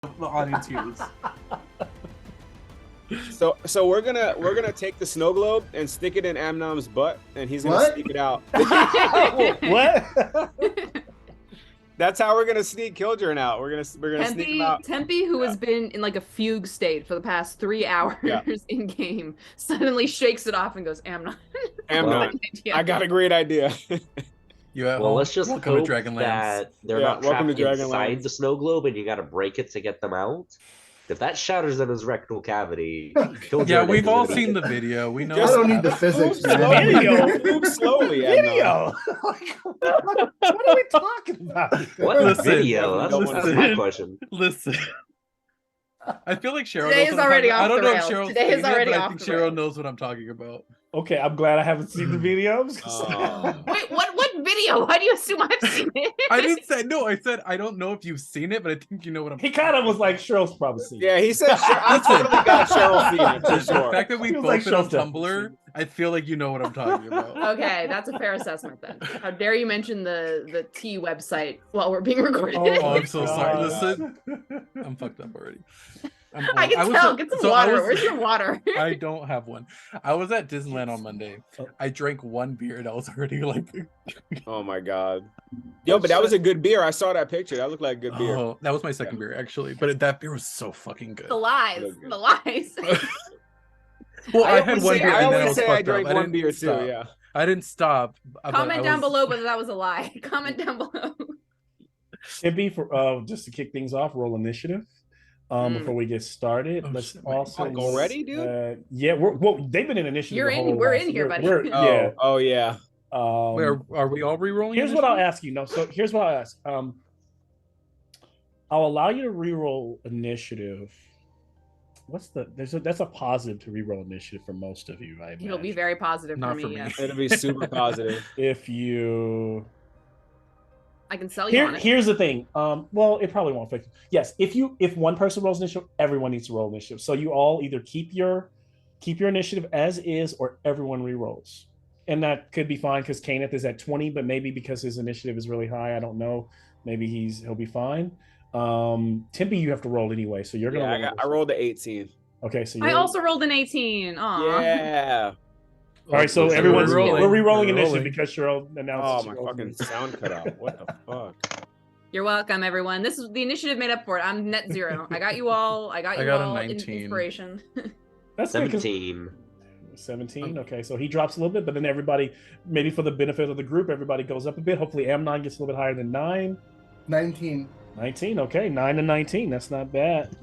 the audience hears. So we're gonna take the snow globe and stick it in Amnon's butt, and he's gonna What? sneak it out. What? That's how we're gonna sneak Killjurn out. We're gonna sneak him out. Tempe, who has been in like a fugue state for the past 3 hours in game, suddenly shakes it off and goes, Amnon. Amnon, I got a great idea. Well, let's just hope that they're not trapped inside Dragonlance. the snow globe and you got to break it to get them out. If that shatters in his rectal cavity, Yeah, we've all seen the video. We know. I don't need the physics, man. Move slowly, Video. What are we talking about? What Listen, video? That's my question. Listen. I feel like Cheryl Today knows is what I'm already talking- I off don't the know if rails. Cheryl's Today is seen it, already but I off think the Cheryl rails. knows what I'm talking about. Okay, I'm glad I haven't seen the video. Wait, what video? Why do you assume I've seen it? I didn't say no. I said I don't know if you've seen it, but I think you know what I'm. He kind of was like, Cheryl's probably seen it. Yeah, he said I totally got Cheryl seen it for The sure. fact that we He was both like, been on "Cheryl's definitely Tumblr, I feel like you know what I'm talking about. Okay, that's a fair assessment then. How dare you mention the T website while we're being recorded? Oh, I'm so sorry. God. Listen, I'm fucked up already. I can tell. Get some water. Where's your water? I don't have one. I was at Disneyland on Monday. I drank one beer and I was already like, Oh my god. Yo, but that was a good beer. I saw that picture. That looked like a good beer. oh, that was my second beer actually. But that beer was so fucking good. The lies. The lies. Well, I had always one say- beer I and then I always was say I fucked up. drank I one didn't beer too, stop. yeah. I didn't stop. but Comment I down was- below whether that was a lie. Comment down below. Tippy, for just to kick things off, roll initiative. Before we get started, Oh, let's shit, also Like already, dude? yeah, they've been in initiative. You're the in. whole We're last- in here, buddy. Yeah. Oh yeah. Wait, are we all re-rolling? Here's what I'll ask you. No, so here's what I'll ask. I'll allow you to re-roll initiative. That's a positive to re-roll initiative for most of you, right? It'll be very positive Not for for me. me. Yes. It'll be super positive. If you I can sell you on it. here's the thing. Well, it probably won't affect you. Yes, if one person rolls initiative, everyone needs to roll initiative. So you all either keep your initiative as is, or everyone re-rolls. And that could be fine because Kenneth is at 20, but maybe because his initiative is really high, I don't know. Maybe he'll be fine. Tempe, you have to roll anyway, so you're gonna. Yeah, I rolled the 18. Okay, so I also rolled an 18. Aw. Yeah. All right, so We're everyone's re-rolling. we're re-rolling We're initiative rolling. because Cheryl Oh, announced. my fucking sound cut out. What the fuck? You're welcome, everyone. This is the initiative made up for it. I'm net zero. I got you all. I got you got a all in 19. inspiration. That's good, 'cause- 17. 17. Okay, so he drops a little bit, but then everybody, maybe for the benefit of the group, everybody goes up a bit. Hopefully, Amnon gets a little bit higher than 9. 19. 19. Okay, 9 and 19. That's not bad.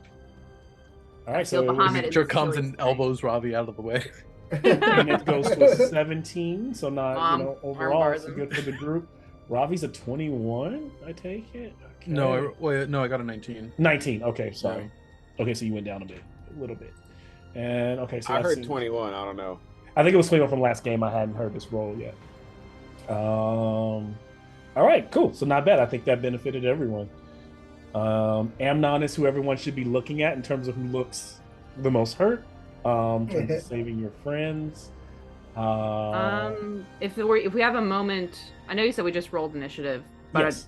All right, so Bahamut is Victor comes really and elbows Ravi out of the way. and it goes to a 17. So not Arm overall, bars it's him. good for the group. Ravi's a 21. I take it. Okay. No, I got a 19. 19. Okay, sorry. Okay, so you went down a little bit. And okay, so I that's heard 21. I don't know. I think it was 21 from last game. I hadn't heard this roll yet. All right, cool. So not bad. I think that benefited everyone. Amnon is who everyone should be looking at in terms of who looks the most hurt. In terms of saving your friends. If we have a moment, I know you said we just rolled initiative, but Yes.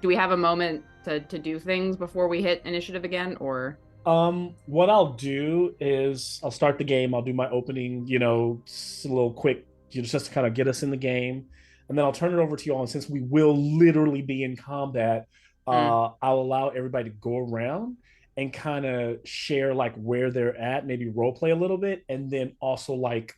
do we have a moment to do things before we hit initiative again, or? What I'll do is I'll start the game. I'll do my opening, just a little quick, just to kind of get us in the game, and then I'll turn it over to you all. And since we will literally be in combat, I'll allow everybody to go around and kind of share like where they're at, maybe role play a little bit, and then also like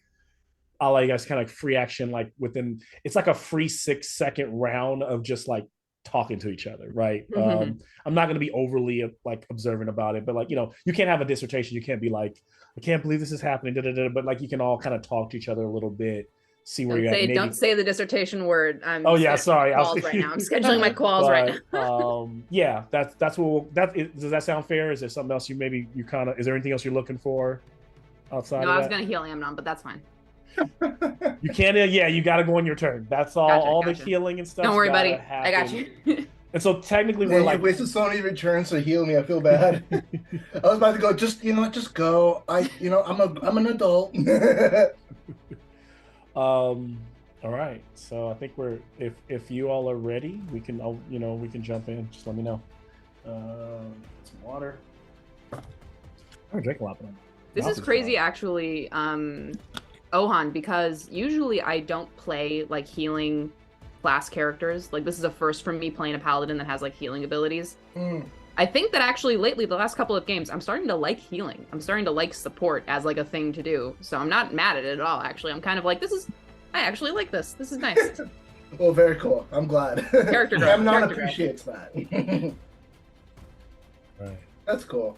I'll let you guys kind of free action like within. It's like a free 6-second round of just like talking to each other, right? I'm not going to be overly like observant about it, but like you can't have a dissertation. You can't be like, I can't believe this is happening, but like you can all kind of talk to each other a little bit, see where you're at. Don't say the dissertation word. Oh yeah, sorry. Calls right now. I'm scheduling my calls right now. Yeah, that's what does that sound fair? Is there something else is there anything else you're looking for outside? No, of I was that? gonna heal Amnon, but that's fine. You can't. Yeah, you got to go on your turn. That's all. Gotcha, all gotcha. the healing and stuff. Don't worry, buddy. I got you. And so technically, Man, we're you like wasted so many returns to heal me. I feel bad. I was about to go. Just go. I'm an adult. All right. So I think if you all are ready, we can we can jump in. Just let me know. Some water. I'm gonna drink a lot, but This is crazy, actually, Ohan, because usually I don't play like healing class characters. Like, this is a first for me playing a paladin that has like healing abilities. I think that actually lately, the last couple of games, I'm starting to like healing. I'm starting to like support as like a thing to do. So I'm not mad at it at all, actually. I'm kind of like, I actually like this. This is nice. Well, very cool. I'm glad. Character growth. Amnon Character appreciates that. Right. That's cool.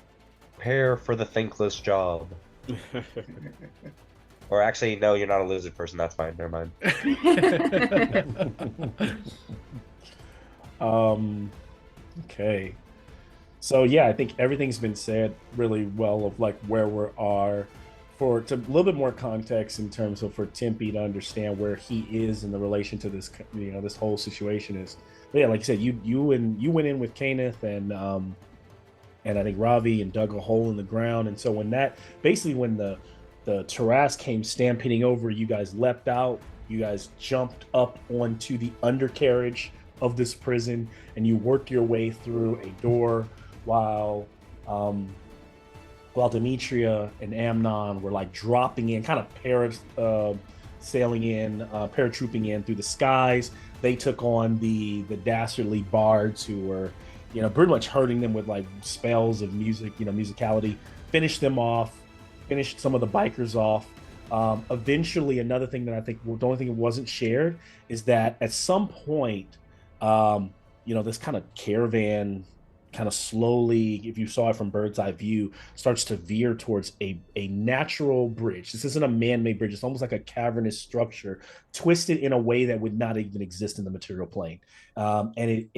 Prepare for the thankless job. Or actually, no, you're not a lizard person. That's fine. Never mind. Okay. So yeah, I think everything's been said really well of like where we are. For to a little bit more context in terms of for Tempe to understand where he is in the relation to this, this whole situation is. But yeah, like you said, you went in with Kenneth and I think Ravi and dug a hole in the ground, and so when the Taras came stampeding over, you guys leapt out, you guys jumped up onto the undercarriage of this prison, and you worked your way through a door while Demetria and Amnon were like dropping in, kind of paratrooping in through the skies. They took on the dastardly bards who were, pretty much hurting them with like spells of music, musicality. Finished them off, finished some of the bikers off. Eventually, another thing that I think, the only thing that wasn't shared is that at some point, this kind of caravan kind of slowly, if you saw it from bird's eye view, starts to veer towards a natural bridge. This isn't a man-made bridge. It's almost like a cavernous structure twisted in a way that would not even exist in the material plane. And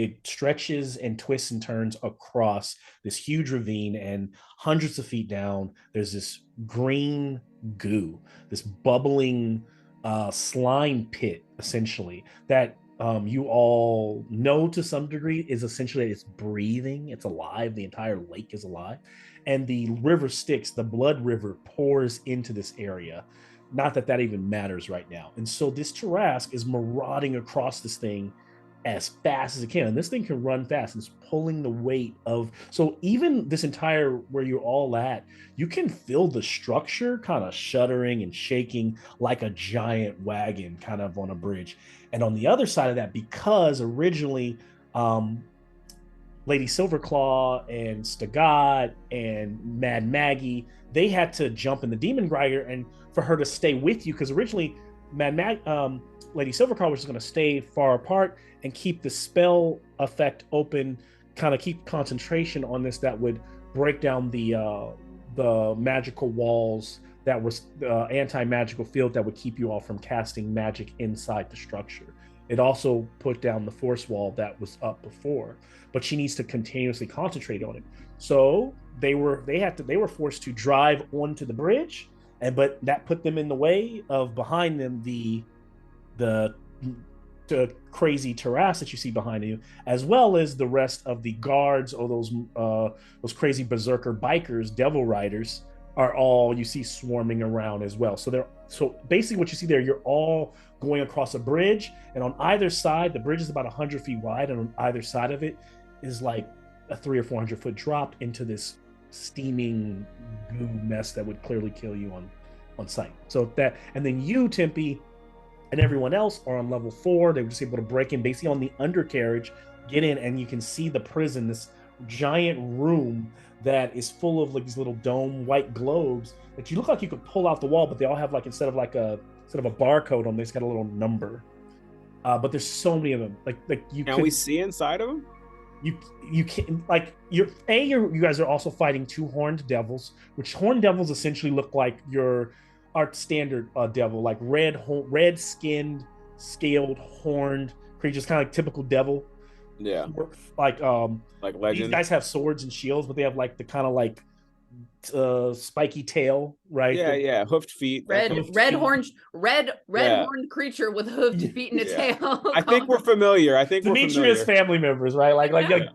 it stretches and twists and turns across this huge ravine, and hundreds of feet down, there's this green goo, this bubbling slime pit, essentially, that you all know to some degree is essentially it's breathing, it's alive, the entire lake is alive, and the river Styx, the blood river, pours into this area. Not that that even matters right now. And so this Tarask is marauding across this thing as fast as it can, and this thing can run fast. It's pulling the weight of, so even this entire where you're all at, you can feel the structure kind of shuddering and shaking like a giant wagon kind of on a bridge. And on the other side of that, because originally Lady Silverclaw and Stagat and Mad Maggie, they had to jump in the Demon Grider and for her to stay with you, because originally Lady Silverclaw was just going to stay far apart and keep the spell effect open, kind of keep concentration on this that would break down the magical walls that was anti-magical field that would keep you all from casting magic inside the structure. It also put down the force wall that was up before, but she needs to continuously concentrate on it. So they were forced to drive onto the bridge, but that put them in the way of behind them the crazy Taras that you see behind you, as well as the rest of the guards or those crazy berserker bikers, devil riders, are all you see swarming around as well. So basically what you see there, you're all going across a bridge, and on either side, the bridge is about 100 feet wide, and on either side of it is like a 300 or 400 foot drop into this steaming goo mess that would clearly kill you on sight. So that, and then you, Tempe, and everyone else are on level 4. They were just able to break in basically on the undercarriage, get in, and you can see the prison, this giant room that is full of like these little dome white globes that you look like you could pull out the wall, but they all have like instead of a barcode on them, it's got a little number. But there's so many of them. Like you can we see inside of them? You can, like, you guys are also fighting 2 horned devils, which horned devils essentially look like our standard devil, like red skinned, scaled, horned creatures, kind of like typical devil. Yeah. Like Legend. These guys have swords and shields, but they have like the kind of like spiky tail, right? Yeah, hoofed feet. Red horned creature with hoofed feet and a tail. I think we're familiar. Demetrius family members, right? Like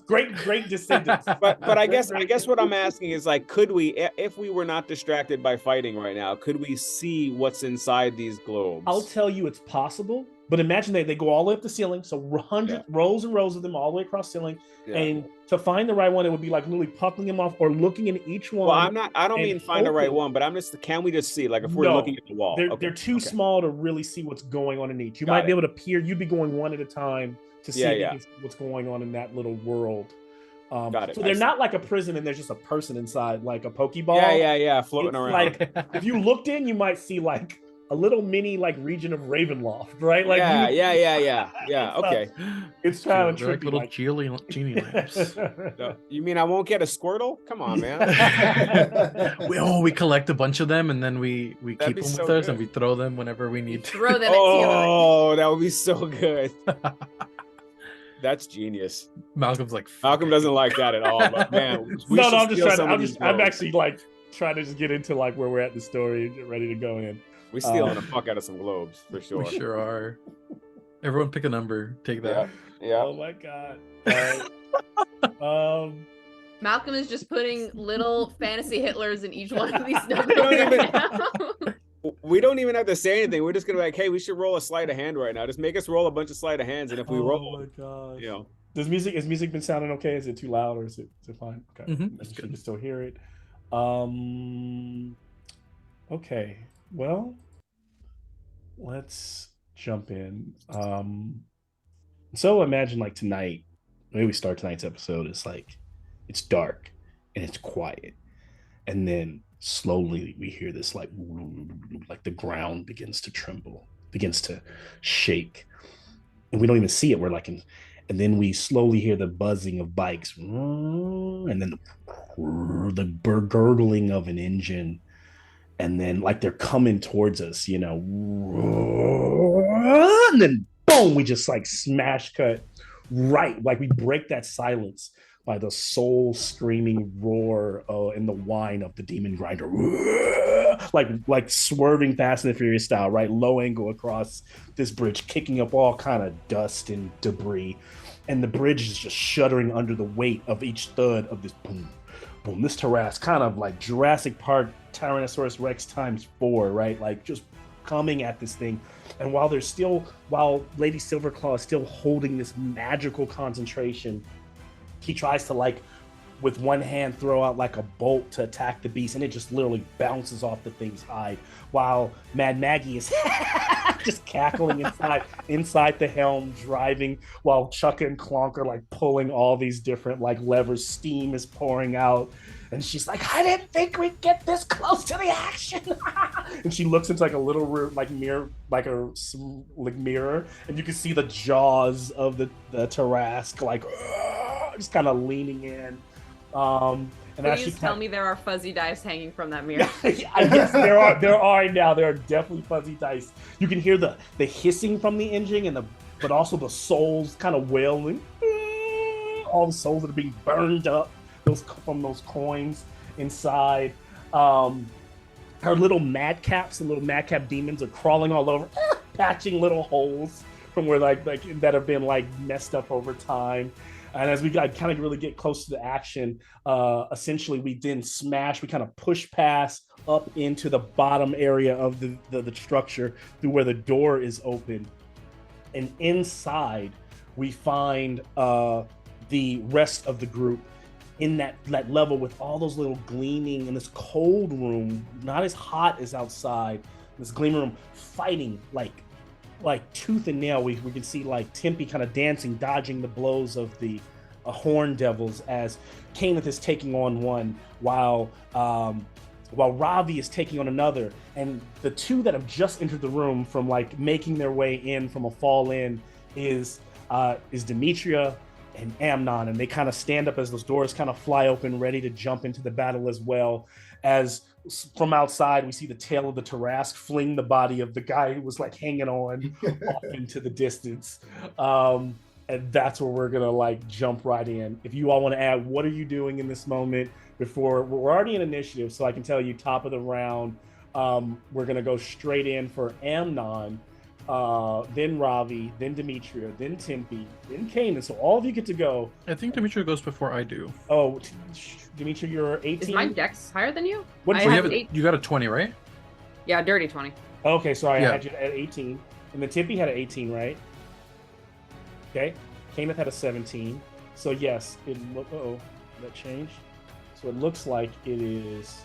great descendants. But I guess what I'm asking is, like, could we, if we were not distracted by fighting right now, could we see what's inside these globes? I'll tell you it's possible, But imagine they go all the way up the ceiling, so rows and rows of them all the way across the ceiling. Yeah. And to find the right one, it would be like literally puckling them off or looking in each one. Well, I don't mean find the right one, but can we just see, like, if we're looking at the wall? They're too small to really see what's going on in each. You might be able to peer. You'd be going one at a time to see what's going on in that little world. Got it. So they're not like a prison and there's just a person inside, like a Pokeball. Yeah, floating around. Like, if you looked in, you might see like a little mini like region of Ravenloft, right? Like yeah. Okay. It's kind of trippy, like little genie lamps. You mean I won't get a Squirtle? Come on, man. we collect a bunch of them and then we keep them with so us good. and we throw them whenever we need to. Throw them at Oh, that would be so good. That's genius. Malcolm's like, Malcolm doesn't like that at all. But man, I'm actually like trying to just get into like where we're at in the story, ready to go in. We're stealing the fuck out of some globes for sure. We sure are. Everyone pick a number. Take that. Yeah. Oh my god. Malcolm is just putting little fantasy Hitlers in each one of these numbers. We don't even have to say anything. We're just gonna be like, hey, we should roll a sleight of hand right now. Just make us roll a bunch of sleight of hands, and if we roll, my god, you know, has music been sounding okay? Is it too loud or is it fine? Okay, That's you good. can still hear it. Okay, well, let's jump in. So imagine like tonight, maybe we start tonight's episode. It's like it's dark and it's quiet, and then slowly we hear this like the ground begins to tremble, begins to shake, and we don't even see it. We're like and then we slowly hear the buzzing of bikes, and then the gurgling of an engine, and then like they're coming towards us, you know, and then boom, we just like smash cut right, like we break that silence by the soul screaming roar and the whine of the demon grinder, like swerving Fast and the Furious style, right, low angle across this bridge, kicking up all kind of dust and debris, and the bridge is just shuddering under the weight of each thud of this boom, boom. This Tarrasque, kind of like Jurassic Park Tyrannosaurus Rex times 4, right, like just coming at this thing. And while Lady Silverclaw is still holding this magical concentration, he tries to, like, with one hand throw out like a bolt to attack the beast, and it just literally bounces off the thing's hide, while Mad Maggie is just cackling inside the helm, driving, while Chuck and Clonk are like pulling all these different like levers. Steam is pouring out, and she's like, I didn't think we'd get this close to the action. And she looks into like a little mirror, like mirror, and you can see the jaws of the Tarrasque like just kind of leaning in. And please tell me there are fuzzy dice hanging from that mirror. Yes, there are now. There are definitely fuzzy dice. You can hear the hissing from the engine but also the souls kind of wailing. All the souls that are being burned up from those coins inside. Her little madcaps and little madcap demons are crawling all over, patching little holes from where like that have been like messed up over time. And as we kind of really get close to the action, essentially we then we kind of push past up into the bottom area of the structure through where the door is open. And inside, we find the rest of the group in that level with all those little gleaming in this cold room, not as hot as outside, this gleaming room, fighting like tooth and nail. We can see like Tempe kind of dancing, dodging the blows of the horn devils as Kenneth is taking on one, while Ravi is taking on another. And the two that have just entered the room from like making their way in from a fall in is Demetria and Amnon, and they kind of stand up as those doors kind of fly open, ready to jump into the battle as well. As from outside, we see the tail of the Tarrasque fling the body of the guy who was like hanging on off into the distance. And that's where we're gonna like jump right in. If you all want to add, what are you doing in this moment? Before we're already in initiative, so I can tell you top of the round, we're gonna go straight in for Amnon, then Ravi, then Demetria, then Tempe, then Kanan. So all of you get to go. I think Demetria goes before I do. Oh, Demetria, you're 18. Is my dex higher than you? What I did have you got a 20, right? Yeah, dirty 20. Okay, sorry, Yeah. I had you at 18. And then Tippy had an 18, right? Okay. Kenneth had a 17. So yes, that changed. So it looks like it is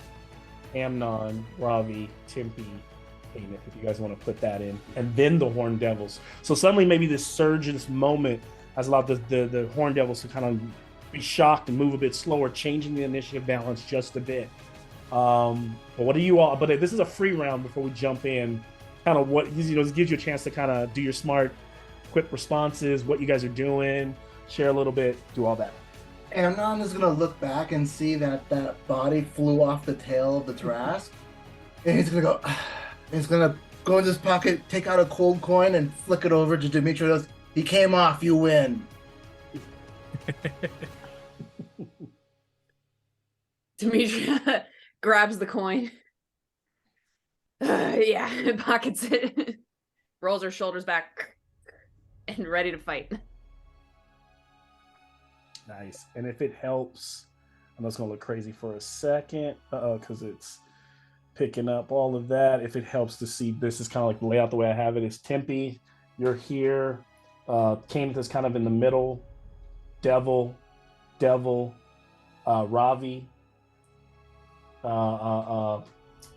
Amnon, Ravi, Timpy, Kenneth, if you guys want to put that in. And then the Horned Devils. So suddenly maybe this surge in this moment has allowed the Horned Devils to kind of be shocked and move a bit slower, changing the initiative balance just a bit. But what do you all? But this is a free round before we jump in. Kind of what this gives you a chance to kind of do your smart, quick responses, what you guys are doing, share a little bit, do all that. Amnon is gonna look back and see that that body flew off the tail of the Trask, and he's gonna go. He's gonna go in his pocket, take out a cold coin, and flick it over to Demetrius. He came off. You win. Demetria grabs the coin. Yeah, pockets it, rolls her shoulders back, and ready to fight. Nice. And if it helps, I'm just gonna look crazy for a second, because it's picking up all of that. If it helps to see, this is kind of like the layout the way I have it. Is Tempe, you're here. Kenneth is kind of in the middle. Devil, Ravi. Those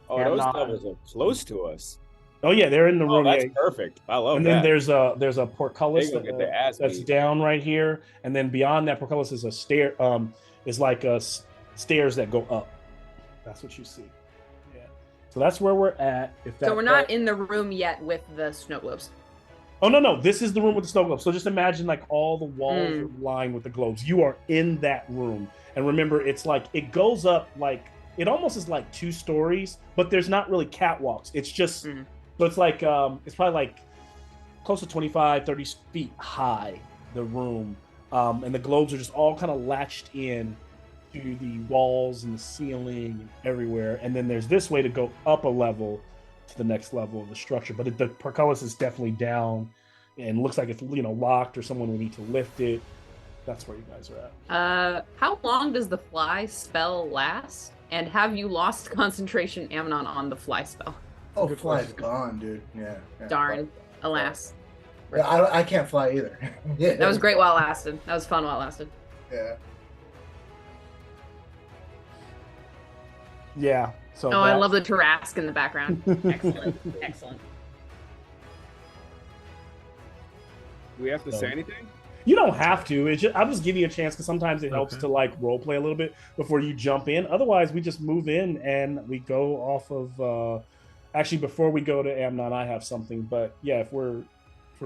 devils are close to us. Oh yeah, they're in the room. That's yeah. perfect. I love and that. then there's a portcullis Get their ass that's beat. down right here, and then beyond that portcullis is a stair. Is like stairs that go up. That's what you see. Yeah. So that's where we're at. So we're not in the room yet with the snow globes. Oh no! This is the room with the snow globes. So just imagine like all the walls are lined with the globes. You are in that room, and remember, it's like it goes up like it almost is like 2 stories, but there's not really catwalks. It's just so it's like it's probably like close to 25, 30 feet high, the room, and the globes are just all kind of latched in to the walls and the ceiling and everywhere. And then there's this way to go up a level to the next level of the structure, but the portcullis is definitely down and looks like it's locked or someone will need to lift it. That's where you guys are at. How long does the fly spell last? And have you lost concentration, Amnon, on the fly spell? Oh, fly's gone, dude. Yeah. Darn. Alas. Yeah, I can't fly either. Yeah. That was great while it lasted. That was fun while it lasted. Yeah. Yeah. So I love the Tarask in the background. Excellent. Excellent. Do we have to say anything? You don't have to. It's just, I'll just give you a chance because sometimes it helps to like role play a little bit before you jump in. Otherwise, we just move in and we go off of. Actually, before we go to Amnon, I have something. But yeah, if we're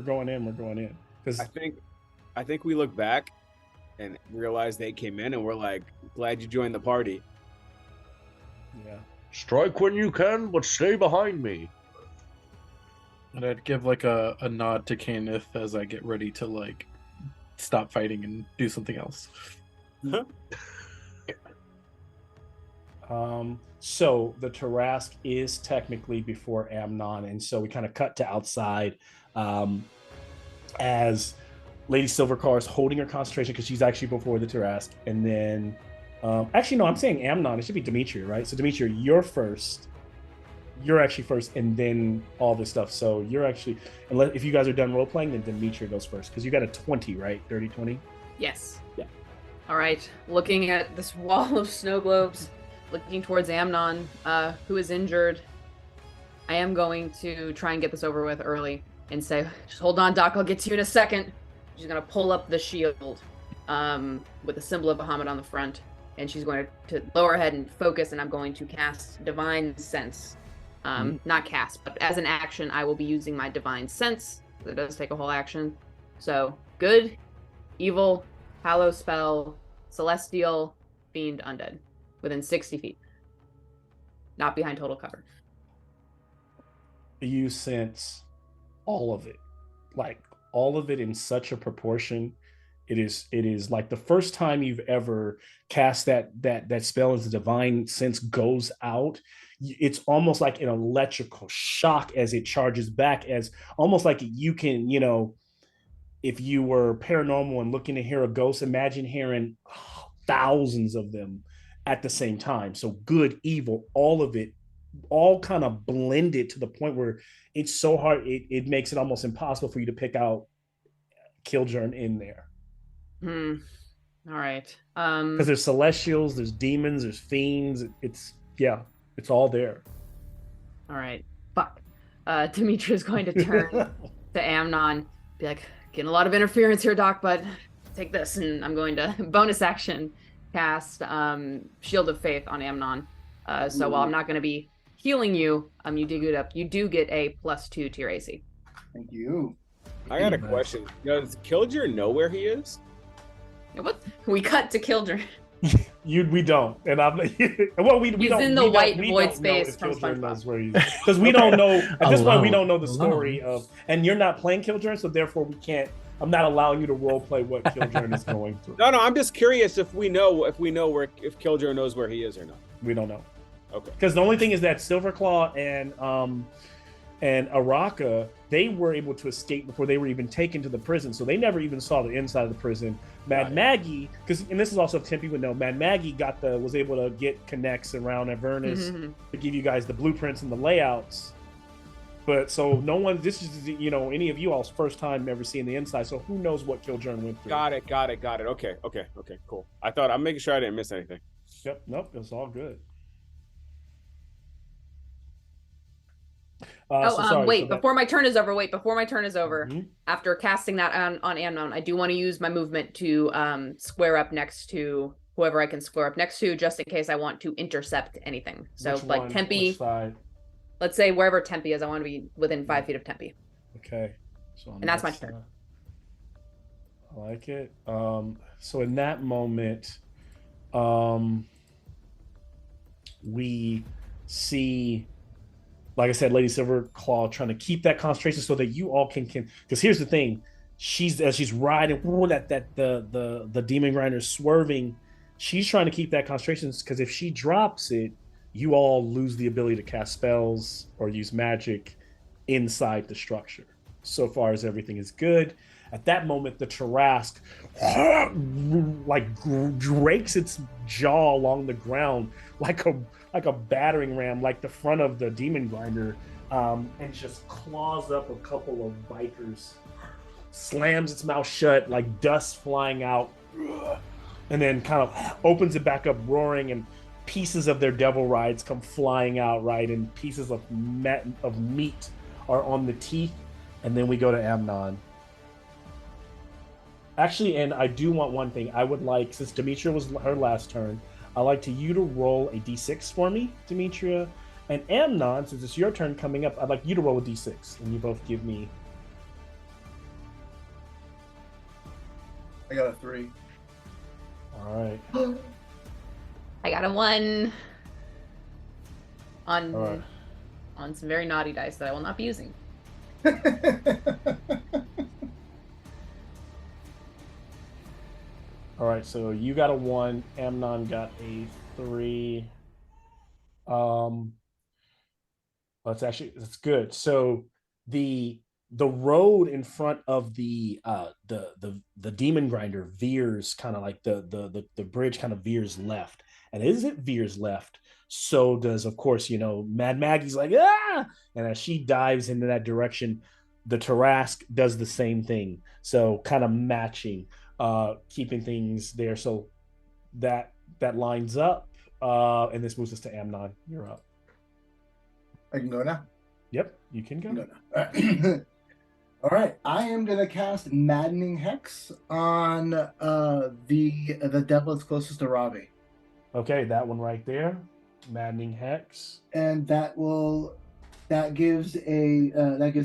going in, we're going in. Because I think we look back and realize they came in, and we're like, glad you joined the party. Yeah. Strike when you can, but stay behind me. And I'd give like a nod to Kenneth as I get ready to like stop fighting and do something else. So the Tarask is technically before Amnon, and so we kind of cut to outside as Lady Silvercar is holding her concentration because she's actually before the Tarask, and then actually no, I'm saying Amnon. It should be Demetria, right? So Demetria, you're first. You're actually first, and then all this stuff. So you're actually, if you guys are done role playing, then Demetria goes first because you got a 20, right? 30, 20. Yes. Yeah. All right. Looking at this wall of snow globes, looking towards Amnon, who is injured. I am going to try and get this over with early and say, just hold on, Doc. I'll get to you in a second. She's going to pull up the shield with the symbol of Bahamut on the front, and she's going to lower her head and focus, and I'm going to cast Divine Sense. Not cast, but as an action, I will be using my Divine Sense. That does take a whole action. So, good, evil, hallow spell, celestial, fiend, undead. Within 60 feet. Not behind total cover. You sense all of it. Like, all of it in such a proportion. It is like the first time you've ever cast that spell as the Divine Sense goes out. It's almost like an electrical shock as it charges back, as almost like you can, if you were paranormal and looking to hear a ghost, imagine hearing thousands of them at the same time. So good, evil, all of it all kind of blended to the point where it's so hard. It makes it almost impossible for you to pick out Killjurn in there. All right. Because there's celestials, there's demons, there's fiends. It's all there. All right. Fuck. Demetria's going to turn to Amnon, be like, getting a lot of interference here, Doc, but take this, and I'm going to bonus action cast Shield of Faith on Amnon. So while I'm not going to be healing you, you do get a +2 to your AC. Thank you. I got a question. Does Killjurn know where he is? What? We cut to Killjurn. We don't, and I'm well. We He's don't. in the we white don't, void don't space know if from Killjurn knows SpongeBob. where he's because we don't know at this point. We don't know the Alone. story of, and you're not playing Killjurn, so therefore we can't. I'm not allowing you to role play what Killjurn is going through. No, I'm just curious if Killjurn knows where he is or not. We don't know. Okay. Because the only thing is that Silverclaw and Araka, they were able to escape before they were even taken to the prison, so they never even saw the inside of the prison. Mad Maggie, and this is also Tempe would know. Mad Maggie was able to get connects around Avernus to give you guys the blueprints and the layouts. But so no one, this is any of you all's first time ever seeing the inside, so who knows what Killjurn went through? Got it. Okay, cool. I'm making sure I didn't miss anything. Yep, nope, it's all good. Before my turn is over, after casting that on Amnon, I do want to use my movement to square up next to whoever I can square up next to, just in case I want to intercept anything. So Tempe, let's say wherever Tempe is, I want to be within 5 feet of Tempe. Okay. So and that's my turn. I like it. So in that moment, we see, like I said, Lady Silverclaw trying to keep that concentration so that you all can because here's the thing, as she's riding the demon grinder swerving, she's trying to keep that concentration because if she drops it, you all lose the ability to cast spells or use magic inside the structure. So far as everything is good. At that moment, the Tarrasque drakes its jaw along the ground like a battering ram, like the front of the demon grinder, and just claws up a couple of bikers, slams its mouth shut, like dust flying out, and then kind of opens it back up, roaring, and pieces of their devil rides come flying out, right, and pieces of meat are on the teeth, and then we go to Amnon. Actually, and I do want one thing. I would like, since Demetria was her last turn, I'd like you to roll a d6 for me, Demetria. And Amnon, since it's your turn coming up, I'd like you to roll a d6. And you both give me... I got a 3. All right. I got a 1 All right. on some very naughty dice that I will not be using. All right, so you got a 1. Amnon got a 3. That's good. So the road in front of the demon grinder veers kind of like the bridge kind of veers left, and as it veers left, so does, of course, Mad Maggie's like, ah, and as she dives into that direction, the Tarrasque does the same thing. So kind of matching, keeping things there. So that lines up, and this moves us to Amnon. You're up. I can go now? Yep, you can go. Now. All right, I am going to cast Maddening Hex on the devil that's closest to Ravi. Okay, that one right there. Maddening Hex. And that gives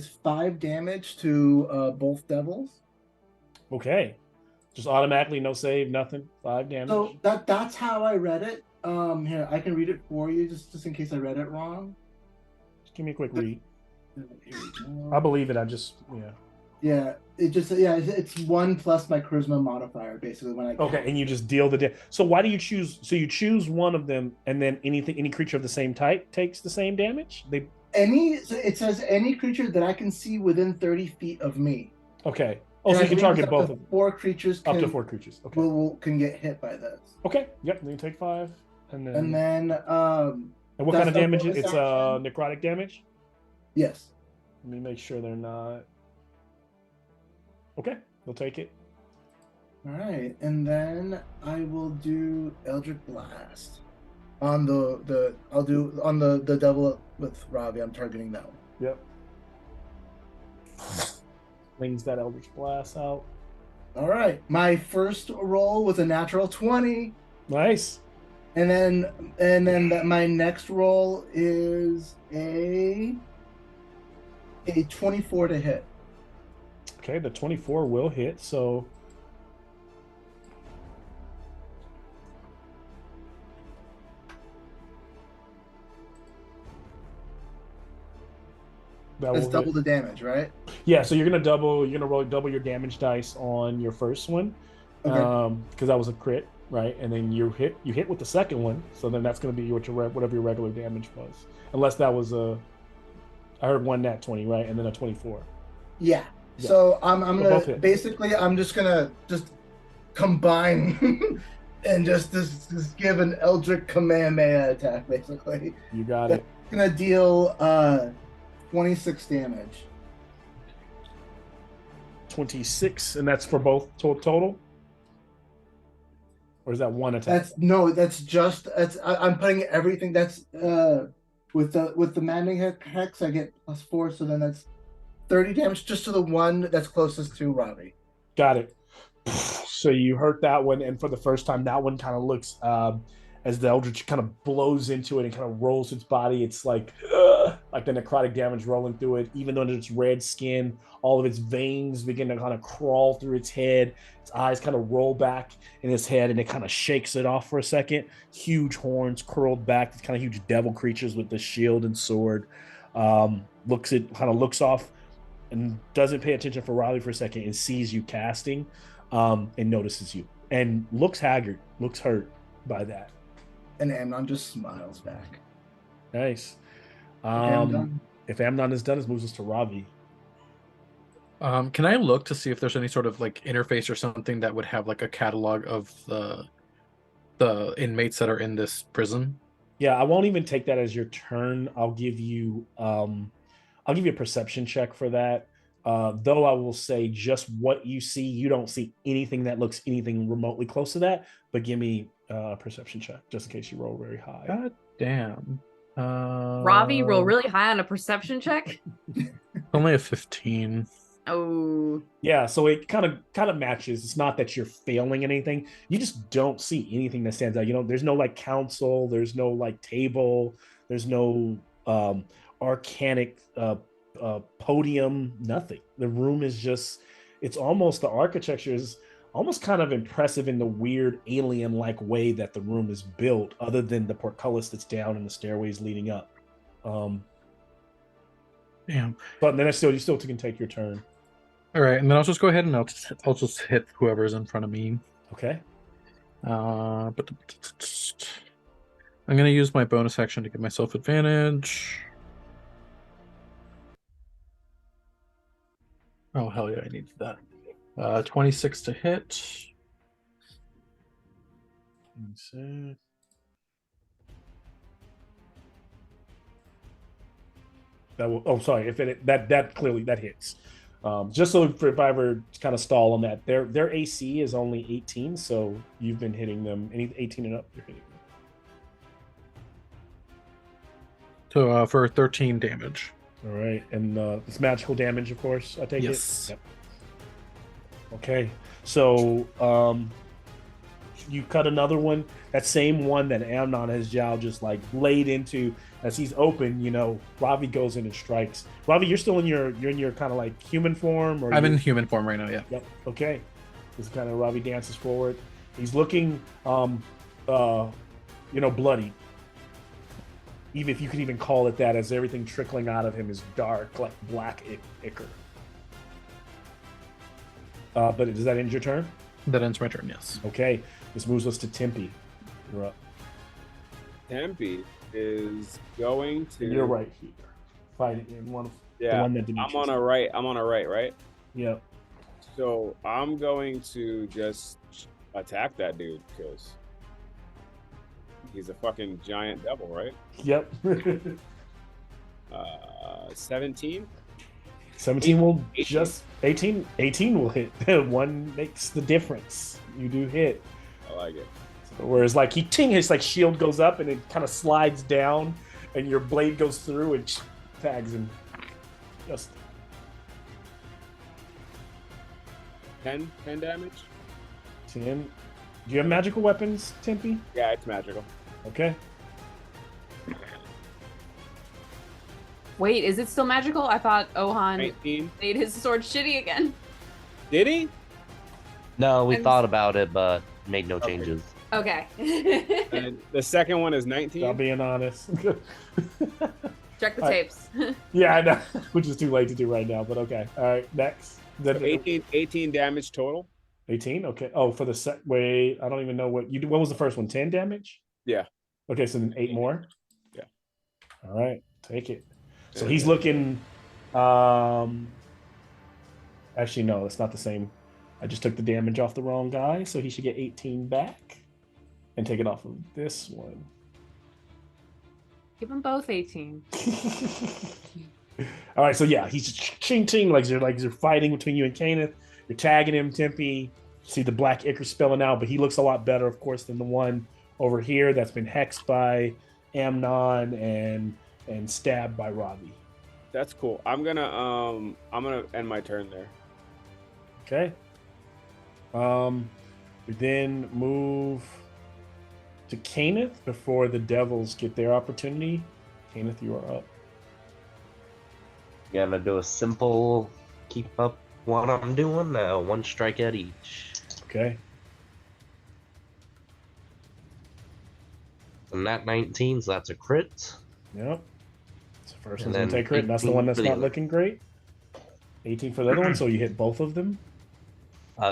5 damage to both devils. Okay. Just automatically, no save, nothing. 5 damage. So that's how I read it. Here, I can read it for you just in case I read it wrong. Just give me a quick read. I believe it. Yeah, it's 1 plus my charisma modifier basically when I Okay, and you just deal the damage. So why do you choose? So you choose one of them, and then any creature of the same type takes the same damage. It says any creature that I can see within 30 feet of me. Okay. Oh, so you can target both of them. 4 creatures. Up to 4 creatures. Okay. Can get hit by this. Okay. Yep. Then you take 5, and then And what That's kind of the damage? bonus It's action? necrotic damage. Yes. Let me make sure they're not. Okay, we'll take it. All right, and then I will do Eldritch Blast on the I'll do on the double with Robbie. I'm targeting that one. Yep. Flings that Eldritch Blast out. All right, my first roll was a natural 20, Nice. and then my next roll is a 24 to hit. Okay, the 24 will hit. So that That's will double hit. the damage, right? Yeah, so you're gonna roll double your damage dice on your first one, Okay. because that was a crit, right? And then you hit with the second one, so then that's gonna be what whatever your regular damage was, unless that was I heard one nat 20, right, and then a 24. Yeah. Yeah. So I'm both gonna hit. basically I'm just gonna combine and just give an Eldritch Kamehameha attack basically. You got That's it. gonna deal 26 damage. 26, and that's for both total, or is that one attack? I'm putting everything that's with the maddening hex I get +4, so then that's 30 damage just to the one that's closest to Robbie. Got it. So you hurt that one, and for the first time, that one kind of looks as the Eldritch kind of blows into it and kind of rolls its body. It's like the necrotic damage rolling through it. Even though it's red skin, all of its veins begin to kind of crawl through its head. Its eyes kind of roll back in its head, and it kind of shakes it off for a second. Huge horns curled back, these kind of huge devil creatures with the shield and sword. Looks off and doesn't pay attention for Riley for a second and sees you casting, and notices you and looks haggard, looks hurt by that. And Amnon just smiles back. Nice. I'm done. If Amnon is done, it moves us to Ravi. Can I look to see if there's any sort of like interface or something that would have like a catalog of the inmates that are in this prison? Yeah, I won't even take that as your turn. I'll give you a perception check for that. Though I will say just what you see, you don't see anything that looks anything remotely close to that, but give me a perception check just in case you roll very high. God damn. Ravi, roll really high on a perception check. Only a 15. Oh. Yeah, so it kind of matches. It's not that you're failing anything. You just don't see anything that stands out. There's no like council, there's no like table, there's no arcanic podium, nothing. The room is just, it's almost, the architecture is almost kind of impressive in the weird alien-like way that the room is built, other than the portcullis that's down and the stairways leading up. Damn. But then you still can take your turn. All right, and then I'll just go ahead and I'll just hit whoever's in front of me. Okay. But I'm gonna use my bonus action to give myself advantage. Oh hell yeah, I need that. 26 to hit. That will. Oh, sorry. If that clearly that hits. Just so if I ever kind of stall on that, their AC is only 18, so you've been hitting them. Any 18 and up, you're hitting them. So for 13 damage. All right, and it's magical damage, of course. I take Yes. it. Yep. Okay, so you cut another one. That same one that Amnon has Zhao just like laid into as he's open. Ravi goes in and strikes. Ravi, you're still in your kind of like human form, or I'm in human form right now. Yeah. Yep. Okay. This kind of Ravi dances forward. He's looking, bloody. Even if you could even call it that, as everything trickling out of him is dark, like black ichor. But does that end your turn? That ends my turn. Yes. Okay. This moves us to Tempe. You're up. Tempe is going to. And you're right here. Fighting in one of the Yeah, one that Demetrius. I'm on a right, right? Yep. So I'm going to just attack that dude because He's a fucking giant devil, right? Yep. 17. 17 will 18. just 18. 18 will hit. One makes the difference. You do hit. I like it. Whereas like his like shield goes up and it kind of slides down, and your blade goes through and tags him. Just 10 damage. 10. Do you have magical weapons, Tempe? Yeah, it's magical. Okay. Wait, is it still magical? I thought Ohan 19. made his sword shitty again. Did he? No, we I'm- thought about it, but made no changes. Okay. And the second one is 19. Not being honest. Check the tapes. Yeah, I know. Which is too late to do right now, but okay. All right, next. So 18 damage total. 18? Okay. Oh, for the set. Wait, I don't even know what you do. What was the first one? 10 damage? Yeah. Okay, so then 8 more? Yeah. All right, take it. So he's looking. Actually, no, it's not the same. I just took the damage off the wrong guy, so he should get 18 back and take it off of this one. Give them both 18. All right, so yeah, he's ching ching like you're fighting between you and Kenneth. You're tagging him, Tempe. See the black ichor spelling out, but he looks a lot better, of course, than the one over here that's been hexed by Amnon and stabbed by Ravi. That's cool. I'm gonna end my turn there. Okay. We then move to Kenneth before the devils get their opportunity. Kenneth, you are up. Gonna do a simple keep up what I'm doing. One strike at each. Okay. And that 19, so that's a crit. Yep. So first And one's gonna then take crit. And that's the 18 one that's for the not other. looking great. 18 for the other one, so you hit both of them.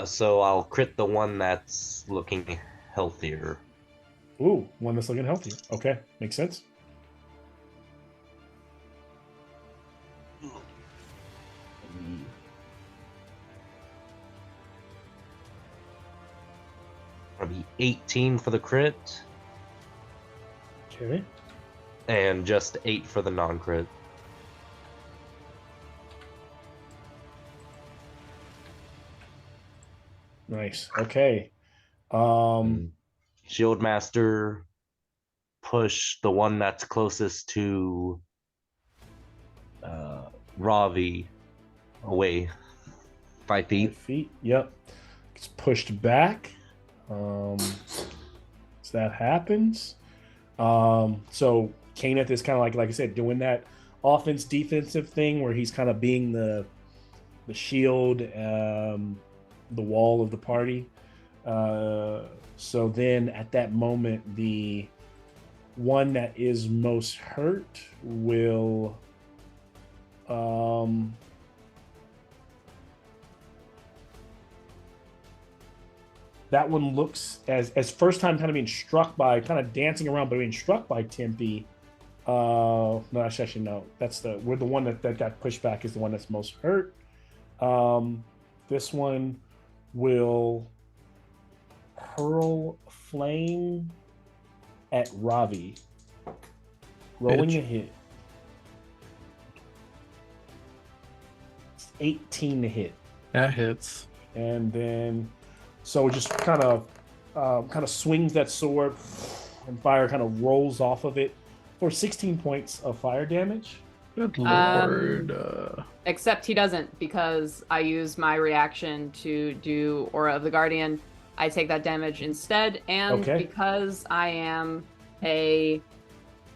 So I'll crit the one that's looking healthier. Ooh, one that's looking healthy. Okay, makes sense. That'll be 18 for the crit, Okay. and just 8 for the non-crit. Nice. Okay. Shield Master, push the one that's closest to Ravi away 5 feet. 5 feet. Yep. It's pushed back. So that happens. So Kenneth is kind of like I said, doing that offense defensive thing where he's kind of being the shield, the wall of the party. So then at that moment, the one that is most hurt will that one looks as first time kind of being struck by, kind of dancing around but being struck by Tempe. No, actually no. That's the one that got pushed back is the one that's most hurt. This one will hurl flame at Ravi. Rolling a hit. It's 18 to hit. That hits. And then so it just kind of swings that sword, and fire kind of rolls off of it for 16 points of fire damage. Good lord. Except he doesn't, because I use my reaction to do Aura of the Guardian. I take that damage instead, and Okay. because I am a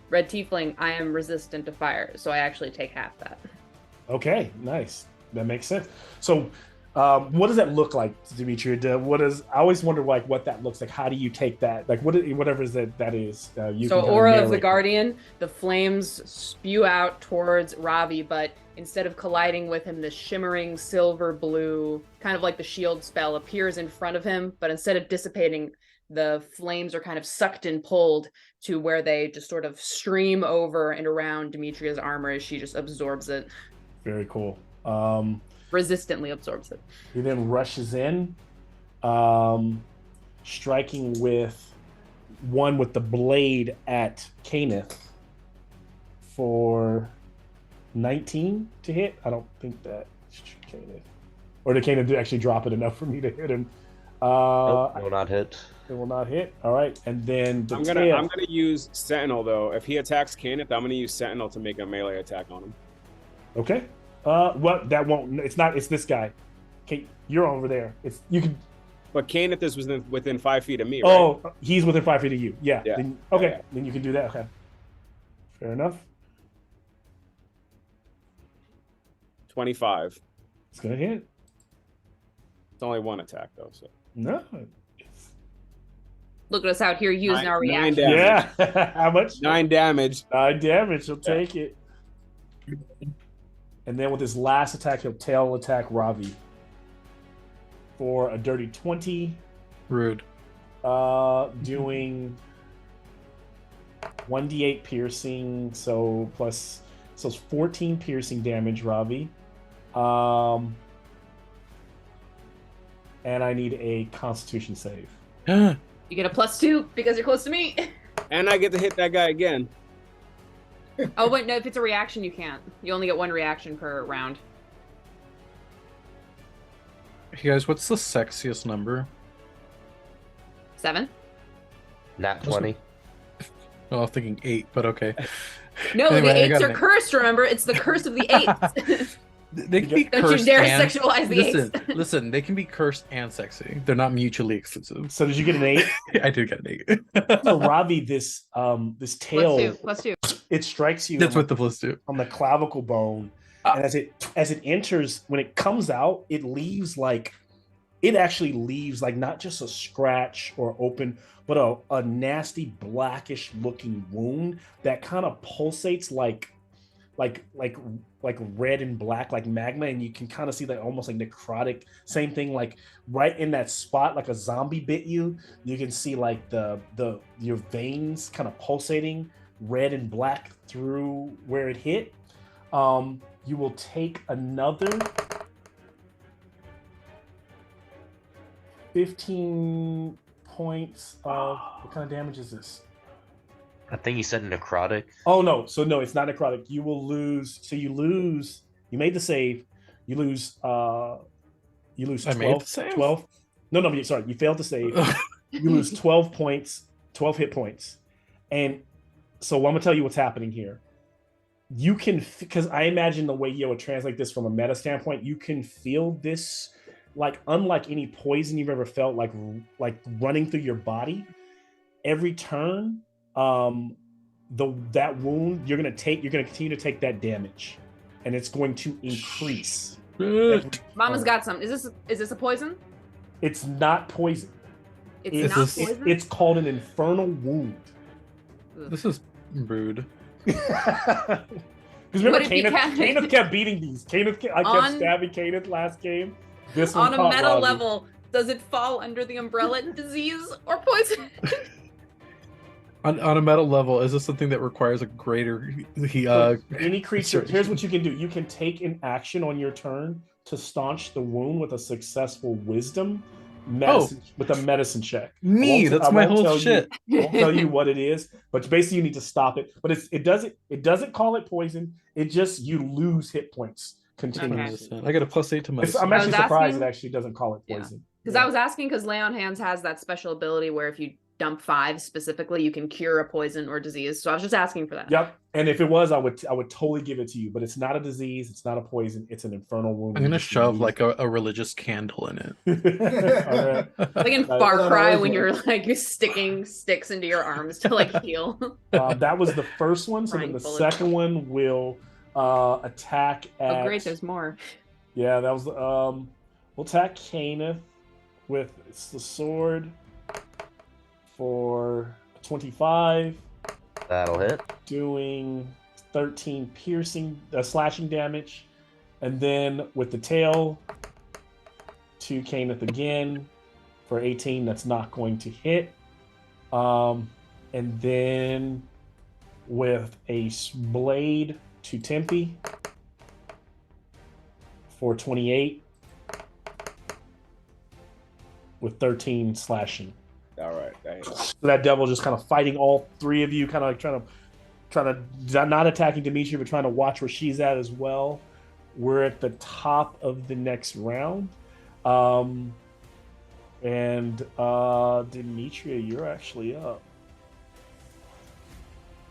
red tiefling, I am resistant to fire, so I actually take half that. Okay, nice. That makes sense. So, what does that look like, Dimitri? I always wonder like what that looks like. How do you take that? Like whatever is that is. You So can kinda Aura of the narrate. Guardian, the flames spew out towards Ravi, but instead of colliding with him, the shimmering silver blue, kind of like the shield spell, appears in front of him, but instead of dissipating, the flames are kind of sucked and pulled to where they just sort of stream over and around Demetria's armor as she just absorbs it, Very cool. resistantly absorbs it. He then rushes in, striking with one with the blade at Caneth for 19 to hit. I don't think that Caneth, or did Caneth actually drop it enough for me to hit him? Nope, will not hit. It will not hit. All right, and then I'm gonna use Sentinel though. If he attacks Kenneth, I'm gonna use Sentinel to make a melee attack on him. Okay. Well, that won't. It's not. It's this guy. Okay, you're over there. It's you can. But Kenneth is within 5 feet of me, right? Oh, he's within 5 feet of you. Yeah. Yeah. Then, okay. Yeah. Then you can do that. Okay. Fair enough. 25. It's gonna hit. It's only one attack though, so. No. Look at us out here using our 9 reaction. damage. Yeah. How much? 9 damage. 9 damage. He'll take it. And then with his last attack, he'll tail attack Ravi for a dirty 20. Rude. Doing 1d8 piercing, so it's 14 piercing damage, Ravi. And I need a Constitution save. You get a +2 because you're close to me. And I get to hit that guy again. Oh wait, no, if it's a reaction, you can't. You only get 1 reaction per round. Hey guys, what's the sexiest number? 7? Nat 20. Oh, I was thinking 8, but okay. No, Anyway, the I 8s got are it. cursed, remember? It's the curse of the 8s. They can be Don't you cursed dare and... sexualize the listen, 8s. listen, they can be cursed and sexy. They're not mutually exclusive. So did you get an 8? I do get an 8. So Ravi, this tail, +2. it strikes you That's on, with the +2. on the clavicle bone, and as it enters, when it comes out, it actually leaves like not just a scratch or open, but a nasty blackish looking wound that kind of pulsates like red and black, like magma, and you can kind of see that almost like necrotic. Same thing, like right in that spot, like a zombie bit you. You can see like your veins kind of pulsating red and black through where it hit. You will take another 15 points of what kind of damage is this? I think you said necrotic. Oh no, so no, it's not necrotic. You will lose. So you made the save. You lose 12. I made the save? 12. No, sorry, you failed to save. You lose 12 points, 12 hit points. And so I'm gonna tell you what's happening here. You can, because I imagine the way you would translate this from a meta standpoint, you can feel this like unlike any poison you've ever felt, like running through your body. Every turn, that wound you're gonna continue to take that damage, and it's going to increase. Mama's got some. Is this a poison? It's not poison. It's not poison? It's called an infernal wound. This is rude. Because remember, Would it be Caneth kept beating these. I kept stabbing Caneth last game. This one on a caught meta Robbie. level, does it fall under the umbrella disease or poison? On a metal level, is this something that requires a greater any creature? Here's what you can do: you can take an action on your turn to staunch the wound with a successful wisdom with a medicine check. That's my whole shit. I won't tell you what it is, but basically you need to stop it. But it doesn't call it poison. It just you lose hit points continuously. I got a +8 to medicine. I'm actually surprised it actually doesn't call it poison. Because I was asking because Lay on Hands has that special ability where if you dump 5 specifically, you can cure a poison or disease. So I was just asking for that. Yep. And if it was, I would totally give it to you. But it's not a disease. It's not a poison. It's an infernal wound. I'm gonna shove like a religious candle in it. Right. Like in Far Cry when you're sticking sticks into your arms to like heal. That was the first one. So then the Bullets. second one will attack at... Oh great, there's more. Yeah, that was we'll attack Caneth with the sword for 25. That'll hit. Doing 13 slashing damage. And then with the tail to Caneth again for 18. That's not going to hit. And then with a blade to Tempe for 28 with 13 slashing. All right, that that devil just kind of fighting all three of you, kind of like trying to not attacking Demetria, but trying to watch where she's at as well. We're at the top of the next round. And Demetria, you're actually up.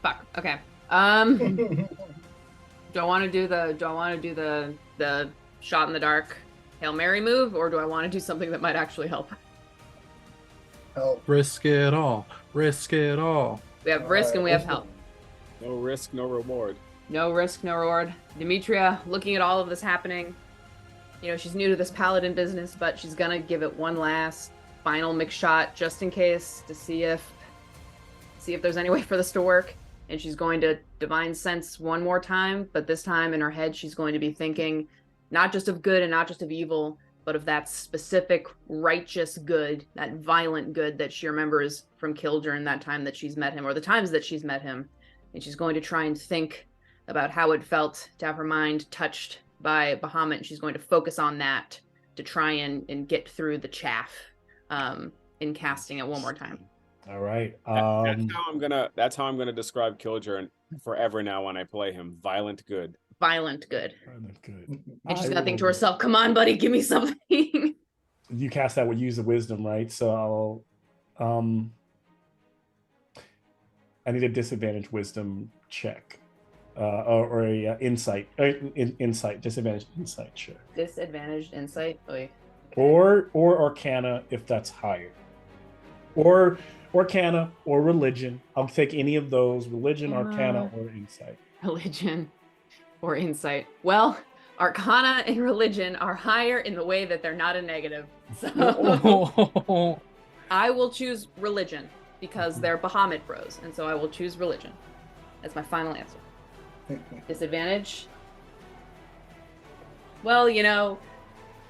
Fuck. Okay. Do I want to do the shot in the dark Hail Mary move, or do I want to do something that might actually help? Help. Risk it all. Risk it all. We have risk and we have help. No risk, no reward. No risk, no reward. Demetria, looking at all of this happening, you know, she's new to this paladin business, but she's gonna give it one last final mix shot just in case to see if there's any way for this to work. And she's going to divine sense one more time, but this time in her head she's going to be thinking not just of good and not just of evil, but of that specific righteous good, that violent good that she remembers from Killjurn that time that she's met him, or the times that she's met him. And she's going to try and think about how it felt to have her mind touched by Bahamut, and she's going to focus on that to try and get through the chaff in casting it one more time. All right. That's how I'm gonna describe Killjurn forever now when I play him. Violent good. Violent good. Good. And she's gonna think to herself, come on, buddy, give me something. You cast that with use of wisdom, right? So I'll I need a disadvantage wisdom check. Or a insight. Insight. Disadvantage insight check. Disadvantaged insight. Oy. Or arcana if that's higher. Or arcana or religion. I'll take any of those. Religion, arcana, or insight. Religion or insight. Well, arcana and religion are higher in the way that they're not a negative. So I will choose religion because they're Bahamut bros, and so I will choose religion as my final answer. Disadvantage? Well, you know,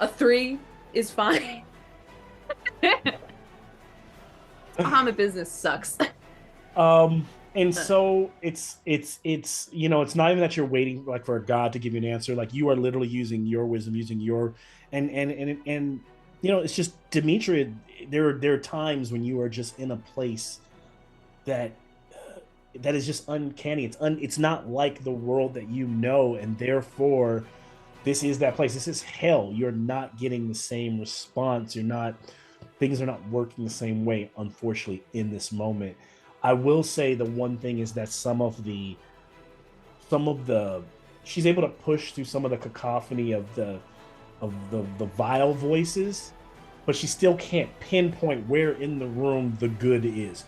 a 3 is fine. Bahamut business sucks. And so it's you know, it's not even that you're waiting like for a god to give you an answer. Like you are literally using your wisdom, using your and you know, it's just Demetria. There are times when you are just in a place that is just uncanny. It's not like the world that you know, and therefore this is that place. This is hell. You're not getting the same response. Things are not working the same way, unfortunately, in this moment. I will say the one thing is that some of the she's able to push through some of the cacophony of the vile voices, but she still can't pinpoint where in the room the good is.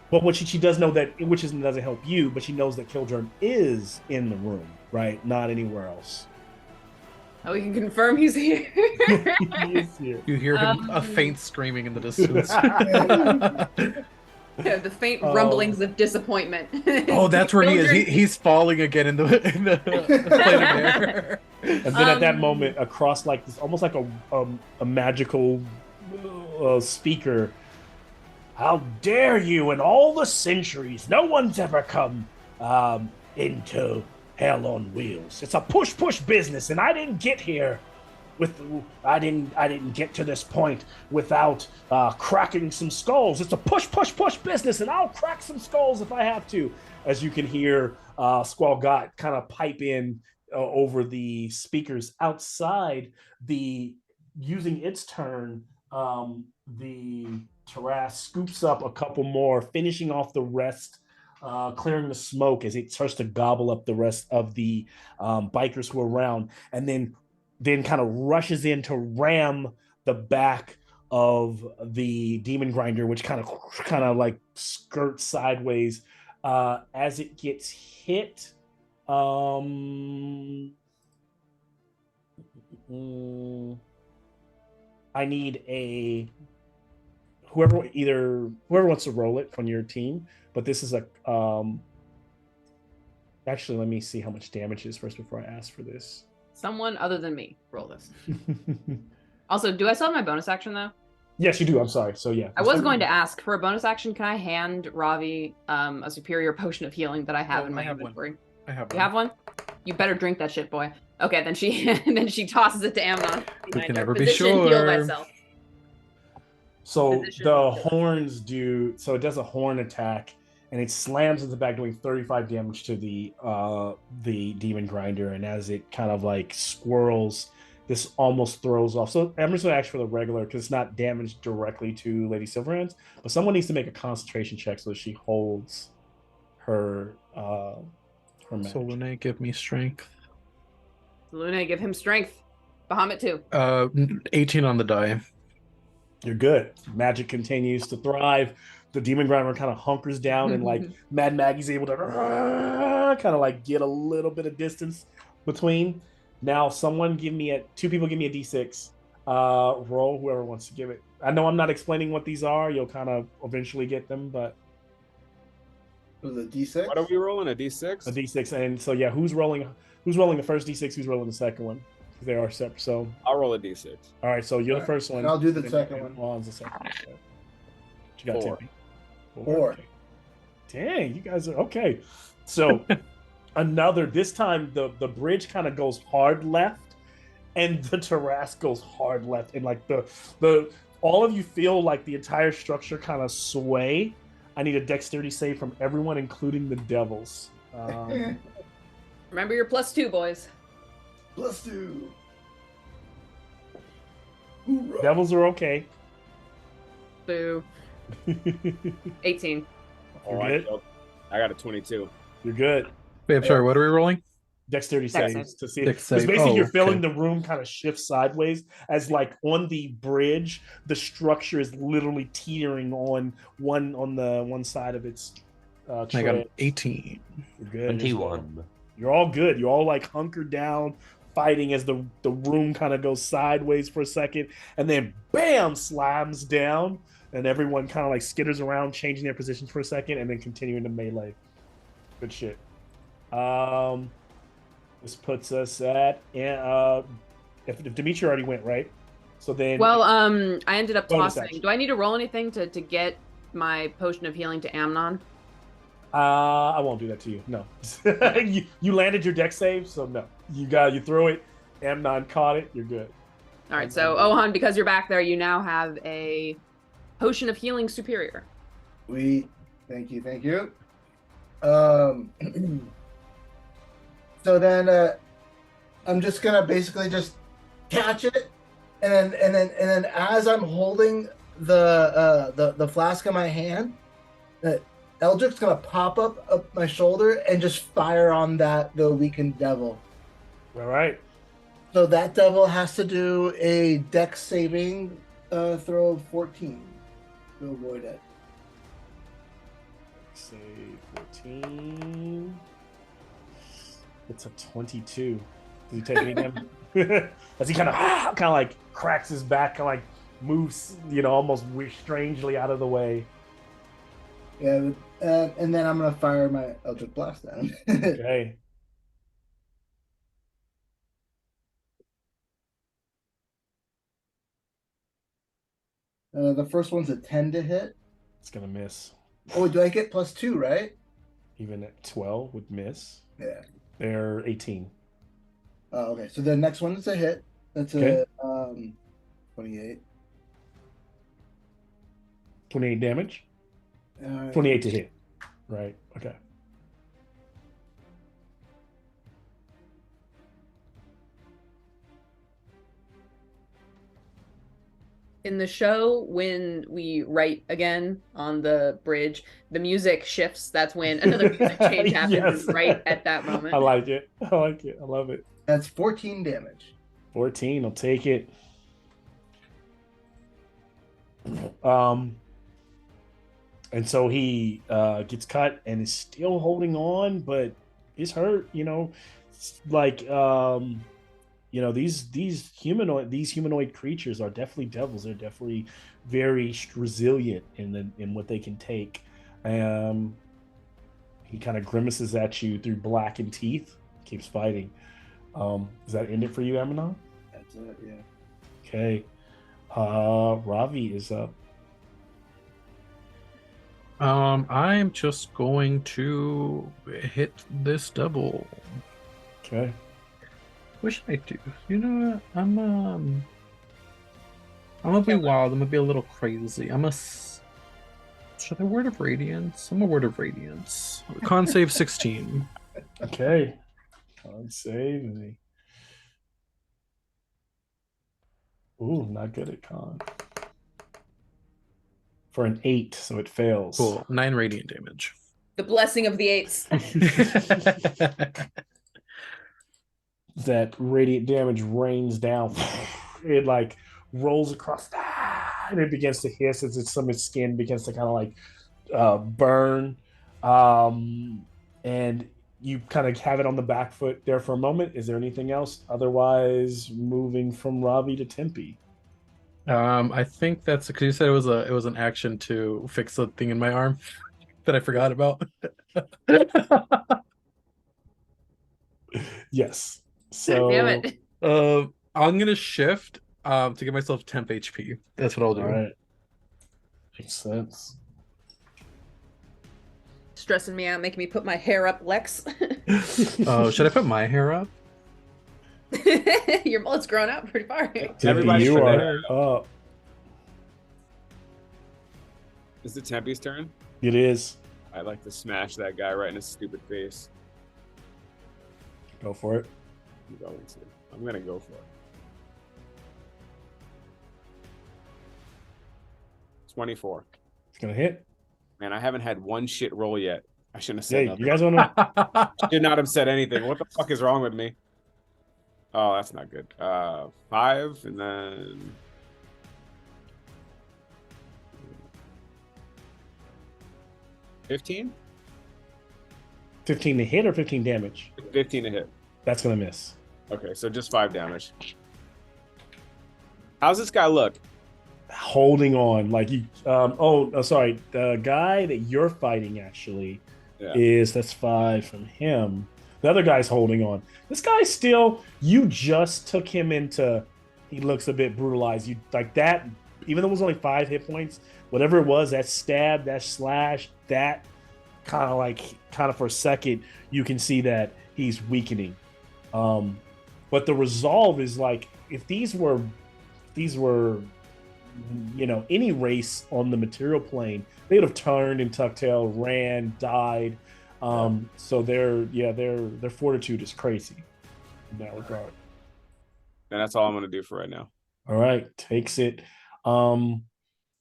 But what she does know that, which doesn't help you, but she knows that Killjurn is in the room, right? Not anywhere else. Oh, we can confirm he's here. He is here. You hear him a faint screaming in the distance. The faint rumblings of disappointment. Oh, that's where he is. He's falling again in the plane of air. And then at that moment, across like this, almost like a magical speaker. How dare you! In all the centuries, no one's ever come into hell on wheels. It's a push business, and I didn't get here I didn't get to this point without cracking some skulls. It's a push business, and I'll crack some skulls if I have to. As you can hear, Squall Got kind of pipe in over the speakers outside. Using its turn, the Taras scoops up a couple more, finishing off the rest, clearing the smoke as it starts to gobble up the rest of the bikers who are around, and then kind of rushes in to ram the back of the demon grinder, which kind of like skirts sideways as it gets hit. I need whoever wants to roll it from your team, but this is actually, let me see how much damage it is first before I ask for this. Someone other than me roll this. Also, do I still have my bonus action though? Yes, you do. I'm sorry. So yeah. I was going to ask for a bonus action. Can I hand Ravi a superior potion of healing that I have in my inventory? I have one. You have one? You better drink that shit, boy. Okay, then she tosses it to Amnon. We can I never be position, sure. Heal thyself. So Position. the horns do. So it does a horn attack, and it slams into the back, doing 35 damage to the demon grinder. And as it kind of like swirls, this almost throws off. So I'm just gonna ask for the regular because it's not damage directly to Lady Silverhands, but someone needs to make a concentration check so that she holds her her match. So Lune, give me strength. Luna, give him strength. Bahamut too. 18 on the die. You're good. Magic continues to thrive. The demon grinder kind of hunkers down, and like Mad Maggie's able to kind of like get a little bit of distance between. Now, two people give me a d6. Roll whoever wants to give it. I know I'm not explaining what these are. You'll kind of eventually get them, but Was it D6? What are we rolling? A D6? a d6. And so yeah, who's rolling the first d6? Who's rolling the second one? They are separate. So I'll roll a D6. all right, so you're the first one. And I'll do the and second one. Juan's the second one. So. You got 4. Tippy? 4. Okay. Dang, you guys are okay. So this time the bridge kind of goes hard left, and the terrace goes hard left, and like the all of you feel like the entire structure kind of sway. I need a dexterity save from everyone, including the devils. Remember your +2, boys. +2. Devils are okay. Boo. 18. All You're right. good? I got a 22. You're good. Wait, I'm sorry, what are we rolling? Dexterity Dex saves save. to see Dex because save. basically Oh, you're feeling okay. the room kind of shift sideways as like on the bridge the structure is literally teetering on one side of its I got tread. an 18. You're good. 21. You're all good. You're all like hunkered down, fighting as the room kind of goes sideways for a second, and then bam, slams down, and everyone kind of like skitters around, changing their positions for a second, and then continuing to melee. Good shit. This puts us at if Dimitri already went, right? So then Well, I ended up Bonus tossing. action. Do I need to roll anything to get my potion of healing to Amnon? I won't do that to you. No. you landed your deck save, so no. You throw it, Amnon caught it, you're good. All right, so Ohan, because you're back there, you now have a potion of healing superior. Thank you. So then I'm just gonna basically just catch it, and then as I'm holding the flask in my hand, Eldrick's gonna pop up my shoulder and just fire on the weakened devil. All right. So that devil has to do a dex saving throw of 14 to avoid it. Save 14. It's a 22. Does he take any damage? As he kind of like cracks his back, kind of like moves, almost strangely out of the way. Yeah, and then I'm gonna fire my Eldritch Blast down. Okay. The first one's a 10 to hit. It's gonna miss. Oh, do I get +2, right? Even at 12 would miss. Yeah. They're 18. Oh, okay. So the next one is a hit. That's Okay. a 28. 28 damage. 28 to hit. Right. Okay. In the show, when we write again on the bridge, the music shifts. That's when another music change happens Yes. right at that moment. I like it. I like it. I love it. That's 14 damage. 14. I'll take it. And so he gets cut and is still holding on, but is hurt. These humanoid creatures are definitely devils. They're definitely very resilient in what they can take. He kind of grimaces at you through blackened teeth. Keeps fighting. Does that end it for you, Amanon? That's it, yeah. Okay. Ravi is up. I'm just going to hit this double. Okay. What should I do? You know what? I'm gonna be Killer. wild. I'm gonna be a little crazy. Should I word of radiance? I'm a word of radiance. Con save 16. Okay. Con save. Ooh, not good at con. For an 8, so it fails. Cool. 9 radiant damage. The blessing of the eights. That radiant damage rains down. It like rolls across, and it begins to hiss as some of its skin begins to kind of like burn. And you kind of have it on the back foot there for a moment. Is there anything else? Otherwise, moving from Ravi to Tempe. I think that's because you said it was an action to fix the thing in my arm that I forgot about. Yes. So Damn it. I'm gonna shift to give myself temp HP. That's what I'll do. all right. Makes sense. Stressing me out, making me put my hair up, Lex. Oh, should I put my hair up? Your mullet's grown out pretty far. Tempe, Everybody you put their are hair up. Is it Tempe's turn? It is. I'd like to smash that guy right in his stupid face. Go for it. I'm gonna go for it. 24. It's gonna hit. Man, I haven't had one shit roll yet. I shouldn't have said Hey, nothing. you guys want to? Should not have said anything. What the fuck is wrong with me? Oh, that's not good. 5 and then 15? 15 to hit or 15 damage? 15 to hit. That's gonna miss. Okay, so just 5 damage. How's this guy look? Holding on, like you. Sorry. The guy that you're fighting actually Yeah. that's 5 from him. The other guy's holding on. This guy still. You just took him into. He looks a bit brutalized. You like that. Even though it was only 5 hit points, whatever it was, that stab, that slash, that kind of for a second, you can see that he's weakening. But the resolve is like if these were any race on the material plane, they would have turned and tucked tail, ran, died. So their fortitude is crazy in that regard. And that's all I'm gonna do for right now. All right, takes it.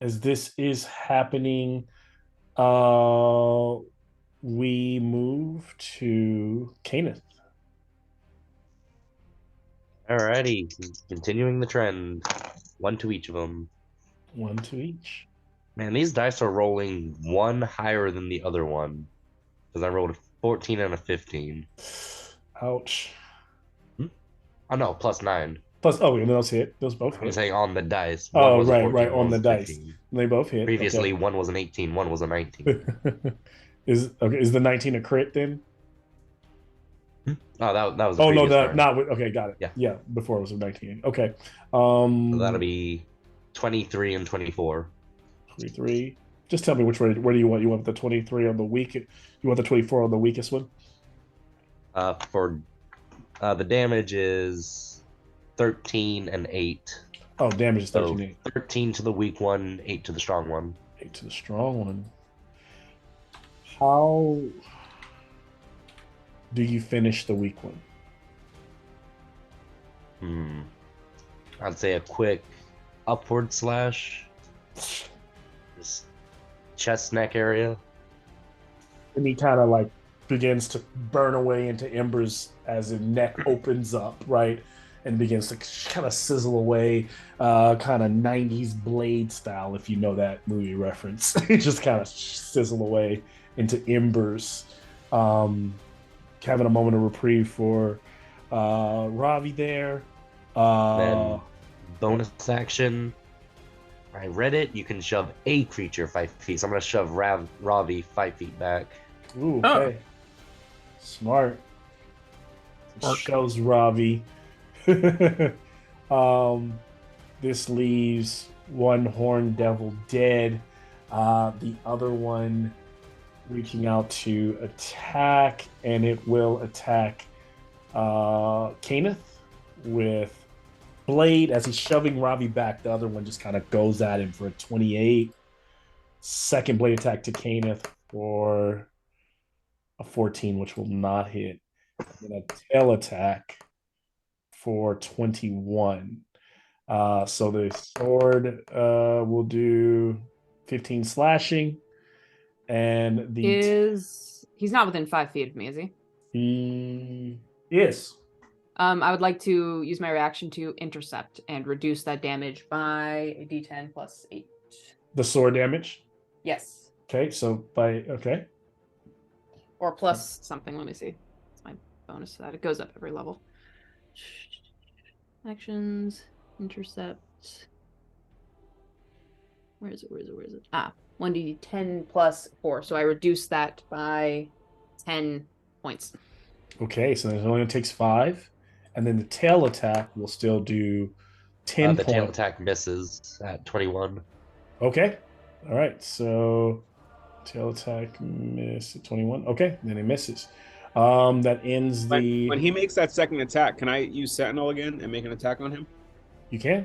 As this is happening, we move to Kenneth. Alrighty, continuing the trend. 1 to each of them. 1 to each. Man, these dice are rolling one higher than the other one. Because I rolled a 14 and a 15. Ouch. Oh no, +9. Plus, and those hit. Those both I'm hit. saying on the dice. Oh, One was a right, 14, on one the was a dice. 15. They both hit. Previously, one was an 18, one was a 19. Okay. Is the 19 a crit then? Oh, that was. The Oh no, previous turn. not with. Okay, got it. Yeah. Before it was a 19. Okay. So that'll be 23 and 24. 23. Just tell me which one. Where do you want? You want the 23 on the weak? You want the 24 on the weakest one? For the damage is 13 and 8. Oh, damage is 13. So 8. 13 to the weak one, 8 to the strong one. 8 to the strong one. How do you finish the weak one? I'd say a quick upward slash. This chest neck area. And he kind of like begins to burn away into embers as his neck opens up, right? And begins to kind of sizzle away, kind of 90s Blade style, if you know that movie reference. It just kind of sizzle away into embers. Having a moment of reprieve for Ravi there. Then bonus action. I read it. You can shove a creature 5 feet. So I'm going to shove Ravi 5 feet back. Ooh, okay. Smart. Shows Ravi. This leaves one horned devil dead. The other one reaching out to attack, and it will attack Kenneth with blade, as he's shoving Ravi back, the other one just kind of goes at him for a 28. Second blade attack to Kenneth for a 14, which will not hit. And a tail attack for 21. So the sword will do 15 slashing. And he's not within 5 feet of me, is he? He is. I would like to use my reaction to intercept and reduce that damage by a d10 plus 8. The sword damage? Yes. Okay, so okay. Or plus something. Let me see. It's my bonus to that. It goes up every level. Actions, intercept. Where is it? 1d10 plus 4. So I reduce that by 10 points. Okay, so it only takes 5. And then the tail attack will still do 10 The points. tail attack misses at 21. Okay. All right. So tail attack miss at 21. Okay, then it misses. That ends the. When he makes that second attack, can I use Sentinel again and make an attack on him? You can.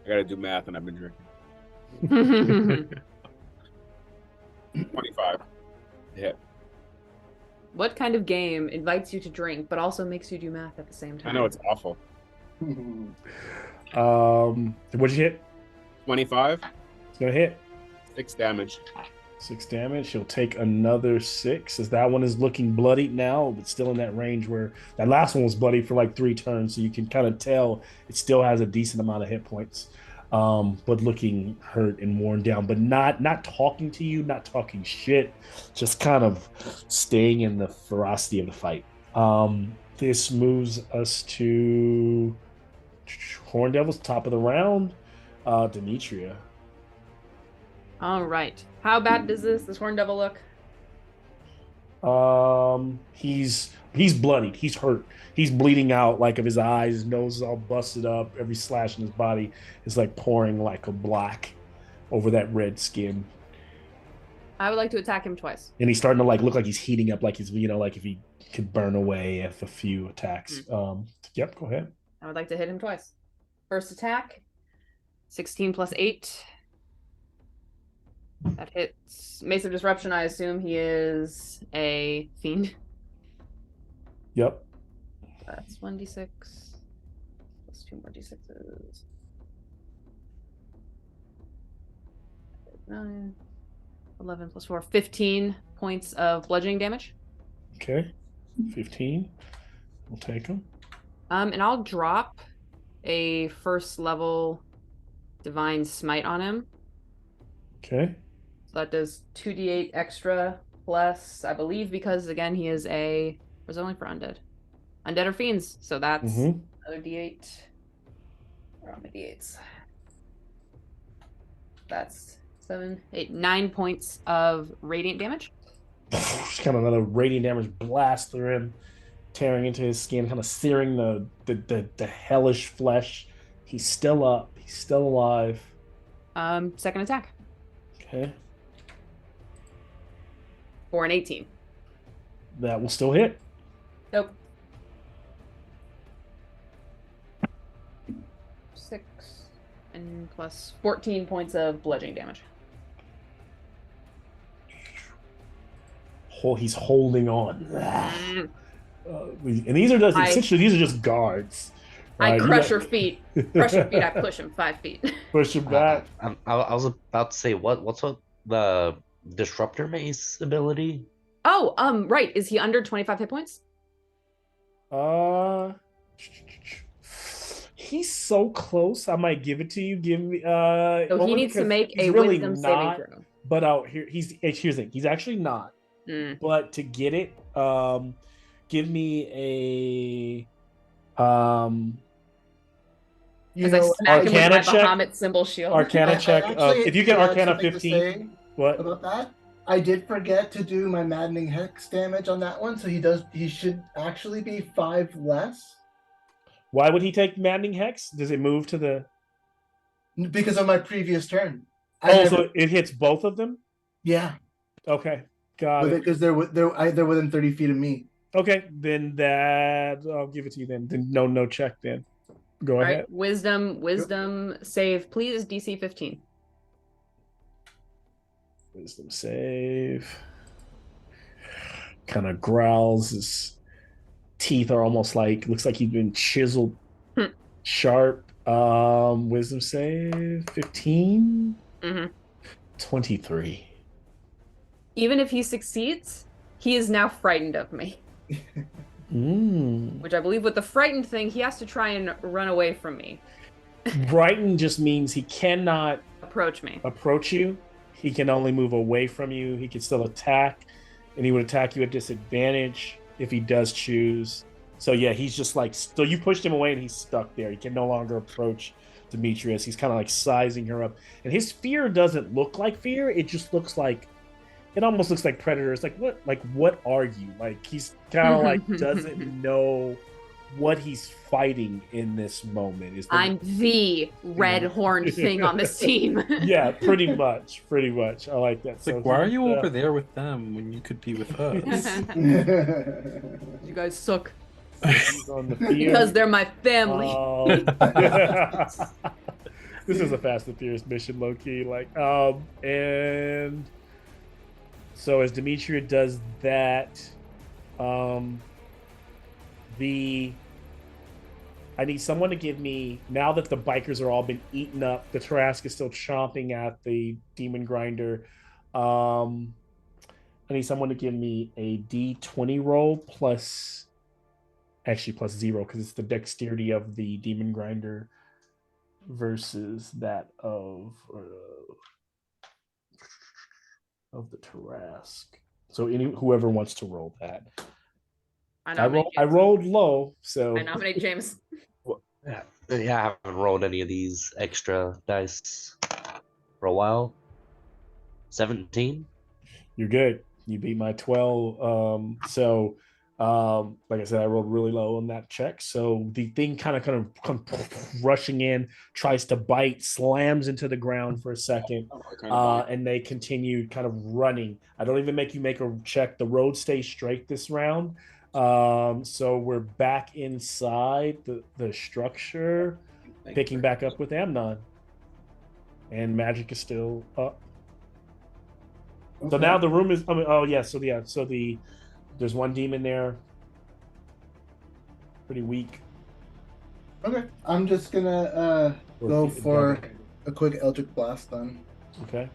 I gotta do math, and I've been drinking. 25. Hit. What kind of game invites you to drink but also makes you do math at the same time? I know it's awful. What'd you hit? 25. It's gonna hit. 6 damage. 6 damage. He'll take another 6, as that one is looking bloodied now, but still in that range where that last one was bloody for like 3 turns, so you can kind of tell it still has a decent amount of hit points, but looking hurt and worn down, but not talking to you, not talking shit, just kind of staying in the ferocity of the fight. This moves us to Horn Devils, top of the round. Demetria. All right. How bad does this Horn Devil look? He's bloodied. He's hurt. He's bleeding out like of his eyes. His nose is all busted up. Every slash in his body is like pouring like a black over that red skin. I would like to attack him twice. And he's starting to like look like he's heating up, like he's like if he could burn away if a few attacks. Yep, go ahead. I would like to hit him twice. First attack, 16 plus 8. That hits. Mace of Disruption, I assume he is a fiend. Yep. That's 1d6. Plus 2 more d6s. 9, 11 plus 4. 15 points of bludgeoning damage. Okay. 15. We'll take him. And I'll drop a first level Divine Smite on him. Okay. So that does 2d8 extra plus, I believe, because again he is a. Was it only for undead? Undead or fiends. So that's another d8. Where are my d8s? That's 7, 8, 9 points of radiant damage. Just kind of another radiant damage blast through him, tearing into his skin, kind of searing the hellish flesh. He's still up. He's still alive. Second attack. Okay. For an 18. That will still hit. Nope. 6 and plus 14 points of bludgeoning damage. Oh, he's holding on. And these are just essentially these are just guards. I crush your feet. Crush your feet. I push him 5 feet. Push him back. I was about to say what's the Disruptor Mace ability? Oh, right. Is he under 25 hit points? He's so close. I might give it to you. Give me. So he needs to make a wisdom saving throw. But here's the thing. He's actually not. But to get it, give me a As I smack him with my Bahamut symbol shield. Arcana check. If you get Arcana 15. What about that? I did forget to do my maddening hex damage on that one, so he should actually be 5 less. Why would he take maddening hex? Does it move to the? Because of my previous turn. So it hits both of them. Yeah. Okay, got it. Because they're within 30 feet of me. Okay, then that I'll give it to you. Then no check. Then go All ahead. right, wisdom save, please. DC 15. Wisdom save. Kind of growls. His teeth are almost like looks like he's been chiseled Hmm. sharp. Wisdom save 15. Mm-hmm. 23. Even if he succeeds, he is now frightened of me. Which I believe with the frightened thing, he has to try and run away from me. Brighton just means he cannot Approach me. approach you. He can only move away from you. He can still attack, and he would attack you at disadvantage if he does choose. So yeah, he's just like still. You pushed him away, and he's stuck there. He can no longer approach Demetrius. He's kind of like sizing her up, and his fear doesn't look like fear. It just looks like it almost looks like Predator. It's like what are you? Like he's kind of like doesn't know what he's fighting in this moment. I'm the red horned thing on this team. Yeah, pretty much. I like that. It's like, why are you over there with them when you could be with us? You guys suck. On the field. Because they're my family. This is a Fast and Furious mission, low key. Like, and so as Demetria does that, I need someone to give me, now that the bikers are all been eaten up, the Tarrasque is still chomping at the demon grinder. I need someone to give me a D20 roll plus 0 because it's the dexterity of the demon grinder versus that of the Tarrasque. So whoever wants to roll that. I rolled low, so I nominate James. Yeah, I haven't rolled any of these extra dice for a while. 17. You're good. You beat my 12. Like I said, I rolled really low on that check. So the thing kind of come rushing in, tries to bite, slams into the ground for a second, and they continue kind of running. I don't even make you make a check. The road stays straight this round. So we're back inside the structure, picking back up with Amnon, and magic is still up. Okay. So now the room is. There's one demon there, pretty weak. Okay, I'm just gonna go for a quick Eldritch Blast then. Okay.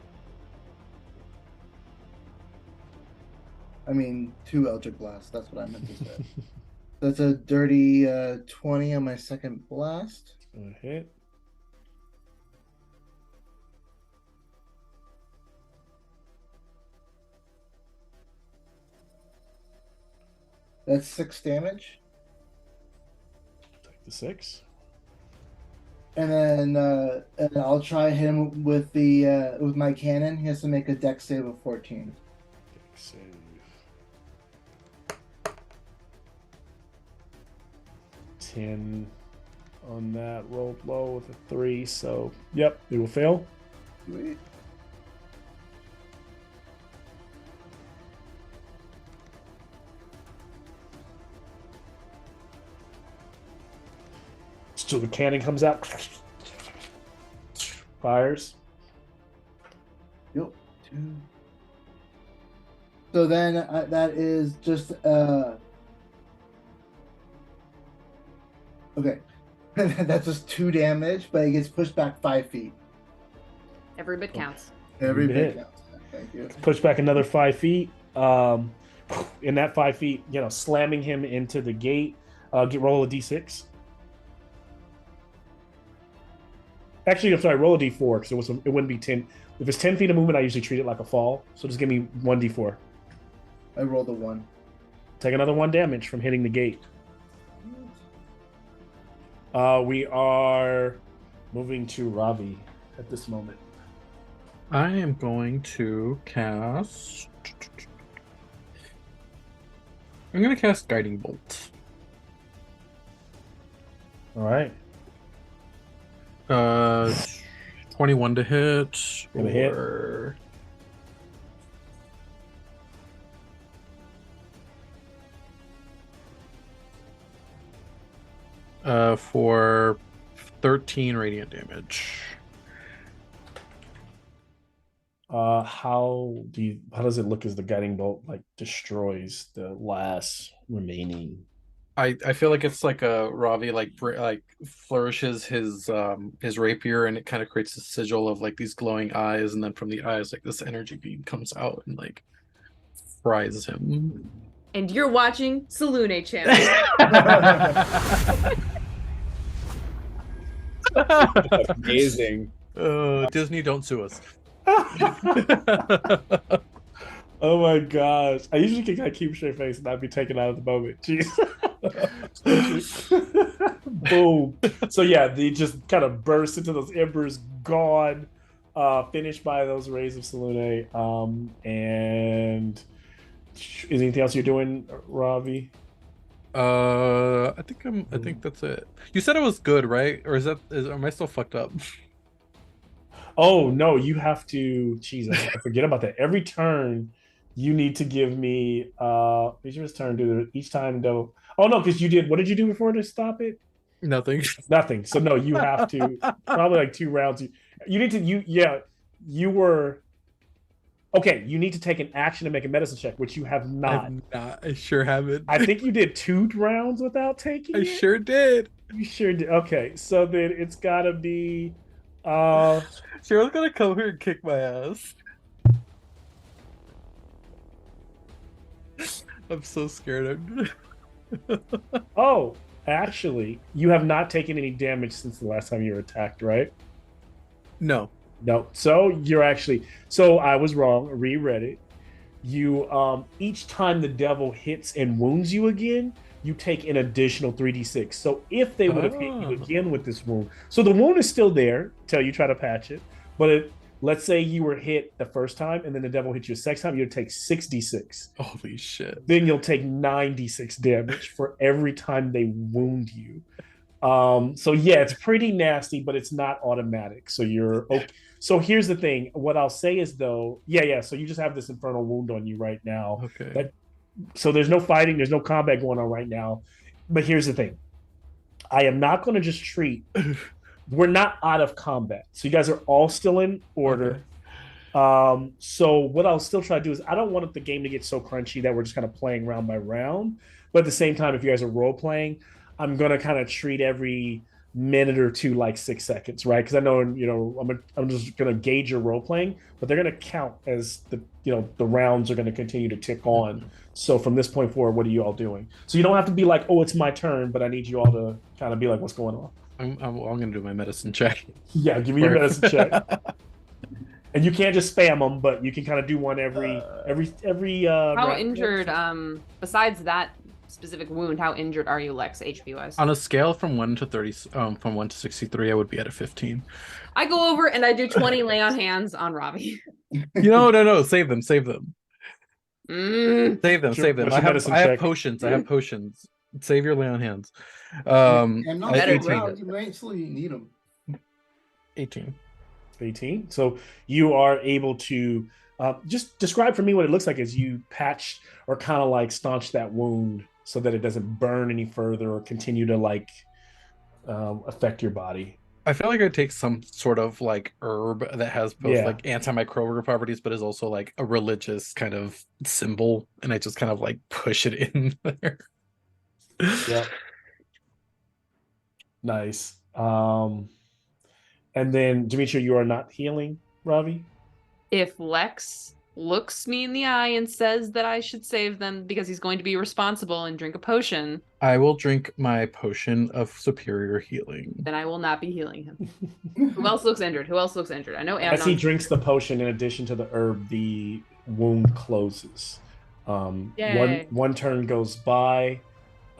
I mean, 2 Eldritch Blasts. That's what I meant to say. That's a dirty 20 on my second blast. Okay. That's 6 damage. Take the 6. And then I'll try him with with my cannon. He has to make a dex save of 14. Dex save. 10 on that. Rolled low with a 3, so yep, it will fail. Sweet. So the cannon comes out, fires. Yep. 2. So then that is just okay. That's just 2 damage, but it gets pushed back 5 feet. Every bit counts. Every bit counts. Thank you. Push back another 5 feet. In that 5 feet, slamming him into the gate. Roll a d6. Actually, I'm sorry. Roll a d4 because it wouldn't be 10. If it's 10 feet of movement, I usually treat it like a fall. So just give me 1d4. I rolled a 1. Take another 1 damage from hitting the gate. We are moving to Ravi at this moment. I am going to cast. I'm going to cast Guiding Bolt. All right. 21 to hit. Gonna hit. for 13 radiant damage. How does it look as the guiding bolt like destroys the last remaining? I feel like it's like a Ravi like flourishes his rapier, and it kind of creates a sigil of like these glowing eyes, and then from the eyes like this energy beam comes out and like fries him. And you're watching Salune channel. Amazing. Disney, don't sue us. Oh my gosh. I usually can kind of keep a straight face and not be taken out of the moment. Jeez. Boom. So yeah, they just kind of burst into those embers, gone, finished by those rays of Salune. And is anything else you're doing, Ravi? I think that's it. You said it was good, right? Or am I still fucked up? Oh no, you have to. Jesus, I forget about that. Every turn, you need to give me. Each of his turn. Do each time though. Oh no, because you did. What did you do before to stop it? Nothing. Nothing. So no, you have to. Probably like 2 rounds. You need to. You were. Okay, you need to take an action to make a medicine check, which you have not. I sure haven't. I think you did 2 rounds without taking it. Sure did. You sure did. Okay, so then it's gotta be. Cheryl's gonna come here and kick my ass. I'm so scared. Oh, actually, you have not taken any damage since the last time you were attacked, right? No. No. So you're actually. So I was wrong. Reread it. You each time the devil hits and wounds you again, you take an additional 3d6. So if they would have hit you again with this wound, so the wound is still there till you try to patch it. But let's say you were hit the first time and then the devil hit you a second time, you'll take 6d6. Holy shit. Then you'll take 9d6 damage for every time they wound you. So yeah, it's pretty nasty, but it's not automatic. So you're okay. So here's the thing. What I'll say is though, yeah. So you just have this infernal wound on you right now. Okay. So there's no fighting, there's no combat going on right now. But here's the thing. I am not going to just treat. We're not out of combat. So you guys are all still in order. Okay. So what I'll still try to do is I don't want the game to get so crunchy that we're just kind of playing round by round. But at the same time, if you guys are role playing, I'm going to kind of treat every minute or two like 6 seconds, right? Because I know, I'm just going to gauge your role playing, but they're going to count as the rounds are going to continue to tick on. So from this point forward, what are you all doing? So you don't have to be like, oh, it's my turn, but I need you all to kind of be like, what's going on? I'm going to do my medicine check. Yeah, give me your medicine check. And you can't just spam them, but you can kind of do one every. How injured? Besides that specific wound, how injured are you, Lex, HP wise? On a scale from 1 to 30, from 1 to 63, I would be at a 15. I go over and I do 20 lay on hands on Ravi. No, save them. Save them. Sure, I have potions. Save your lay on hands. And not better 18. Round, you actually need them. 18. So you are able to just describe for me what it looks like as you patch or kind of like staunch that wound so that it doesn't burn any further or continue to affect your body. I feel like I take some sort of like herb that has both like antimicrobial properties, but is also like a religious kind of symbol, and I just kind of like push it in there. Yeah. Nice. And then Demetria, you are not healing, Ravi? If Lex looks me in the eye and says that I should save them because he's going to be responsible and drink a potion, I will drink my potion of superior healing. then I will not be healing him. Who else looks injured? I know Amnon. As he drinks the potion, in addition to the herb, the wound closes. One turn goes by.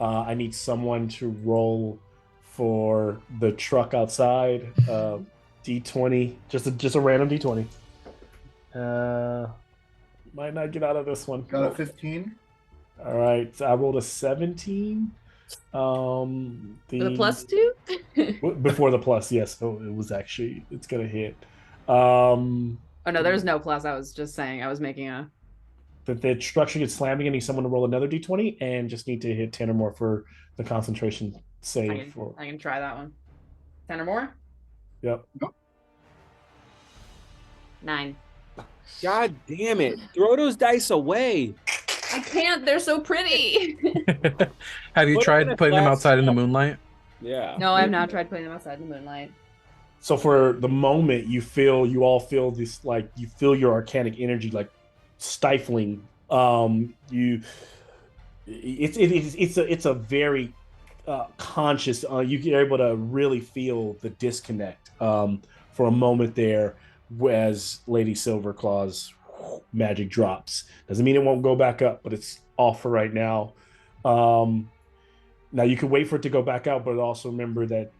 I need someone to roll for the truck outside. D20, just a random D20. Might not get out of this one. Got a 15. All right, so I rolled a 17. With a +2? Before the plus, yes. So it was actually, it's gonna hit. Oh no, there's no plus. I was just saying. I was making a. The structure gets slamming. I need someone to roll another D20 and just need to hit 10 or more for the concentration save for. I can try that one. 10 or more? Yep. 9. God damn it! Throw those dice away. I can't. They're so pretty. Have you Put 'em in tried a putting them glass outside in the slab. moonlight? Yeah. No, I've not tried putting them outside in the moonlight. So for the moment, you all feel this, like, you feel your arcanic energy like stifling. It's a very conscious. You're able to really feel the disconnect for a moment there, as Lady Silverclaw's magic drops. Doesn't mean it won't go back up, but it's off for right now. Now you can wait for it to go back out, but also remember that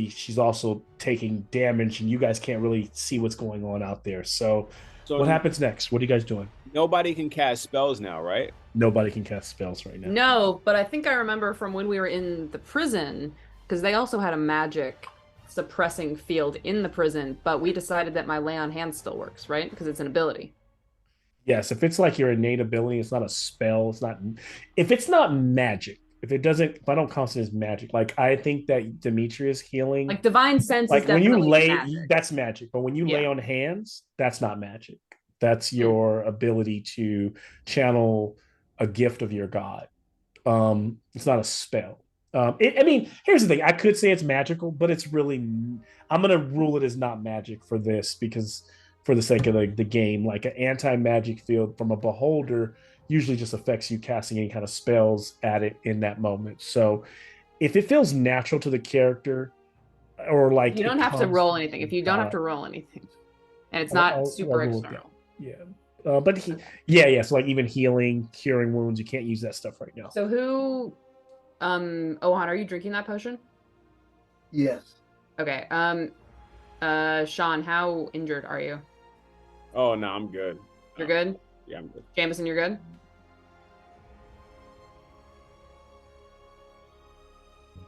she's also taking damage, and you guys can't really see what's going on out there. So what happens next? What are you guys doing? Nobody can cast spells now, right? Nobody can cast spells right now. No, but I think I remember from when we were in the prison, because they also had a magic suppressing field in the prison, but we decided that my lay on hands still works, right? Because it's an ability. Yes, if it's like your innate ability, it's not a spell. It's not. If it's not magic, if it doesn't, if I don't consider it as magic, like I think that Demetrius healing, Like divine sense, like is when you definitely lay, magic. that's magic. But when you lay on hands, that's not magic. That's your ability to channel a gift of your god. It's not a spell. I mean, here's the thing. I could say it's magical, but it's really. I'm gonna rule it as not magic for this, because for the sake of the game, like an anti-magic field from a beholder usually just affects you casting any kind of spells at it in that moment. So if it feels natural to the character, or like you don't have to roll anything. If you don't have to roll anything, and it's not super external. Yeah. But so like even healing, curing wounds, you can't use that stuff right now. So who, Ohan, are you drinking that potion? Yes. Okay. Sean, how injured are you? Oh no, I'm good. You're good? Yeah, I'm good. Jameson, you're good?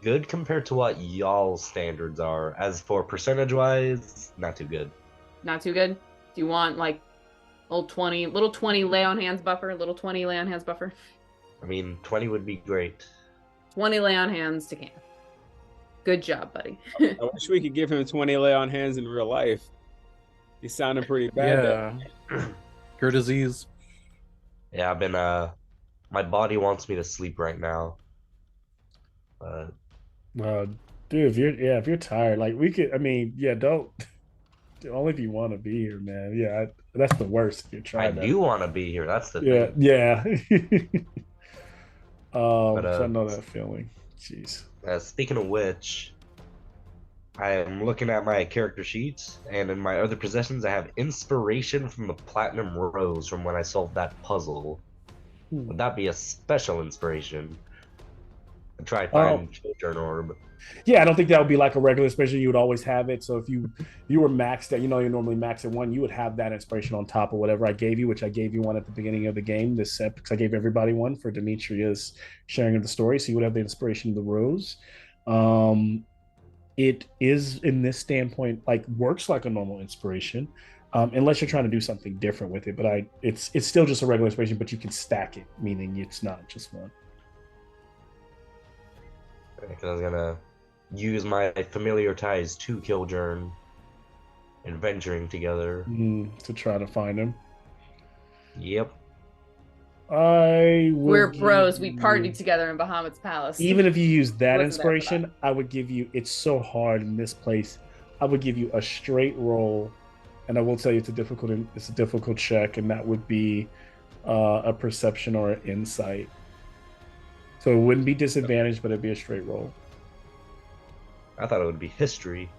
Good compared to what y'all's standards are. As for percentage-wise, not too good. Not too good? Do you want like little 20 lay on hands buffer, little 20 lay on hands buffer? I mean, 20 would be great. 20 lay on hands to Cam. Good job, buddy. I wish we could give him 20 lay on hands in real life. He's sounding pretty bad. Yeah. Your disease. Yeah, I've been my body wants me to sleep right now. Dude, if you're tired, like we could. I mean, yeah, don't. Only if you want to be here, man. Yeah, that's the worst if you're trying. I do want to be here. That's the thing. Yeah. But, so I know that feeling. Jeez. Speaking of which, I am looking at my character sheets, and in my other possessions, I have inspiration from the Platinum Rose from when I solved that puzzle. Would that be a special inspiration? I tried finding Killjurn Orb. Yeah, I don't think that would be like a regular inspiration. You would always have it. So if you were maxed at, you're normally maxed at 1, you would have that inspiration on top of whatever I gave you, which I gave you one at the beginning of the game. This set, because I gave everybody one for Demetria's sharing of the story. So you would have the inspiration of the rose. It is, in this standpoint, like works like a normal inspiration, unless you're trying to do something different with it. But it's still just a regular inspiration, but you can stack it, meaning it's not just one. Because I was gonna use my familiar ties to Killjurn and venturing together to try to find him. Yep. We're bros. We partied together in Bahamut's palace. Even if you use that inspiration, I would give you. It's so hard in this place. I would give you a straight roll, and I will tell you it's a difficult check, and that would be a perception or an insight. So it wouldn't be disadvantaged, but it'd be a straight roll. I thought it would be history.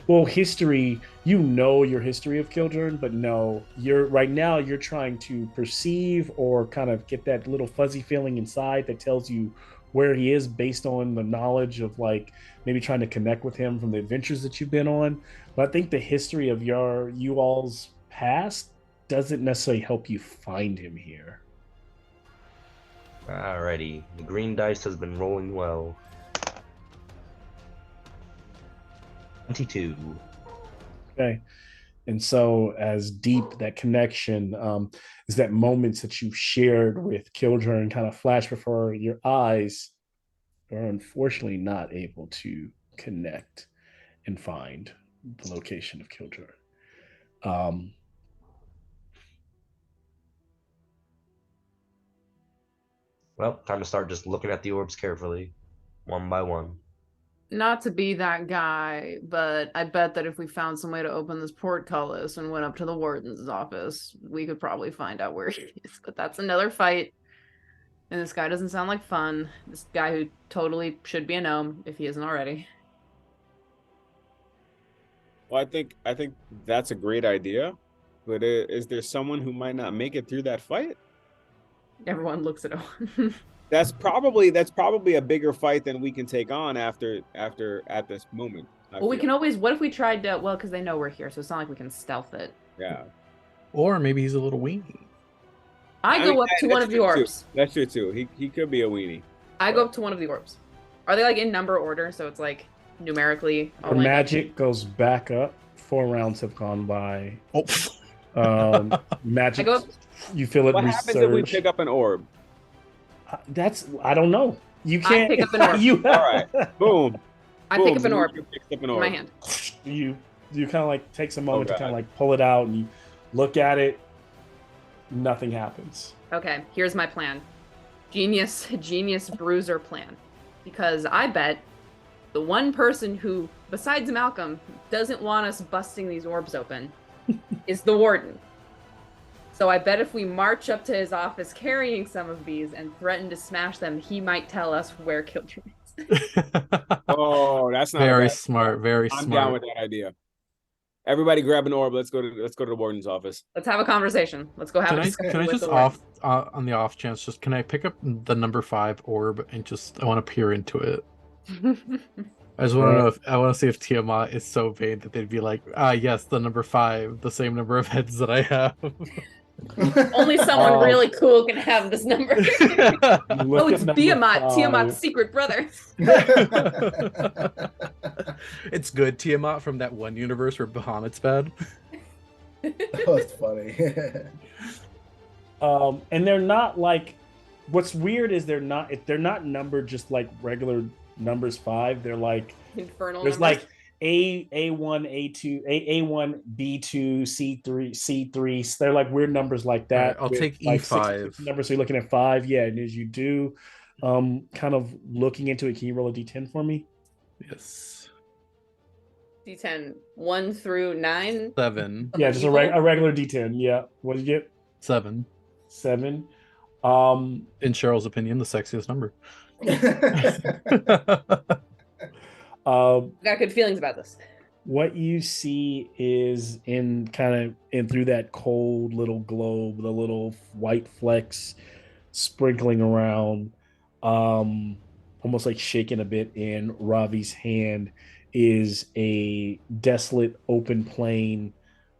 Well, history, your history of Killjurn, but no, right now you're trying to perceive or kind of get that little fuzzy feeling inside that tells you where he is based on the knowledge of like maybe trying to connect with him from the adventures that you've been on. But I think the history of you all's past doesn't necessarily help you find him here. Alrighty, the green dice has been rolling well. 22. Okay. And so as deep that connection is, that moments that you shared with Killjurn kind of flash before your eyes, are unfortunately not able to connect and find the location of Killjurn. Well, time to start just looking at the orbs carefully, one by one. Not to be that guy, but I bet that if we found some way to open this portcullis and went up to the warden's office, we could probably find out where he is. But that's another fight. And this guy doesn't sound like fun. This guy who totally should be a gnome if he isn't already. Well, I think that's a great idea, but is there someone who might not make it through that fight? Everyone looks at him. That's probably a bigger fight than we can take on after at this moment. Well, we can always. What if we tried to? Well, because they know we're here, so it's not like we can stealth it. Yeah. Or maybe he's a little weenie. I go up to one of the orbs. That's true too. He could be a weenie. I go up to one of the orbs. Are they like in number order? So it's like numerically. Our magic goes back up. 4 rounds have gone by. Oh. Magic. I go up. You feel it What resurge. happens if we pick up an orb? I don't know. You can't pick up an orb. You All right. Boom. I Boom. pick up an orb Picked up an in orb. my hand. You kind of like takes a moment to God. kind of like pull it out and you look at it. Nothing happens. Okay, here's my plan. Genius bruiser plan. Because I bet the one person who, besides Malcolm, doesn't want us busting these orbs open is the warden. So I bet if we march up to his office carrying some of these and threaten to smash them, he might tell us where Killjurn is. Oh, that's not Very bad. smart. Very I'm smart. down with that idea. Everybody grab an orb. Let's go to the warden's office. Let's have a conversation. Let's go have a Can discussion I with just the warden. on the off chance, just can I pick up the number 5 orb and just I want to peer into it. I just want to know if I want to see if Tiamat is so vain that they'd be like, yes, the number 5, the same number of heads that I have. Only someone really cool can have this number. Oh, it's Tiamat, Tiamat's secret brother. It's good Tiamat from that one universe where Bahamut's bad. That was funny. And they're not like. What's weird is they're not numbered just like regular numbers 5. They're like Infernal there's numbers. like A1, A2, A1, B2, C3. They're like weird numbers like that. I'll with, take like, E5. 6 numbers, so you're looking at 5. Yeah, and as you do, kind of looking into it, can you roll a D10 for me? Yes. D10, 1 through 9. 7. Yeah, just a regular D10. Yeah. What did you get? 7. 7. In Cheryl's opinion, the sexiest number. Got good feelings about this. What you see is in through that cold little globe, the little white flecks sprinkling around, almost like shaking a bit in Ravi's hand, is a desolate open plain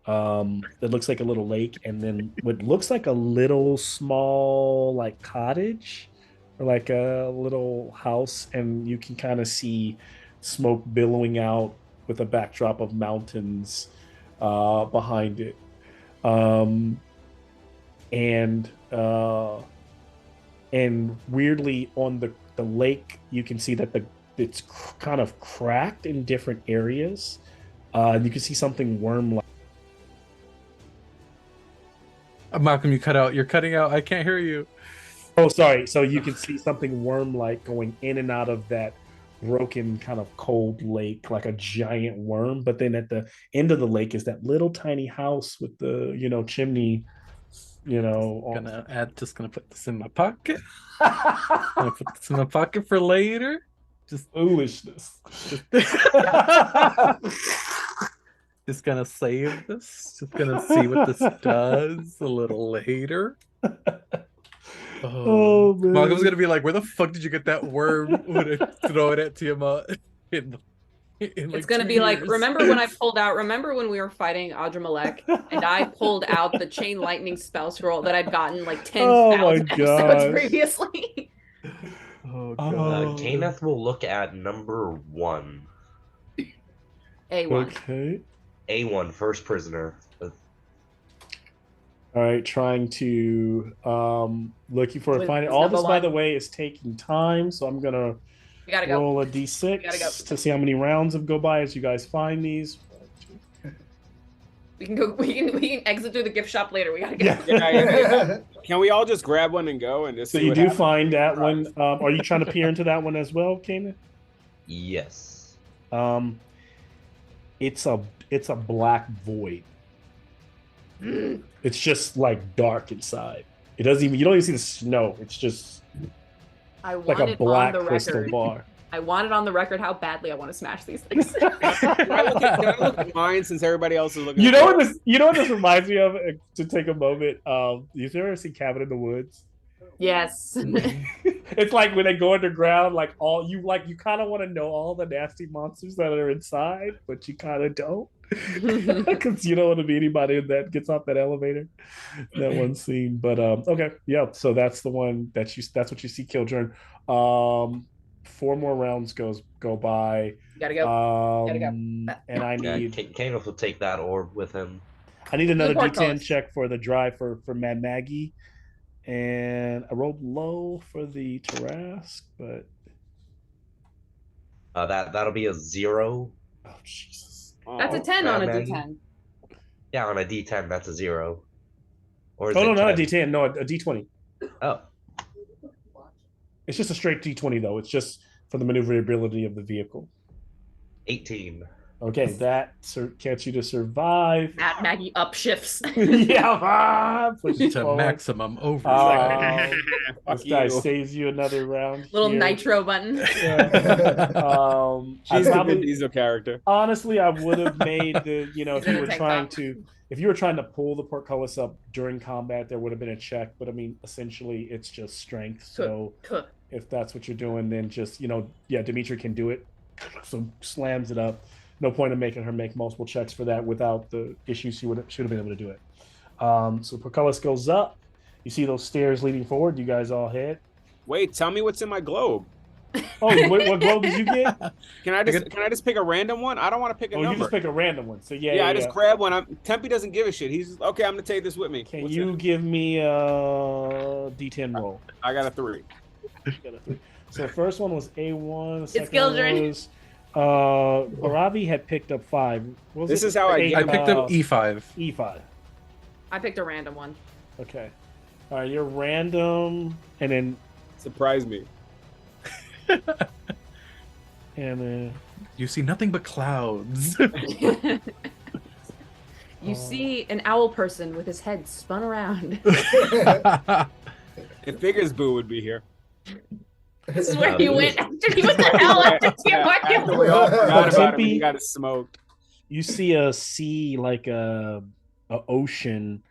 that looks like a little lake, and then what looks like a little small like cottage or like a little house, and you can kind of see smoke billowing out with a backdrop of mountains behind it. And weirdly on the lake, you can see that it's kind of cracked in different areas. You can see something worm-like. Malcolm, you cut out. You're cutting out. I can't hear you. Oh, sorry. So you can see something worm-like going in and out of that broken kind of cold lake, like a giant worm. But then at the end of the lake is that little tiny house with the chimney. Just gonna put this in my pocket. Gonna put this in my pocket for later. Just foolishness. Just gonna save this. Just gonna see what this does a little later. Oh man. Malcolm's gonna be like, "Where the fuck did you get that worm?" When I throw it at Tiamat. It's gonna be like, remember when we were fighting Adramalek and I pulled out the chain lightning spell scroll that I'd gotten like 10,000 episodes previously. Oh god. Kenneth will look at number 1. A1. Okay. A1, first prisoner. All right, trying to looking for With find it. All this, by one. the way, is taking time, so I'm gonna We gotta go. Roll a Gotta go. d6 to see how many rounds have go by as you guys find these. We can go. We can exit through the gift shop later. We gotta go. Yeah. Can we all just grab one and go and just? So see you what do happens? find that one. Are you trying to peer into that one as well, Kanan? Yes. It's a black void. It's just like dark inside. It doesn't even. You don't even see the snow. It's just I want like a it black on the crystal record. bar. I want it on the record how badly I want to smash these things. Can I look at mine since everybody else is looking? You at know what theirs? this? You know what this reminds me of? To take a moment. You've ever seen Cabin in the Woods? Yes. It's like when they go underground, like you kind of want to know all the nasty monsters that are inside, but you kind of don't, because you don't want to be anybody that gets off that elevator. That one scene, but okay, yeah. So that's the one that's what you see, Killjurn. 4 more rounds go by. Gotta go. Gotta go. And I need Kanos will take that orb with him. I need another Support D10 colors. check for the drive for Mad Maggie. And I rolled low for the Tarask, but That'll be a 0. oh Jesus! That's a 10 on a Maggie. D10. Yeah, on a D10, that's a 0. Or is Oh it no, not a 10? D10, no, a D20. Oh, It's just a straight D20 though. It's just for the maneuverability of the vehicle. 18. Okay, that gets you to survive. Mad Maggie upshifts. Yeah, pushes To forward. maximum overdrive. This guy saves you another round. Little here. nitro button. Yeah. She's I the probably- Vin Diesel character. Honestly, I would have made the, if In you a were tank trying top. to, if you were trying to pull the portcullis up during combat, there would have been a check. But I mean, essentially, it's just strength. So if that's what you're doing, then just, Dimitri can do it. So slams it up. No point in making her make multiple checks for that without the issues. She should have been able to do it. So portcullis goes up. You see those stairs leading forward. You guys all head. Wait, tell me what's in my globe. Oh, what globe did you get? Can I just pick a random one? I don't want to pick a Oh, number. you just pick a random one. So yeah, I just grab one. Tempe doesn't give a shit. He's okay. I'm gonna take this with me. Can What's you it? give me a D10 roll? I got a 3. So the first one was A1. The It's second one Killjurn. was Baravi had picked up 5. What was This it? is how I I picked up E5. E5. I picked a random one. Okay. All right, you're random, and then Surprise me. You see nothing but clouds. You see an owl person with his head spun around. It figures Boo would be here. This is where he went after he went to hell after Tiamat After killed we him. all forgot about him, Tempe- he got smoked. you see a sea like a ocean,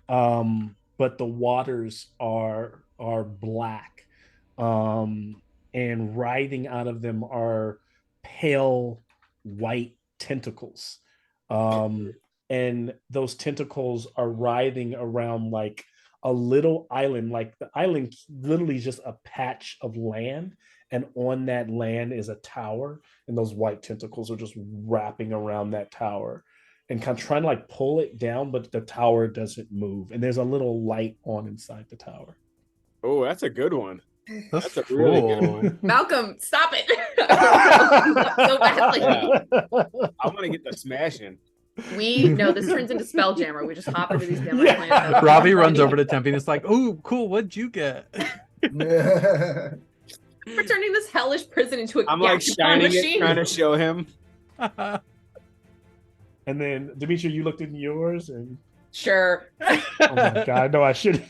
but the waters are black, and writhing out of them are pale white tentacles, and those tentacles are writhing around like a little island. Like the island literally is just a patch of land, and on that land is a tower, and those white tentacles are just wrapping around that tower and kind of trying to like pull it down, but the tower doesn't move, and there's a little light on inside the tower. Oh, that's a good one. That's That's a really good cool. Malcolm, stop it! So badly. I want to get the smashing. This turns into Spelljammer. We just hop into these damn planets. Robbie runs over to Tempe and is like, "Oh, cool! What'd you get?" We're turning this hellish prison into a I'm like Yakupon shining machine. it, trying to show him. And then Dimitri, you looked in yours, and Sure. oh my god, no, I should.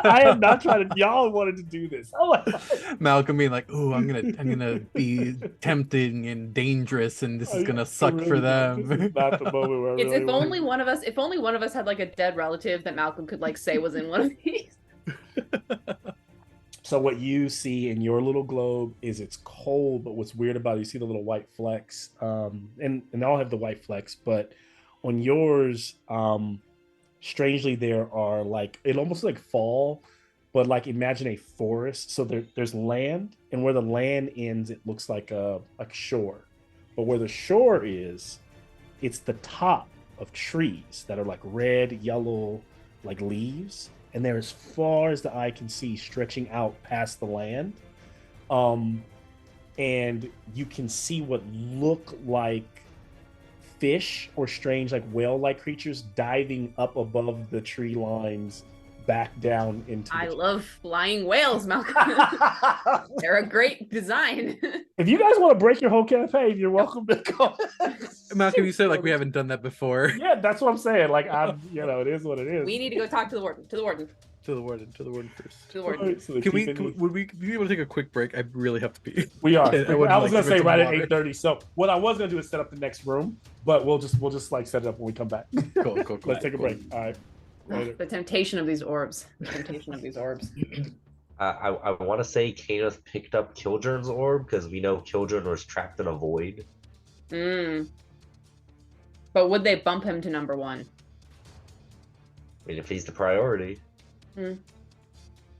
I am not trying to. Y'all wanted to do this. Oh my god. Malcolm being like, "Oh, I'm gonna be tempting and dangerous, and this is gonna suck for them." This is not the moment where I It's really if only one of us had like a dead relative that Malcolm could like say was in one of these. So what you see in your little globe is it's cold, but what's weird about it, you see the little white flecks, and they all have the white flecks, but on yours, strangely there are like, it almost like fall, but like imagine a forest. So there's land, and where the land ends, it looks like a shore, but where the shore is, it's the top of trees that are like red, yellow, like leaves. And they're as far as the eye can see, stretching out past the land. and you can see what look like fish or strange, like whale-like creatures diving up above the tree lines, back down into. I love flying whales, Malcolm. They're a great design. If you guys want to break your whole campaign, you're welcome to go. Malcolm, you said like we haven't done that before. Yeah, that's what I'm saying. Like, it is what it is. We need to go talk to the warden. To the warden. To the warden first. To the warden. Right, so Would we be able to take a quick break? I really have to pee. We are. I I was like gonna to say drink right some at water. 8:30. So what I was gonna do is set up the next room, but we'll just like set it up when we come back. Cool. Let's take a break. All right. Later. The temptation of these orbs. The temptation of these orbs. I want to say Kenneth picked up Killjurn's orb because we know Killjurn was trapped in a void. But would they bump him to number 1? I mean, if he's the priority.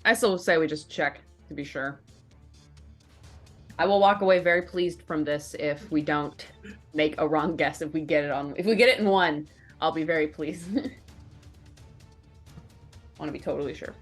I still say we just check to be sure. I will walk away very pleased from this if we don't make a wrong guess. If we get it in 1, I'll be very pleased. Want to be totally sure.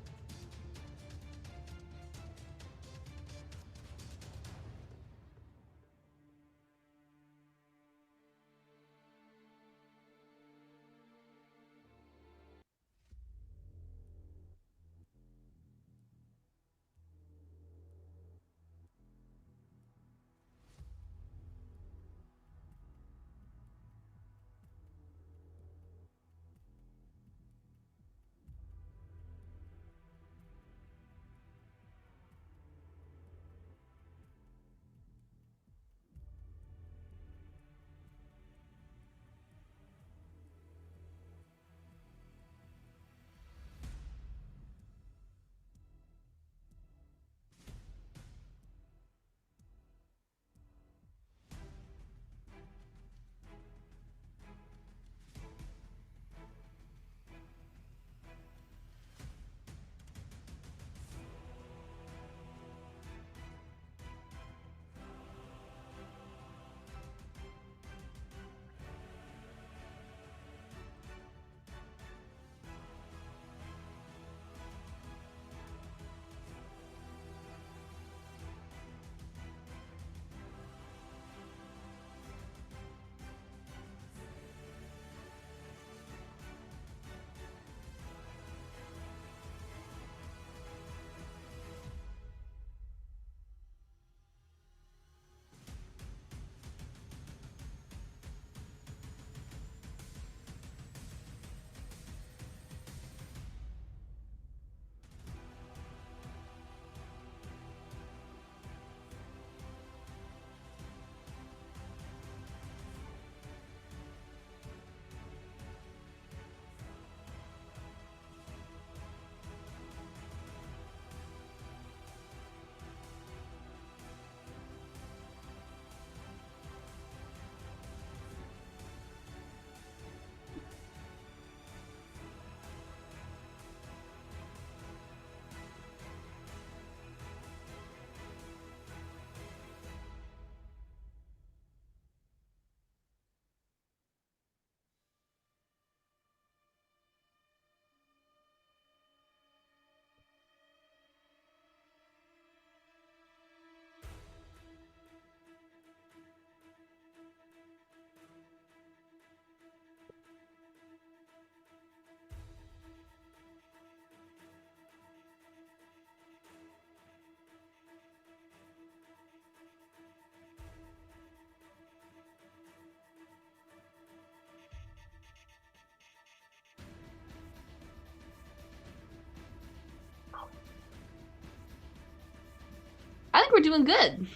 I think we're doing good.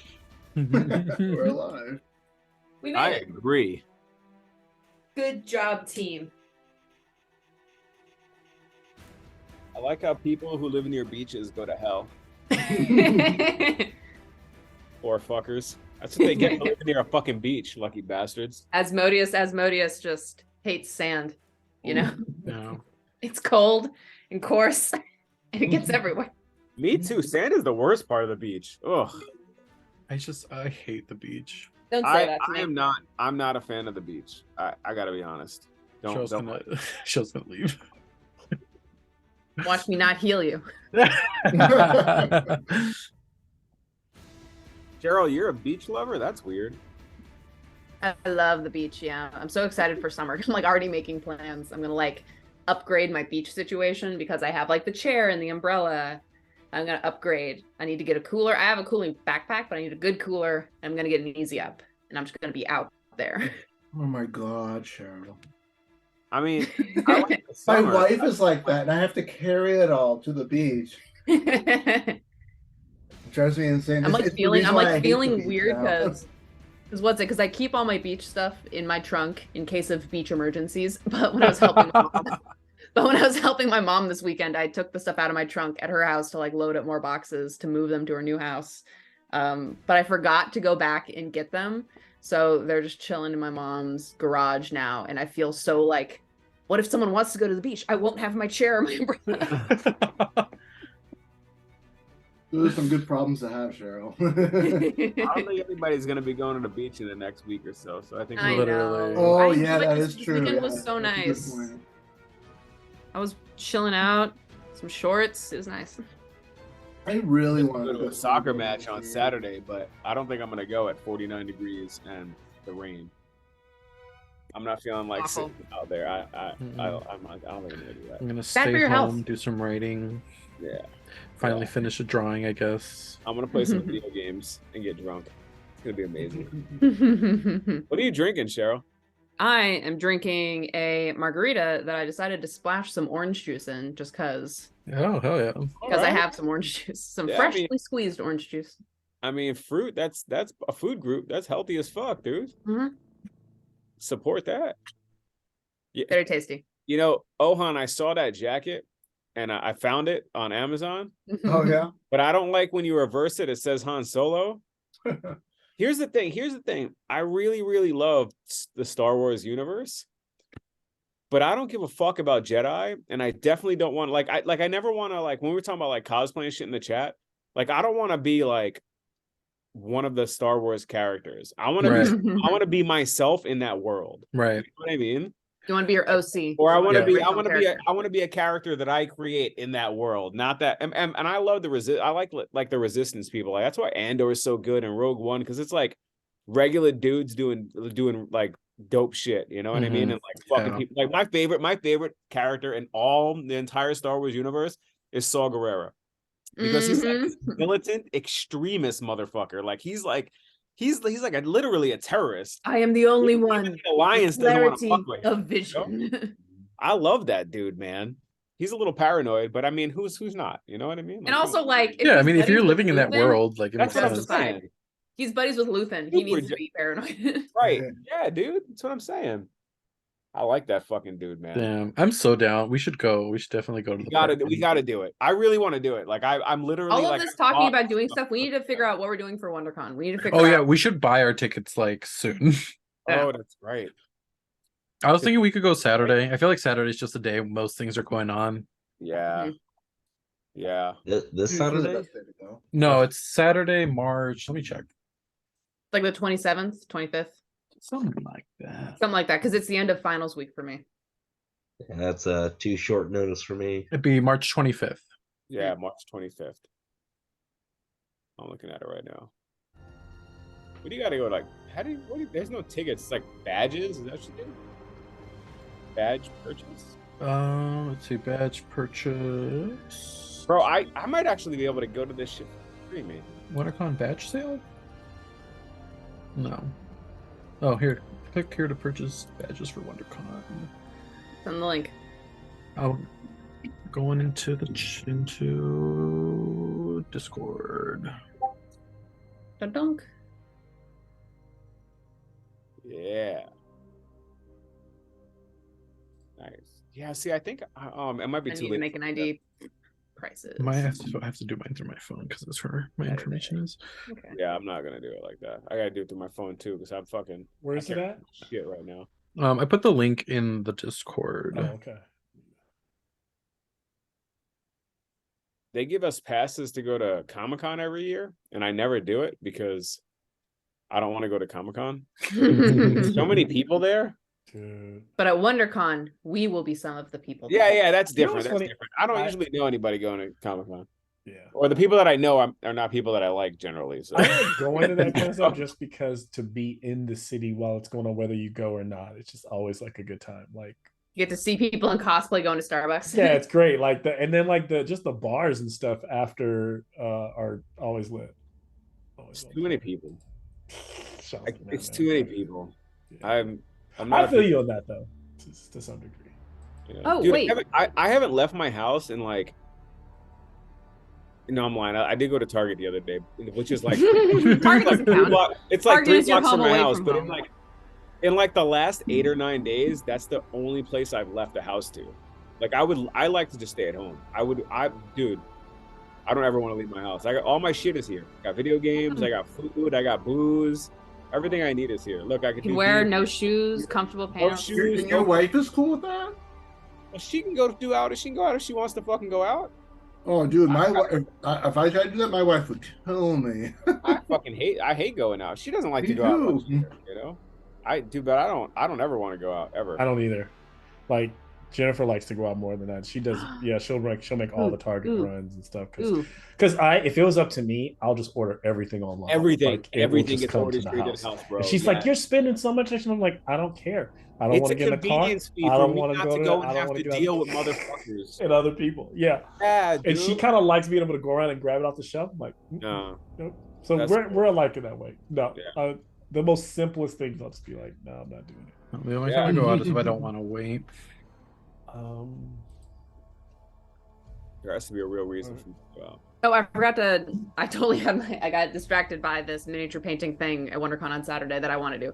We're alive. We made I it. agree. Good job, team. I like how people who live near beaches go to hell. Poor fuckers. That's what they get for living near a fucking beach, lucky bastards. Asmodeus just hates sand. You know, No. it's cold and coarse, and it gets everywhere. Me too. Sand is the worst part of the beach. Ugh. I hate the beach. Don't say that to me. I'm not a fan of the beach. I gotta be honest. Show's gonna leave. Watch me not heal you. Cheryl, you're a beach lover? That's weird. I love the beach. Yeah, I'm so excited for summer. I'm like already making plans. I'm gonna like upgrade my beach situation because I have like the chair and the umbrella. I'm gonna upgrade. I need to get a cooler. I have a cooling backpack, but I need a good cooler. I'm gonna get an easy up, and I'm just gonna be out there. Oh my god, Cheryl. I mean, I like the My summer. wife is like that, and I have to carry it all to the beach. It drives me insane. I'm like It's the feeling, reason I'm why I like hate the feeling beach weird now. because what's it? Because I keep all my beach stuff in my trunk in case of beach emergencies. But when I was helping my mom this weekend, I took the stuff out of my trunk at her house to like load up more boxes to move them to her new house. But I forgot to go back and get them, so they're just chilling in my mom's garage now. And I feel so like, what if someone wants to go to the beach? I won't have my chair or my umbrella. Those are some good problems to have, Cheryl. I don't think anybody's gonna be going to the beach in the next week or so. So I think I Literally. know. Oh, I yeah, enjoyed that this is true. weekend Yeah, was so that's a good nice. point. I was chilling out, some shorts. It was nice. I really I'm want going to to go a soccer to the match on beach. Saturday, but I don't think I'm gonna go at 49 degrees and the rain. I'm not feeling like Awful. sitting out there. I don't think I'm gonna do that. I'm gonna Bad stay for your home, health. do some writing, Yeah, finally Yeah. finish a drawing, I guess. I'm gonna play some video games and get drunk. It's gonna be amazing. What are you drinking, Cheryl? I am drinking a margarita that I decided to splash some orange juice in just because Oh, hell yeah. I Alright. have some orange juice, some Yeah, I freshly mean- squeezed orange juice. I mean, fruit. That's a food group. That's healthy as fuck, dude. Mhm. Support that. Yeah, Very tasty. you know, Ohan, I saw that jacket, and I found it on Amazon. Oh, yeah? But I don't like when you reverse it. It says Han Solo. Here's the thing. I really, really love the Star Wars universe, but I don't give a fuck about Jedi, and I definitely don't want I never want to like when we were talking about like cosplaying shit in the chat. Like I don't want to be like one of the Star Wars characters. I want Right. to be I want to be myself in that world. Right. You know what I mean? You want to be your OC, Or I want to Yeah. be Original character. I want to be a character that I create in that world, not that. And I love I like the Resistance people. Like that's why Andor is so good and Rogue One, because it's like regular dudes doing like dope shit. You know what I mean? Mhm. And like fucking Yeah. people. Like my favorite character in all the entire Star Wars universe is Saw Gerrera, because he's like this militant extremist motherfucker. Like he's like literally a terrorist. I am the only Even one. the Alliance doesn't want to Clarity fuck with him. of vision. I love that dude, man. He's a little paranoid, but I mean, who's not? You know what I mean? Like, And also, like, Yeah, I he's mean, if you're buddies with living in that Luthen, world, like, it that's makes what I'm sense. justified. saying. He's buddies with Luthen. He Super needs to be paranoid. Right? Yeah, dude. That's what I'm saying. I like that fucking dude, man. Damn, I'm so down. We should go. We should definitely go to the park. We gotta do it. I really want to do it. Like I'm literally All of like this talking about doing stuff, we need to figure out what we're doing for WonderCon. We need to figure Oh yeah, out. we should buy our tickets like soon. Oh, that's right. I was thinking we could go Saturday. I feel like Saturday's just a day most things are going on. Yeah. Yeah. This Usually the Saturday? best day to go. No, it's Saturday, March. Let me check. Like the 27th, 25th, Something like that. something like that, because it's the end of finals week for me. That's too short notice for me. It'd be March 25th. Yeah. March 25th. I'm looking at it right now. What do you gotta go like? There's no tickets. It's like badges. Is that what you do? Badge purchase? Let's see, badge purchase. Bro, I might actually be able to go to this shit for free, man. WonderCon badge sale? No. Oh, here. Click here to purchase badges for WonderCon. Send the link. I'm going into into Discord. Dunk. Yeah. Nice. Yeah, see, I think it might be I too need late. to make an ID. Prices. I have to do mine through my phone because that's where my information is. Okay. Yeah, I'm not gonna do it like that. I gotta do it through my phone too, because I'm fucking Where is I it can't at? do shit right now. I put the link in the Discord. Oh, okay. They give us passes to go to Comic-Con every year, and I never do it because I don't want to go to Comic-Con. So many people there. Dude. But at WonderCon, we will be some of the people. Yeah, there. yeah, that's You know different. what's That's funny? different. I don't I- usually know anybody going to Comic-Con. Yeah. Or the people that I know are not people that I like generally. So I like going to that kind of stuff just because to be in the city while it's going on, whether you go or not, it's just always like a good time. Like You get to see people in cosplay going to Starbucks. yeah, it's great. Like and then like just the bars and stuff after are always lit. it's too many people. It's Man. too many people. Yeah. I'm not. I feel you on that though, to some degree. You know? Oh, Dude, wait. I haven't left my house in like. No, I'm lying. I did go to Target the other day, which is like Target doesn't count. it's like Target 3 is your blocks from home my away house, from but home. in like the last 8 or 9 days, that's the only place I've left the house to. Like I like to just stay at home. Dude, I don't ever want to leave my house. I got all my shit is here. I got video games, I got food, I got booze. Everything I need is here. Look, I You can wear no shoes, comfortable pants. shoes. And your wife is cool with that? Well, she can go do out. She can go out if she wants to fucking go out. Oh, dude, my wife. If I tried to do that, my wife would kill me. I hate going out. She doesn't like Me to go out too. much either, you know. But I don't ever want to go out ever. I don't either. Like Jennifer likes to go out more than that. She does. Yeah, she'll make all the Target runs and stuff. Because if it was up to me, I'll just order everything online. Everything everything gets ordered straight to the house, bro. And she's like, "You're spending so much," and I'm like, "I don't care. I don't want to get in a car. Convenience fee I for don't me want not to go I and don't have want to to deal with motherfuckers and other people." Yeah, yeah, dude. and she kind of likes being able to go around and grab it off the shelf. I'm like, No. nope. So we're alike in that way. No, the most simplest things, I'll just be like, no, I'm not doing it. The only time I go out is if I don't want to wait. There has to be a real reason for me to go out. Oh, I totally I got distracted by this miniature painting thing at WonderCon on Saturday that I want to do.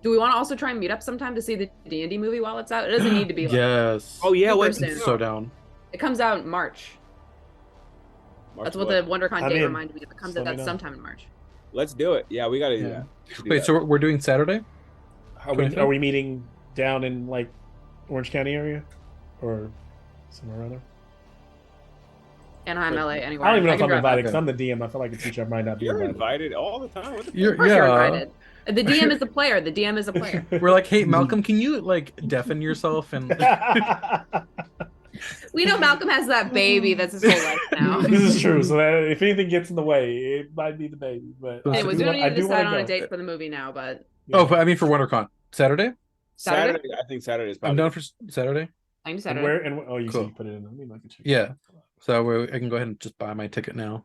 Do we want to also try and meet up sometime to see the D&D movie while it's out? It doesn't need to be like Yes. Oh yeah, super what's soon. So down. It comes out in March. That's what the WonderCon date reminded me of. It comes out sometime in March. Let's do it. Yeah, we got to do that. Wait, so we're doing Saturday? Are we meeting down in like Orange County area or somewhere around there? Anaheim, LA, anywhere. I don't even know if I'm drive invited up. because I'm the DM. I feel like a teacher might not be You're invited. invited all the time. What the You're, Of course you're invited. The DM is a player. The DM is a player. We're like, hey, Malcolm, can you like deafen yourself and We know Malcolm has that baby that's his whole life now. This is true. So that if anything gets in the way, it might be the baby. But Anyways, we don't need to decide on a go. date for the movie now, but Oh, but I mean for WonderCon. Saturday? Saturday? I think Saturday is I'm probably. down for Saturday. I'm And Saturday. where and oh, you Cool. said you put it in. Let me look at you. Yeah. So I can go ahead and just buy my ticket now.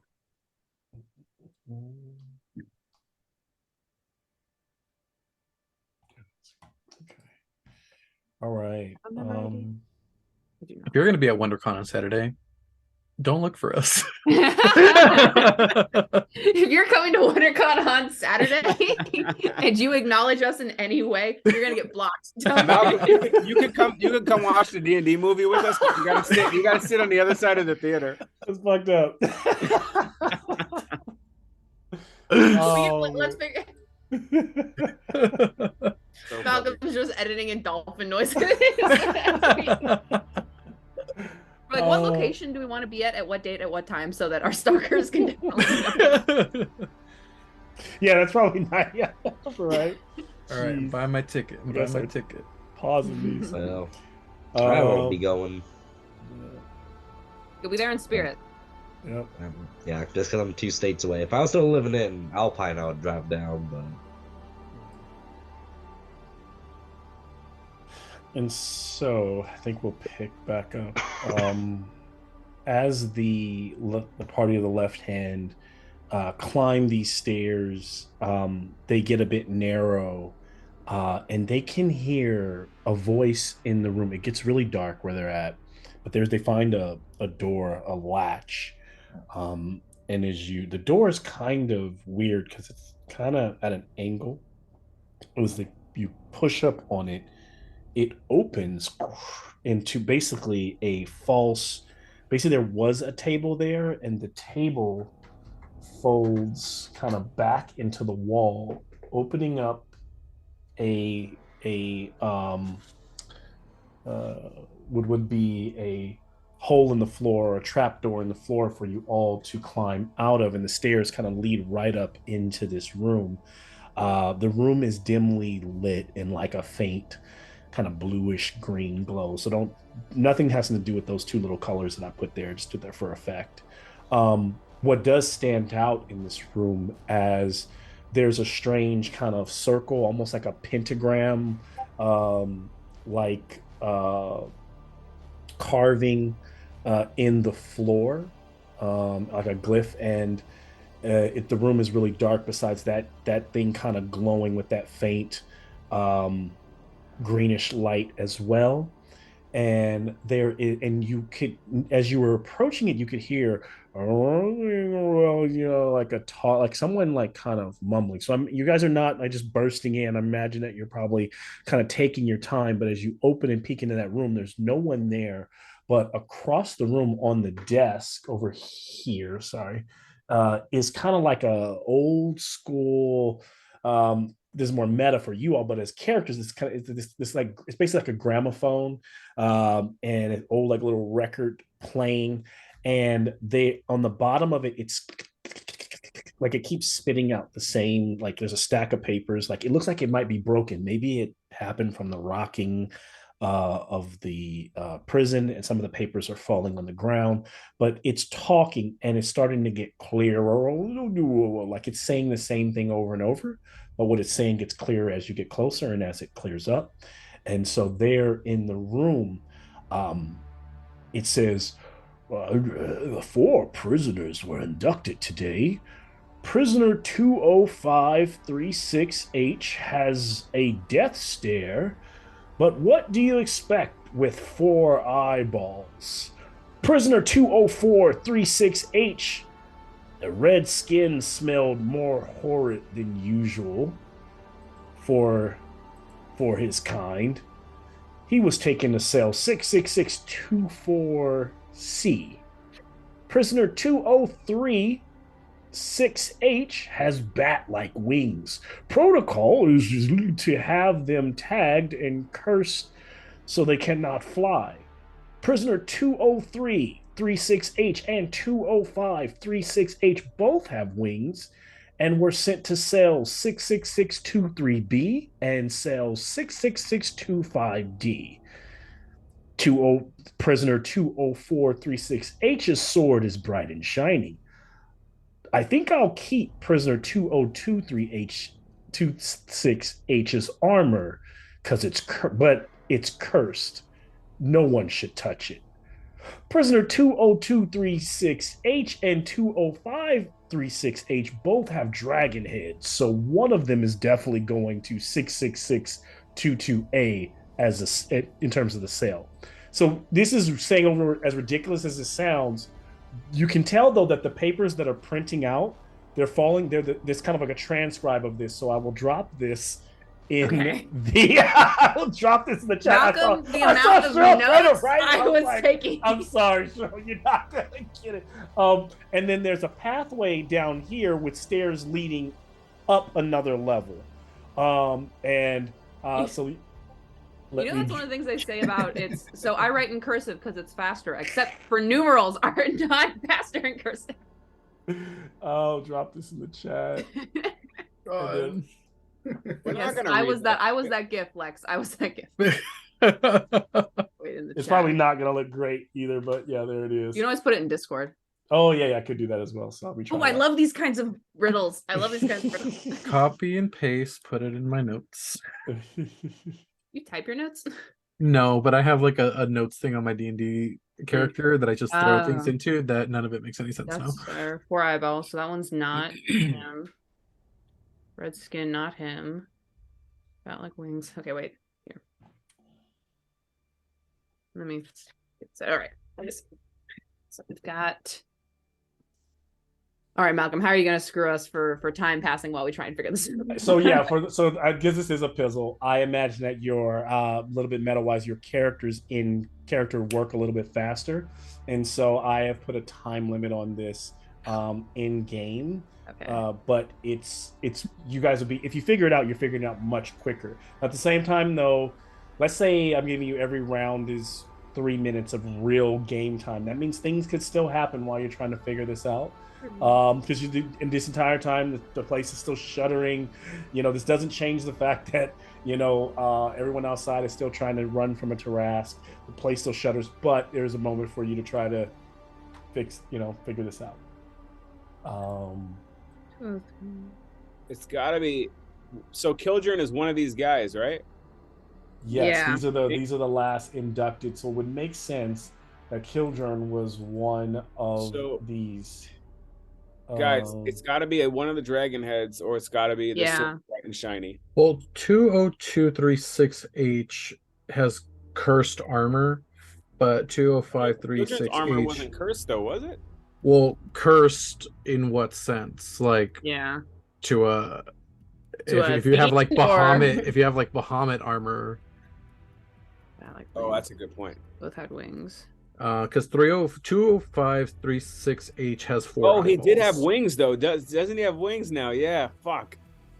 Okay. All right. I'm not ready. If you're gonna be at WonderCon on Saturday, don't look for us. If you're coming to WonderCon on Saturday and you acknowledge us in any way, you're gonna get blocked. Malcolm, you could come watch the D&D movie with us. But you gotta sit on the other side of the theater. That's fucked up. Let's figure. Malcolm's just editing in dolphin noises. Like, what location do we want to be at what date, at what time, so that our stalkers can definitely know? Yeah, that's probably not. Yeah, right. All right, buy my ticket. Buy my ticket. Pausing these. Well, I won't be going. You'll be there in spirit. Yep. Yeah, just because I'm 2 states away. If I was still living in Alpine, I would drive down, but. And so I think we'll pick back up. As the party of the left hand climb these stairs, they get a bit narrow, and they can hear a voice in the room. It gets really dark where they're at, but they find a door, a latch, and the door is kind of weird because it's kind of at an angle. It was like you push up on it. It opens into basically there was a table there, and the table folds kind of back into the wall, opening up would be a hole in the floor or a trap door in the floor for you all to climb out of, and the stairs kind of lead right up into this room. The room is dimly lit in like a faint kind of bluish green glow. So nothing has to do with those two little colors that I put there. Just did that for effect. What does stand out in this room as there's a strange kind of circle, almost like a pentagram, like carving in the floor, like a glyph, and the room is really dark. Besides that thing kind of glowing with that faint greenish light as well. And you could, as you were approaching it, you could hear, like a talk, like someone like kind of mumbling. So you guys are not like just bursting in. I imagine that you're probably kind of taking your time. But as you open and peek into that room, there's no one there. But across the room on the desk over here, sorry, is kind of like a old school. This is more meta for you all, but as characters, it's kind of this like it's basically like a gramophone, and an old like little record playing, and they on the bottom of it, it's like it keeps spitting out the same, like there's a stack of papers, like it looks like it might be broken. Maybe it happened from the rocking of the prison, and some of the papers are falling on the ground, but it's talking and it's starting to get clearer, like it's saying the same thing over and over, but what it's saying gets clearer as you get closer and as it clears up. And so there in the room, it says, the 4 prisoners were inducted today. Prisoner 20536H has a death stare, but what do you expect with 4 eyeballs? Prisoner 20436H, the red skin smelled more horrid than usual for his kind. He was taken to cell 66624C. Prisoner 203-6H has bat-like wings. Protocol is to have them tagged and cursed so they cannot fly. Prisoner 203-36H and 205-36H both have wings and were sent to cells 66623B and cells 66625D. Prisoner 204-36H's sword is bright and shiny. I think I'll keep prisoner 2023H26H's armor because it's cursed. No one should touch it. Prisoner 20236H and 20536H both have dragon heads, so one of them is definitely going to 66622A in terms of the cell. So this is saying, over as ridiculous as it sounds, you can tell though that the papers that are printing out, they're falling. There's kind of like a transcribe of this. So I will drop this in I will drop this in the chat. Malcolm, the amount of notes I was taking. I'm sorry, Cheryl, you're not gonna get it. And then there's a pathway down here with stairs leading up another level. So that's one of the things they say about it's. So I write in cursive because it's faster, except for numerals are not faster in cursive. I'll drop this in the chat. Yes, I was that GIF, Lex. I was that GIF. It's probably not gonna look great either, but yeah, there it is. You can always put it in Discord. Oh yeah, I could do that as well. So I'll be trying. I love these kinds of riddles. I love these kinds of riddles. Copy and paste, put it in my notes. You type your notes? No, but I have like a notes thing on my D&D character that I just throw things into that none of it makes any sense now. That's 4 eyeballs, so that one's not him. Red skin, not him. Got like wings. Okay, wait. Here. Let me all right. So we've got. All right, Malcolm, how are you going to screw us for time passing while we try and figure this out? So yeah, so I guess this is a puzzle. I imagine that your a little bit meta-wise, your characters in character work a little bit faster, and so I have put a time limit on this in game. Okay. But it's you guys will be, if you figure it out, you're figuring it out much quicker. At the same time, though, let's say I'm giving you every round is 3 minutes of real game time. That means things could still happen while you're trying to figure this out. Because in this entire time, the place is still shuddering. This doesn't change the fact that everyone outside is still trying to run from a Tarrasque. The place still shudders, but there's a moment for you to try to figure this out. It's got to be. So Killjurn is one of these guys, right? Yes, Yeah. these are the last inducted, so it would make sense that Killjurn was one of these. Guys, it's got to be one of the dragon heads, or it's got to be the sword bright and shiny. Well, 20236H has cursed armor, but 20536H armor wasn't cursed though, was it? Well, cursed in what sense? Like if you have like Bahamut armor. Oh, that's a good point. Both had wings. Because 20536H has 4 Oh, he did eyeballs. have wings though. Doesn't he have wings now? Yeah, fuck.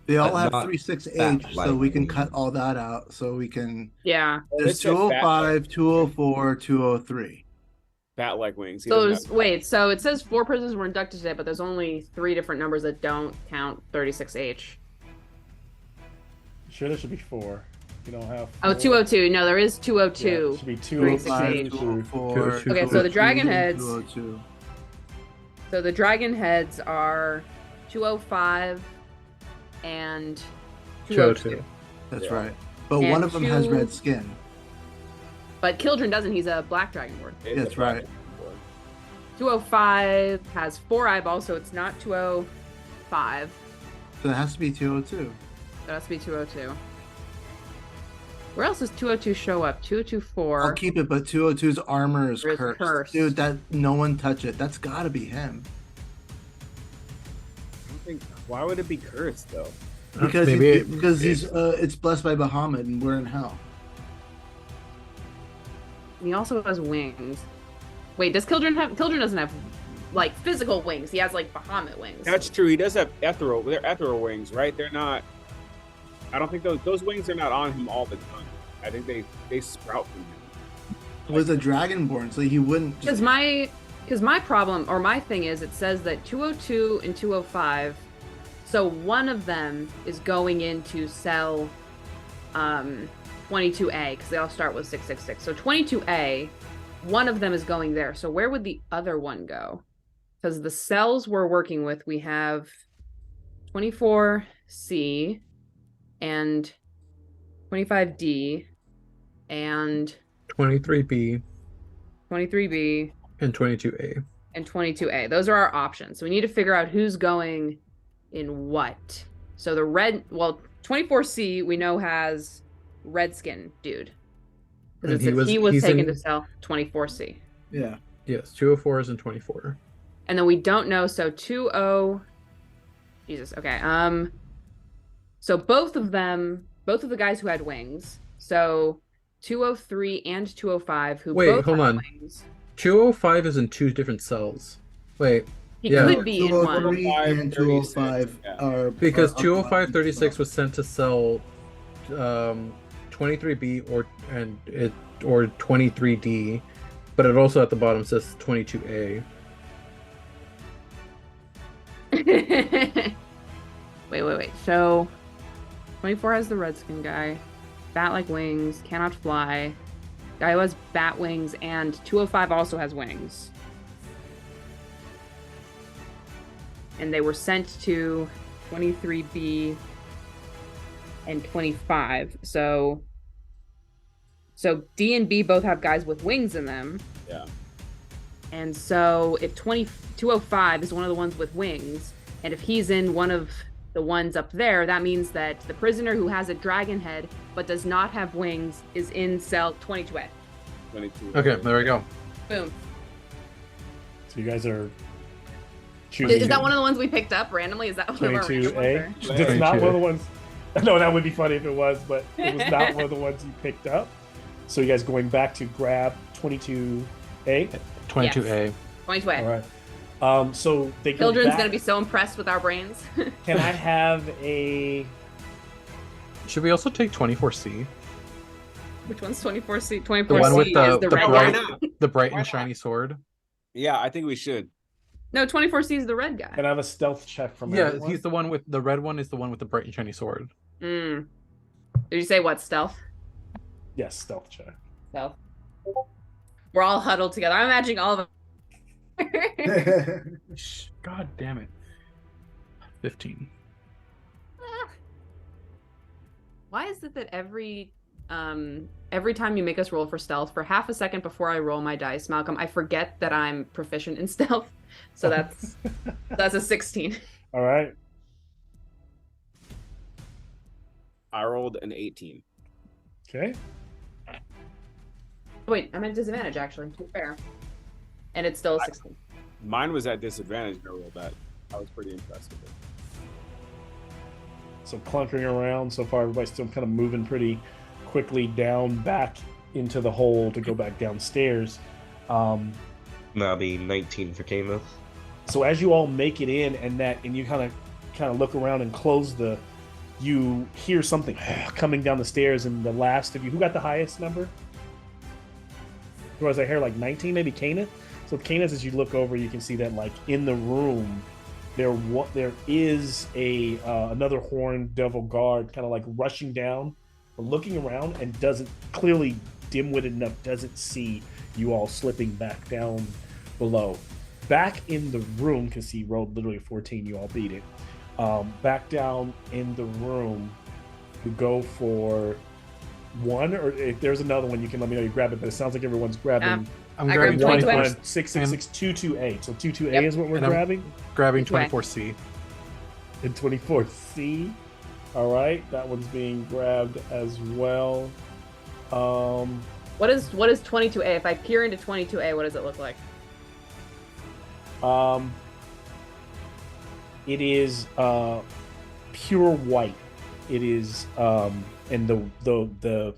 They all But have not 36H, so we can cut all that out. So we can. Yeah. There's 205, 204, 203. Bat-like wings. So it says 4 prisoners were inducted today, but there's only 3 different numbers that don't count 36H. Sure, there should be 4. You don't have 4. Oh, 202. No, there is 202. Yeah, it should be 205, 204. Okay, so the dragon heads. 202. So the dragon heads are 205 and 202. That's right. But one of them has red skin. But Killjurn doesn't. He's a black dragonborn. That's right. 205 has 4 eyeballs, so it's not 205. So it has to be 202. That has to be 202. Where else does 202 show up? 224. I'll keep it, but 202's armor is cursed. cursed. Dude, that no one touch it. That's gotta be him. Why would it be cursed though? Because he's it's blessed by Bahamut and we're in hell. He also has wings. Wait, does Killjurn have? Killjurn doesn't have like physical wings. He has like Bahamut wings. That's true. He does have ethereal. They're ethereal wings, right? They're not. I don't think those wings are not on him all the time. I think they sprout from him. He was a dragonborn, so he wouldn't. Because my problem or my thing is it says that 202 and 205. So one of them is going in to sell 22A because they all start with 666. So 22A, one of them is going there. So where would the other one go? Because the cells we're working with, we have 24C and 25D and 23B and 22A. And 22A. Those are our options. So we need to figure out who's going in what. So the 24C we know has Redskin dude. Because he was taken to sell 24C. Yeah. Yes, 204 is in 24. And then we don't know, so 20. Jesus, okay. So both of the guys who had wings. So 203 and 205 who both hold had on. wings. 205 is in 2 different cells. Wait. He could be in one. 203 and 205 are Because are 20536 was sent to sell 23B or 23D, but it also at the bottom says 22A. Wait. So 24 has the Redskin guy. Bat-like wings, cannot fly. Guy who has bat wings, and 205 also has wings. And they were sent to 23B and 25. So D and B both have guys with wings in them. Yeah. And so if 205 is one of the ones with wings, and if he's in one of the ones up there, that means that the prisoner who has a dragon head but does not have wings is in cell 22A. 22. Okay, there we go. Boom. So you guys are choosing. Is that one of the ones we picked up randomly? Is that one of our random 22A? ones? That's not one of the ones. No, that would be funny if it was, but it was not one of the ones you picked up. So you guys going back to grab 22A? 22A. 22A. All right. So they go Killjurn's back. gonna be so impressed with our brains. Can I have a? Should we also take 24C? Which one's 24C? The 24C one with is the the the red Why guy. not? the bright Why and not? shiny sword. Yeah, I think we should. No, 24C is the red guy. Can I have a stealth check from Yeah, everyone? he's the one with the red one. Is the one with the bright and shiny sword. Mm. Did you say what, stealth? Yes, stealth check. Stealth. We're all huddled together. I'm imagining all of them. God damn it. 15. Why is it that every time you make us roll for stealth, for half a second before I roll my dice, Malcolm, I forget that I'm proficient in stealth. So that's a 16. All right. I rolled an 18. Okay. Wait, I'm at disadvantage actually. To be fair. And it's still a 16. Mine was at disadvantage when I rolled that. I was pretty impressed with it. So clunkering around so far, everybody's still kind of moving pretty quickly down back into the hole to go back downstairs. That'll be 19 for Kenneth. So as you all make it in, and you kind of look around and close you hear something coming down the stairs, and the last of you, who got the highest number? Who was I hear like 19, maybe Kenneth? So Kenneth, as you look over, you can see that like in the room, there is another horned devil guard kind of like rushing down, but looking around, and doesn't, clearly dim-witted enough, doesn't see you all slipping back down below. Back in the room, because he rolled literally a 14, you all beat it. Back down in the room, you go for one, or if there's another one, you can let me know you grab it, but it sounds like everyone's grabbing I'm I grabbing grabbed 24. 22. 666 228. So 22A Yep. is what we're And I'm grabbing. Grabbing 24. 24C. And 24C. All right, that one's being grabbed as well. What is 22A? If I peer into 22A, what does it look like? It is pure white. It is and the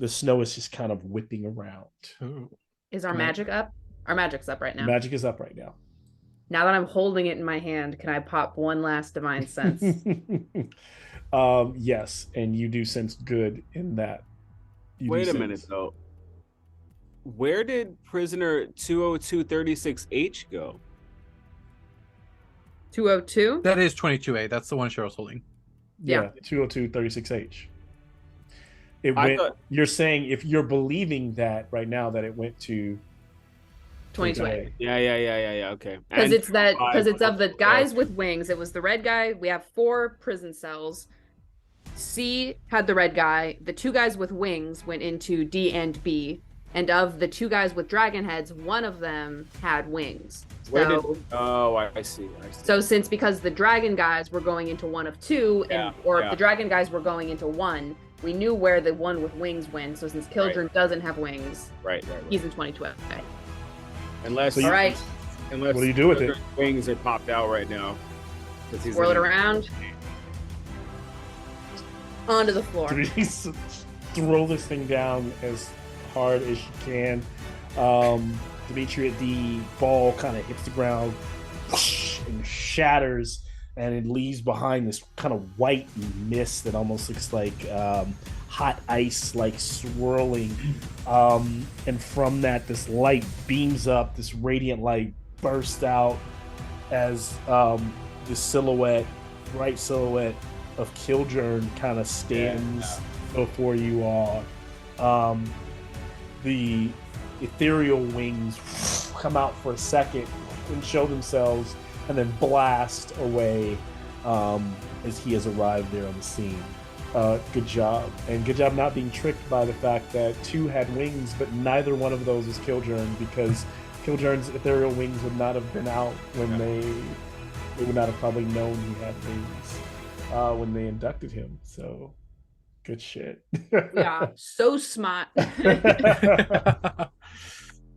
snow is just kind of whipping around. Ooh. Is our Can I- magic up? Our magic's up right now. Magic is up right now. Now that I'm holding it in my hand, can I pop one last divine sense? Yes, and you do sense good in that. You Wait do a minute sense- though. Where did prisoner 20236H go? 202? That is 22A. That's the one Cheryl's holding. Yeah, Yeah. 20236H. It I went. thought- You're saying, if you're believing that right now, that it went to 22A. Yeah. Okay. Because And it's of the guys Oh, with wings. It was the red guy. We have 4 prison cells. C had the red guy. The 2 guys with wings went into D and B. And of the 2 guys with dragon heads, one of them had wings. Where did? So, Oh, I see. so because the dragon guys were going into one of 2, Yeah, or yeah. the dragon guys were going into 1, we knew where the one with wings went. So since Killjurn doesn't have wings, Right. he's in 22A. Unless, So you- All right, unless What do you do with it? Killjurn's wings are popped out right now. 'Cause he's swirl it in- around onto the floor. Throw this thing down as hard as you can. Dimitri, the ball kind of hits the ground and shatters, and it leaves behind this kind of white mist that almost looks like hot ice, like swirling. And from that, this light beams up, this radiant light bursts out as the silhouette, bright silhouette of Killjurn kind of stands before you all. The ethereal wings come out for a second and show themselves, and then blast away as he has arrived there on the scene. Good job, and good job not being tricked by the fact that 2 had wings, but neither one of those was Killjurn, because Killjurn's ethereal wings would not have been out when they would not have probably known he had wings when they inducted him. So good shit. Yeah, so smart.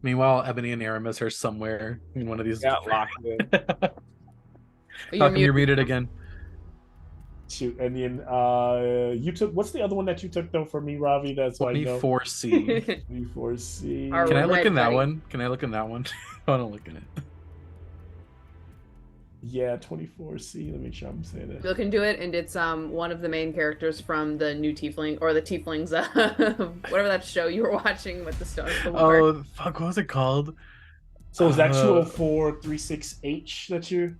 Meanwhile, Ebony and Aramis are somewhere in one of these. Got locked in. How come you're muted again? Shoot, and then you took, what's the other one that you took though for me, Ravi? That's why I know. 24C. 24C. Our Can I look red in that buddy. one? Can I look in that one? I want to look in it. Yeah, 24C. Let me make sure I'm saying it. Look into it, and it's one of the main characters from the new Tiefling or the Tieflings, whatever that show you were watching with the stars. Oh fuck, what was it called? So is that 20436H that you?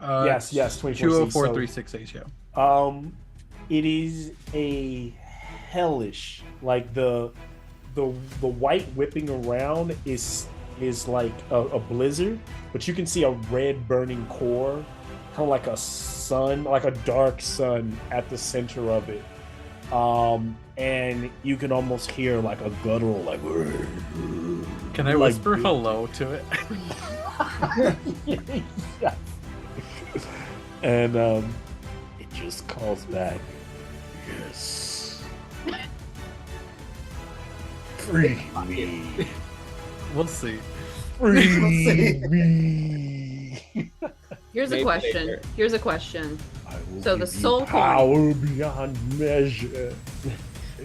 Yes, 24C. 20436H, yeah. It is a hellish, like the white whipping around is like a blizzard, but you can see a red burning core, kind of like a sun, like a dark sun at the center of it. And you can almost hear like a guttural, like. Can I whisper hello to it? Yeah. And it just calls back, yes. Free me. We'll see. Free me. Here's a question. Here's a question. So the give you soul coin. power beyond measure.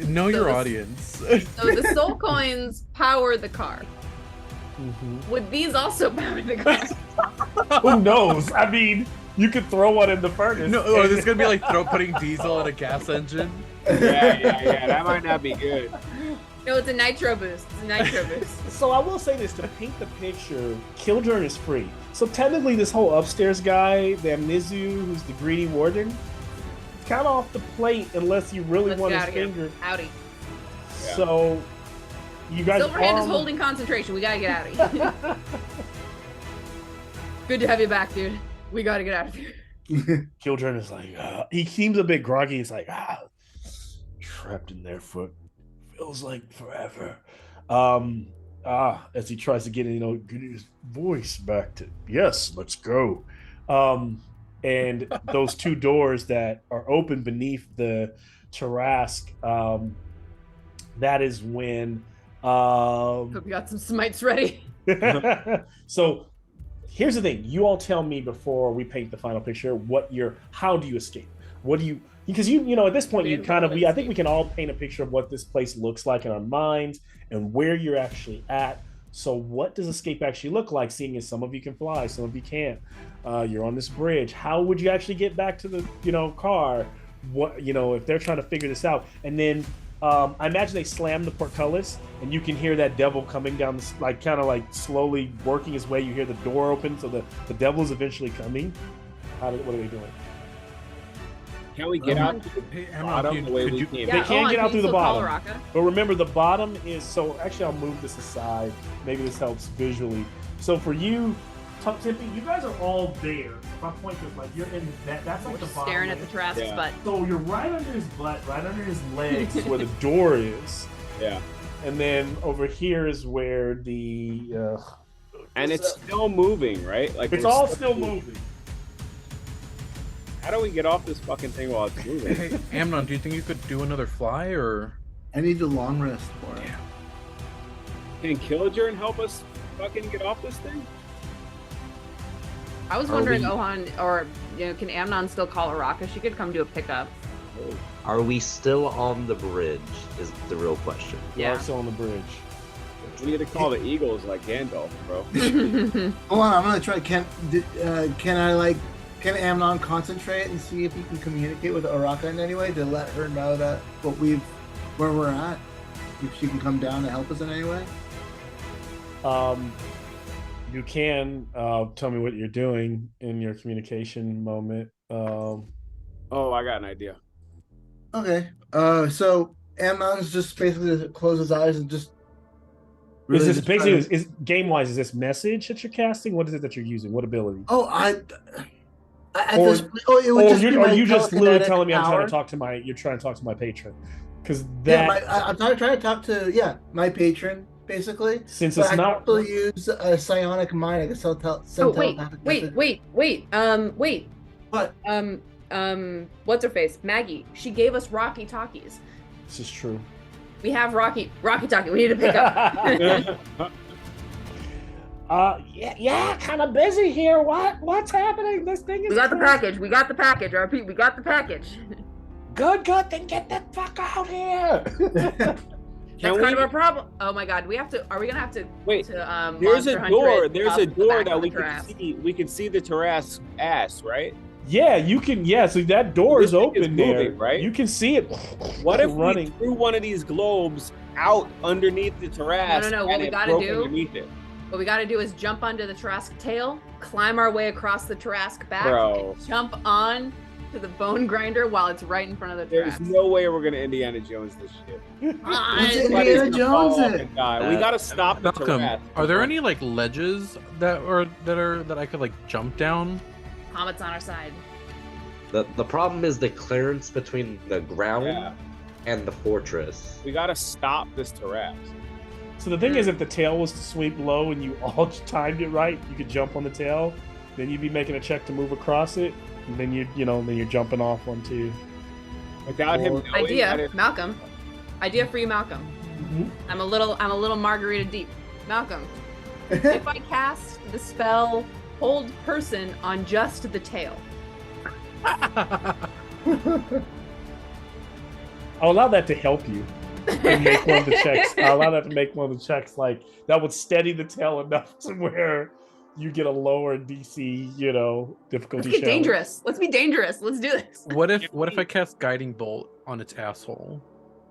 Know your audience. So the soul coins power the car. Mm-hmm. Would these also power the car? Who knows? I mean, you could throw one in the furnace. No, oh, this is gonna be like putting diesel in a gas engine. Yeah. That might not be good. No, it's a nitro boost. It's a nitro boost. So I will say this, to paint the picture, Killjurn is free. So technically this whole upstairs guy, the Amnizu, who's the greedy warden, kind of off the plate unless you really Let's want get his out of here. finger. Howdy. Yeah. So you guys Silverhand is holding concentration. We gotta get out of here. Good to have you back, dude. We gotta get out of here. Killjurn is like, he seems a bit groggy. He's like, trapped in there for feels like forever. As he tries to get his voice back to, yes, let's go. And those two doors that are open beneath the Tarask, that is when Hope you got some smites ready. so here's the thing. You all tell me before we paint the final picture how do you escape? What do you, because you know at this point I think we can all paint a picture of what this place looks like in our minds and where you're actually at. So what does escape actually look like, seeing as some of you can fly, some of you can't? You're on this bridge. How would you actually get back to the car? What if they're trying to figure this out? And then I imagine they slam the portcullis and you can hear that devil coming down kind of slowly working his way. You hear the door open, so the devil is eventually coming. What are they doing? Can we get out to the bottom the way we came? They can get out through the bottom. Raka? But remember, the bottom is actually, I'll move this aside. Maybe this helps visually. So for you, Tippy, you guys are all there. My point is, you're in that. That's like the bottom. Staring at the Tarask's butt. So you're right under his butt, right under his legs, is where the door is. Yeah. And then over here is where the. And it's still moving, right? It's all still moving. How do we get off this fucking thing while it's moving? Hey, Amnon, do you think you could do another fly, or? I need the long rest for it. Can Killjurn help us fucking get off this thing? I was wondering, Ohan, or can Amnon still call Araka? She could come do a pickup. Are we still on the bridge? Is the real question. Yeah, we're still on the bridge. We need to call the Eagles like Gandalf, bro. Hold on, I'm gonna try. Can Amnon concentrate and see if he can communicate with Araka in any way to let her know that where we're at? If she can come down to help us in any way? You can tell me what you're doing in your communication moment. Oh, I got an idea. Okay. So Amnon's just basically close his eyes and just. Really is this basically is game wise? Is this message that you're casting? What is it that you're using? What ability? Oh, you just literally telling me power. You're trying to talk to my patron, because I'm trying to talk to my patron basically. Since but it's I not can also use a psionic mind. I guess I'll send telepathic message. Wait. What? What's her face? Maggie. She gave us Rocky Talkies. This is true. We have Rocky Talkie. We need to pick up. Yeah, kind of busy here. What's happening? This thing is. We got the package. We got the package. I repeat, we got the package. Good. Then get the fuck out here. That's Can kind of we- our problem. Oh my god, we have to. Are we gonna have to? Wait, To, There's Monster a Hunter door. it There's up a the door back that of we the can Tarrasque? see. We can see the Tarrasque's ass, right? Yeah, you can. Yeah, so that door This is thing open is there. moving, right? You can see it. What if running? we threw one of these globes out underneath the Tarrasque? No. What and we it gotta broke do- underneath it, What we got to do is jump onto the Tarrasque tail, climb our way across the Tarrasque back, Bro. and jump on to the bone grinder while it's right in front of the There's Tarrasque. no way we're gonna Indiana Jones this shit. What's Fine. Indiana Somebody's gonna fall Jones off it? and die. We gotta stop the Malcolm, Tarrasque. are there any like ledges that I could like jump down? Comet's on our side. The problem is the clearance between the ground Yeah. and the fortress. We gotta stop this Tarrasque. So the thing is, if the tail was to sweep low and you all timed it right, you could jump on the tail. Then you'd be making a check to move across it, and then you're jumping off onto. Without him Or- knowing that Idea, it- Malcolm. Idea for you, Malcolm. I'm a little margarita deep. Malcolm, if I cast the spell Hold Person on just the tail, I'll allow that to help you and make one of the checks. I'll allow that to make one of the checks like that would steady the tail enough to where you get a lower DC, difficulty. let's get challenge. dangerous. Let's be dangerous. Let's do this. What if I cast Guiding Bolt on its asshole?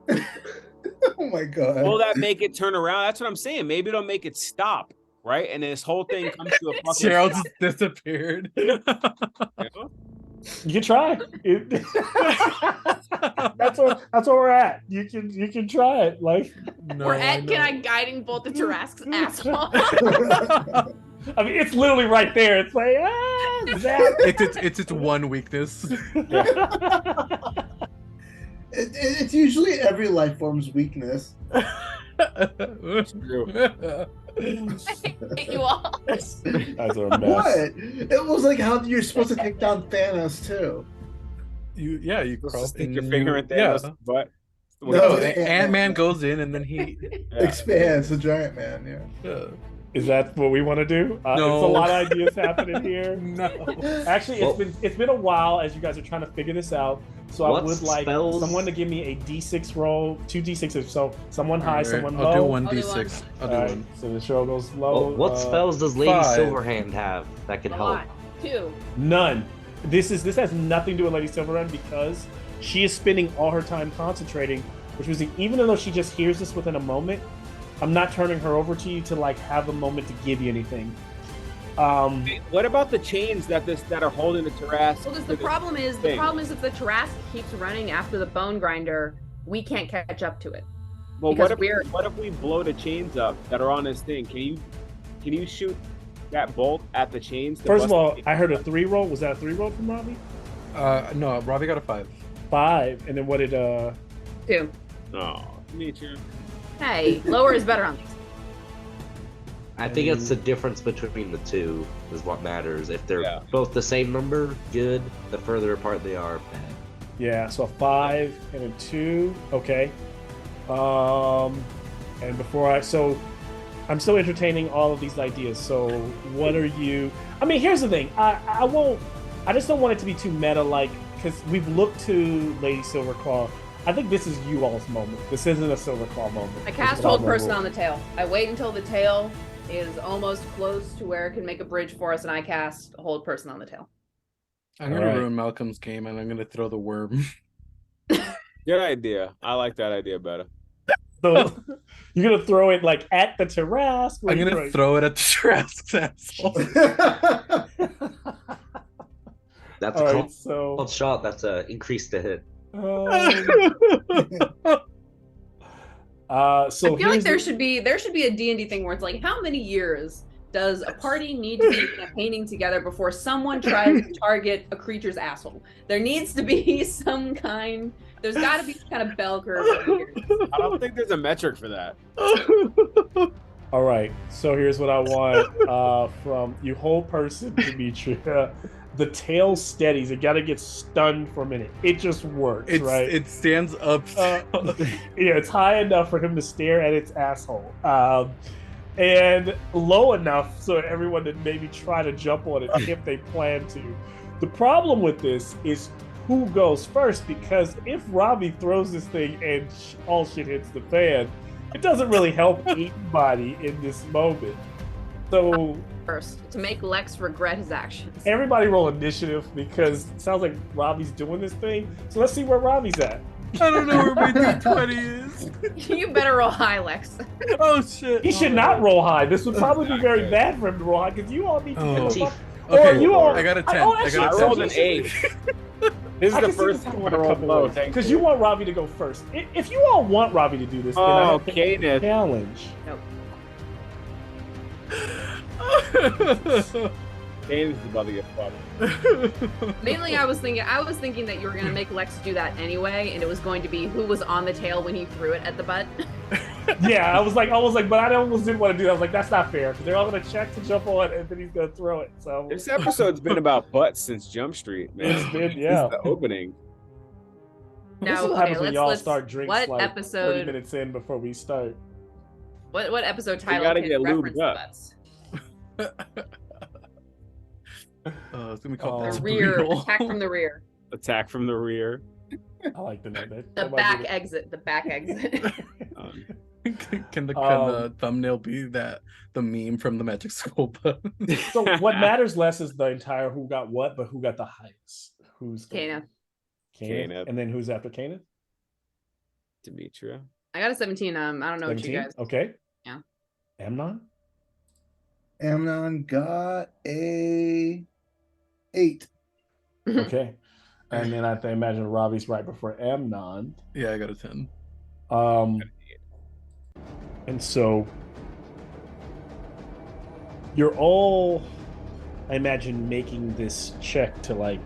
Oh my god. Will that make it turn around? That's what I'm saying. Maybe it'll make it stop, right? And then this whole thing comes to a fucking Cheryl stop, just disappeared. you know? You can try. That's where we're at. You can try it. Like No, We're at know. can I guiding bolt the Tarrasque's asshole? I mean, it's literally right there. It's like zap. It's its one weakness. It's usually every life form's weakness. True. Hate you all. That's a mess. What? It was like how you're supposed to take down Thanos too. You Just crawl stick and your finger in Thanos' Yeah. butt. No, Ant-Man goes in and then he. Yeah. Expands the giant man. Yeah. Is that what we want to do? No. There's a lot of ideas happening here. No. Actually, Well- it's been a while as you guys are trying to figure this out. So I What would like spells- someone to give me a D6 roll, 2 D6s. So someone high, Alright, someone I'll do low. one I'll do d6. I'll do Alright, one. so the show goes low. What spells does Lady 5. Silverhand have that could A help? lot. 2. None. This has nothing to do with Lady Silverrun because she is spending all her time concentrating, which means that even though she just hears this within a moment, I'm not turning her over to you to like have a moment to give you anything. What about the chains that are holding the Tarrasque? Well, because the problem is if the Tarrasque keeps running after the bone grinder, we can't catch up to it. Well, because what if we blow the chains up that are on this thing? Can you shoot that bolt at the chains? to First of bust all, the- I heard a 3 roll. Was that a 3 roll from Robbie? No, Robbie got a 5. 5, and then what did 2. Oh, nature. Hey, lower is better on these. I think it's the difference between the two is what matters. If they're Yeah. both the same number, good. The further apart they are, bad. Yeah, so a 5 and a 2. Okay. And I'm still entertaining all of these ideas. So what are you? I mean, here's the thing. I just don't want it to be too meta, like because we've looked to Lady Silverclaw. I think this is you all's moment. This isn't a Silverclaw moment. I cast Hold Person on the tail. I wait until the tail is almost close to where it can make a bridge for us, and I cast Hold Person on the tail. I'm gonna Alright. ruin Malcolm's game and I'm gonna throw the worm. Good idea. I like that idea better. So you're gonna throw it like at the Tarrasque. Where I'm you gonna throw it at the Tarrasque's asshole. That's All a right, so called shot. That's a increase to hit. so I feel like here's there should be a D&D thing where it's like, how many years does a party need to be campaigning together before someone tries to target a creature's asshole? There needs to be some kind. There's got to be some kind of bell curve. of years. I don't think there's a metric for that. All right, so here's what I want from you, whole person, Demetria. The tail steadies. It gotta get stunned for a minute. It just works, right? It stands up. Yeah, it's high enough for him to stare at its asshole, and low enough so everyone to maybe try to jump on it if they plan to. The problem with this is who goes first, because if Robbie throws this thing and all shit hits the fan, it doesn't really help anybody in this moment. So First, to make Lex regret his actions. everybody roll initiative because it sounds like Robbie's doing this thing. So let's see where Robbie's at. I don't know where my D20 is. You better roll high, Lex. Oh shit. He should not roll high. This would probably be very bad for him to roll high because you all need to Oh. get Okay, or you all. I got a 10. I got I a rolled 10. an 8. This is the first time I rolled low. Because you want Robbie to go first. If you all want Robbie to do this, then I Oh, have to Kenneth. challenge. Nope. James is about to get fucked. Mainly, I was thinking that you were gonna make Lex do that anyway, and it was going to be who was on the tail when he threw it at the butt. Yeah, I was like, but I almost didn't want to do that. I was like, that's not fair because they're all gonna check to jump on, and then he's gonna throw it. So This episode's been about butts since Jump Street, man. it's been, This yeah. is the opening. This Now, is what okay, happens when y'all let's. start drinks What like 30 episode? minutes in before we start. What episode title gotta can get reference lubed up. butts? It's gonna be called Oh. That's The rear, Brutal. attack from the rear, Attack from the rear. I like the name. the back exit, the back exit. Um, Can the thumbnail be that the meme from the Magic School Bus? So what matters less is the entire who got what, but who got the highest. Who's Kana. Kana. And then who's after Kana? Demetria. I got a 17. I don't know what you 17? guys. Okay. Yeah. Amnon? Amnon got a 8. Okay. And then I imagine Robbie's right before Amnon. Yeah, I got a 10. And so you're all, I imagine, making this check to like,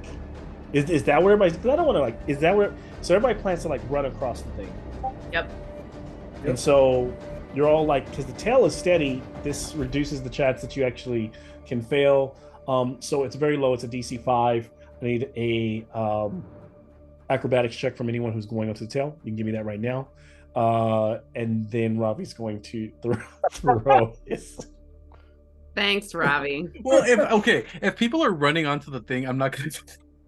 is that where everybody's? Because I don't want to like, is that where? So everybody plans to like run across the thing. Yep. And so you're all like, because the tail is steady, this reduces the chance that you actually can fail. So it's very low. It's a DC 5. I need a acrobatics check from anyone who's going onto the tail. You can give me that right now. And then Robbie's going to throw his. Thanks, Robbie. Well, if people are running onto the thing, I'm not gonna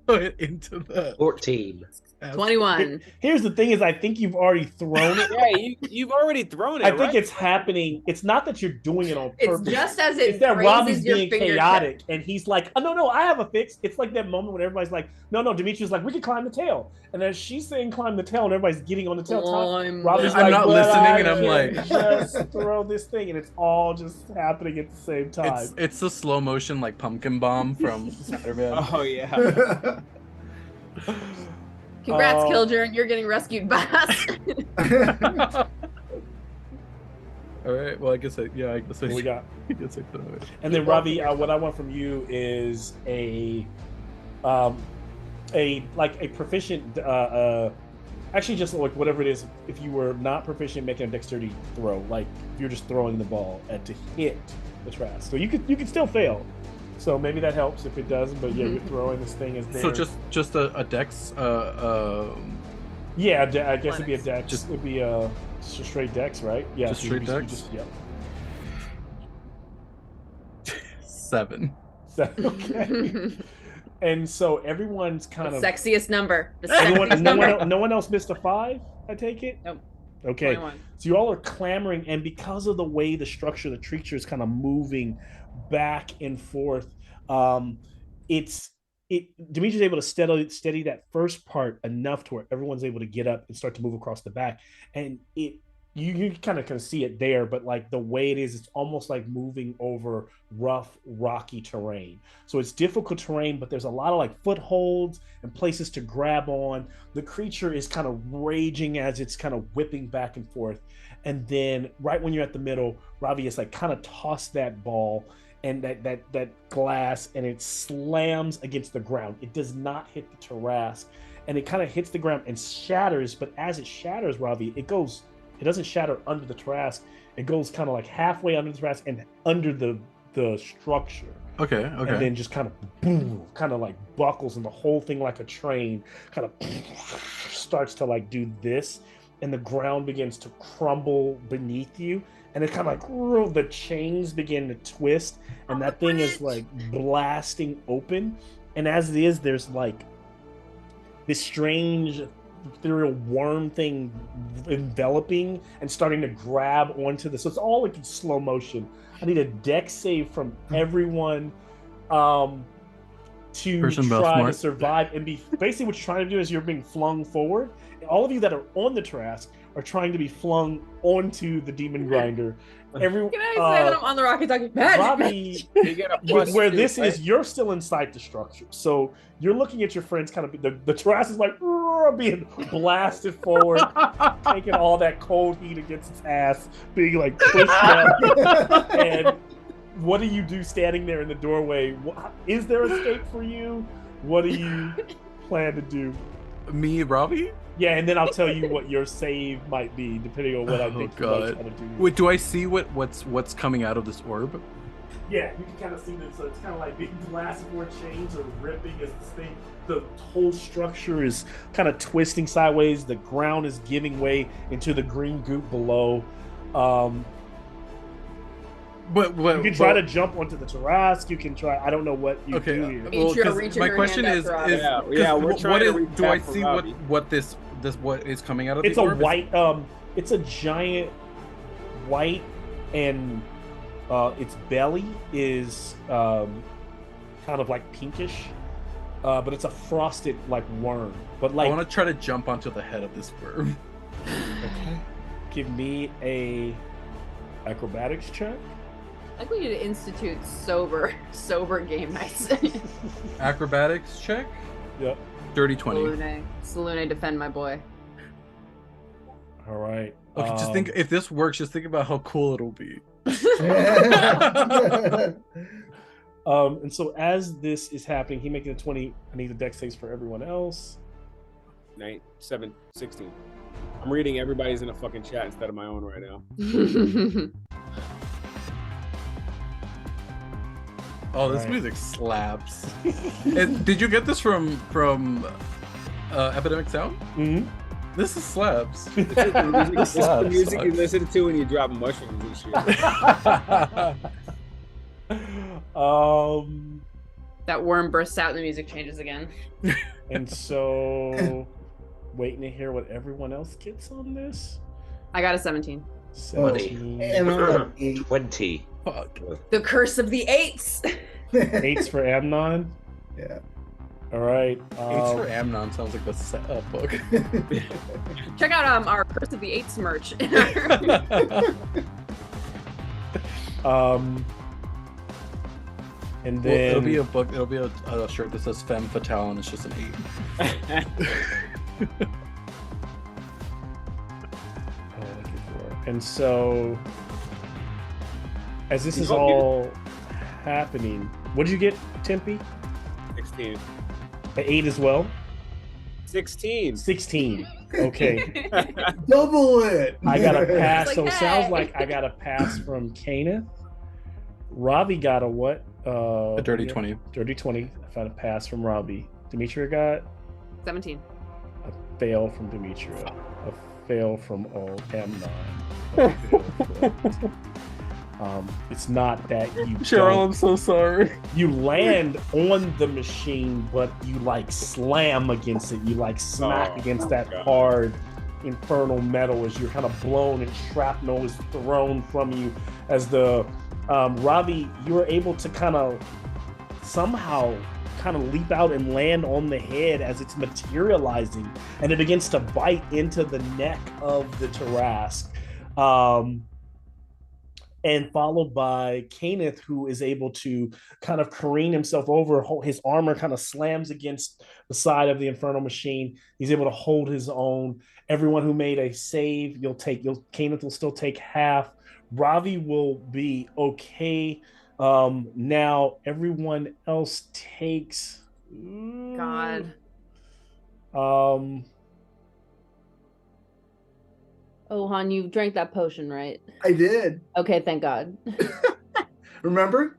throw it into the 14. 21. Here's the thing: is I think you've already thrown it. Yeah, you've already thrown it. I think right? it's happening. It's not that you're doing it on It's purpose. just as it It's that grazes Robbie's your being fingertip. chaotic, and he's like, "Oh no, I have a fix." It's like that moment when everybody's like, "No, Demetrius like, we can climb the tail," and then she's saying, "Climb the tail," and everybody's getting on the tail. Robbie's I'm like, not "But listening," I and I'm can like- just throw this thing, and it's all just happening at the same time. It's the slow motion like pumpkin bomb from Spider-Man. Oh yeah. Congrats, Killjurn. You're getting rescued by us. All right. Well, I guess I What we got? I guess I throw it. And then Robbie, what I want from you is a proficient, actually just like whatever it is. If you were not proficient, making a dexterity throw, like if you're just throwing the ball and to hit the trash, so you could still fail. So maybe that helps if it doesn't. But yeah, you're throwing this thing as there. So just a dex. Yeah, I guess it'd be a dex. Just- Just would be a straight dex, right? Yeah, Just so straight you dex? Yep. 7. So, okay. And so everyone's kind of Sexiest number. The Anyone, sexiest number. no one else missed a 5, I take it? Nope. Okay. 21. So you all are clamoring, and because of the way the structure, the creature is kind of moving back and forth, Dimitri's able to steady that first part enough to where everyone's able to get up and start to move across the back. And you kind of can see it there, but like the way it is, it's almost like moving over rough, rocky terrain. So it's difficult terrain, but there's a lot of like footholds and places to grab on. The creature is kind of raging as it's kind of whipping back and forth. And then right when you're at the middle, Ravi is like kind of toss that ball and that glass, and it slams against the ground. It does not hit the Tarrasque, and it kind of hits the ground and shatters. But as it shatters, Ravi, it doesn't shatter under the Tarrasque. It goes kind of like halfway under the Tarrasque and under the structure. Okay. And then just kind of boom, kind of like buckles, and the whole thing, like a train, kind of starts to like do this, and the ground begins to crumble beneath you. And it kind of like the chains begin to twist, and that thing is like blasting open. And as it is, there's like this strange ethereal worm thing enveloping and starting to grab onto this. So it's all like in slow motion. I need a dex save from everyone to Person try to Belfmort. survive and be basically what you're trying to do is you're being flung forward. And all of you that are on the Trask are trying to be flung onto the demon grinder. Everyone, Can I say that I'm on the rocket talking magic? Robbie, You get a plus where two, this right? is, you're still inside the structure. So you're looking at your friends kind of, the Trask is like being blasted forward, taking all that cold heat against its ass, being like pushed up. And what do you do standing there in the doorway? Is there escape for you? What do you plan to do? Me, Robbie? Yeah, and then I'll tell you what your save might be, depending on what I Oh, think you might God. try to do. Wait, do I see what's coming out of this orb? Yeah, you can kind of see that. So it's kind of like being blasted where chains are ripping as this thing. The whole structure is kind of twisting sideways. The ground is giving way into the green goop below. But You can try to jump onto the Tarask. You can try. I don't know what you do here. Well, You're 'cause reaching my her question hand is, after Robbie. Yeah, we're trying to reach do I back for see Robbie. what this what is coming out of It's the a orb? white. It's a giant white, and its belly is kind of like pinkish, but it's a frosted like worm. But like, I want to try to jump onto the head of this worm. okay, give me a acrobatics check. I think we need to institute sober game nights. Acrobatics check. Yep. Dirty 20. Salune, defend my boy. All right. Okay, just think if this works. Just think about how cool it'll be. And so as this is happening, he making a 20. I need a dex saves for everyone else. 9, 7, 16. I'm reading everybody's in a fucking chat instead of my own right now. Oh, this Right. music slaps. And did you get this from Epidemic Sound? Mm-hmm. This is slaps. This is the music you listen to when you drop mushrooms and shit. That worm bursts out and the music changes again. And so waiting to hear what everyone else gets on this. I got a 17. 17. And I'm like 8. 20. Fuck. The curse of the eights. 8s for Amnon. Yeah. All right. Eights for Amnon sounds like a book. Check out our curse of the eights merch. And Well, then it'll be a book. It'll be a shirt that says "Femme Fatale" and it's just an 8. and so as this is all happening, what did you get, Tempe? 16. An 8 as well. 16. 16. Okay. Double it. I got a pass. Like, So it sounds hey. like I got a pass from Kenneth. Robbie got a what? A dirty 20. Dirty 20. I got a pass from Robbie. Demetria got 17. a fail from Demetria. A fail from Amnon. A fail from- it's not that you Cheryl, I'm so sorry. you land on the machine, but you like slam against it. You like smack Oh, against that God. hard infernal metal as you're kind of blown and shrapnel is thrown from you. As the Robbie, you were able to kind of somehow kind of leap out and land on the head as it's materializing, and it begins to bite into the neck of the Tarask. And followed by Kenneth, who is able to kind of careen himself over. His armor kind of slams against the side of the infernal machine. He's able to hold his own. Everyone who made a save, Kenneth will still take half. Ravi will be okay. Now everyone else takes. God. Oh, Han, you drank that potion, right? I did. Okay, thank God. Remember?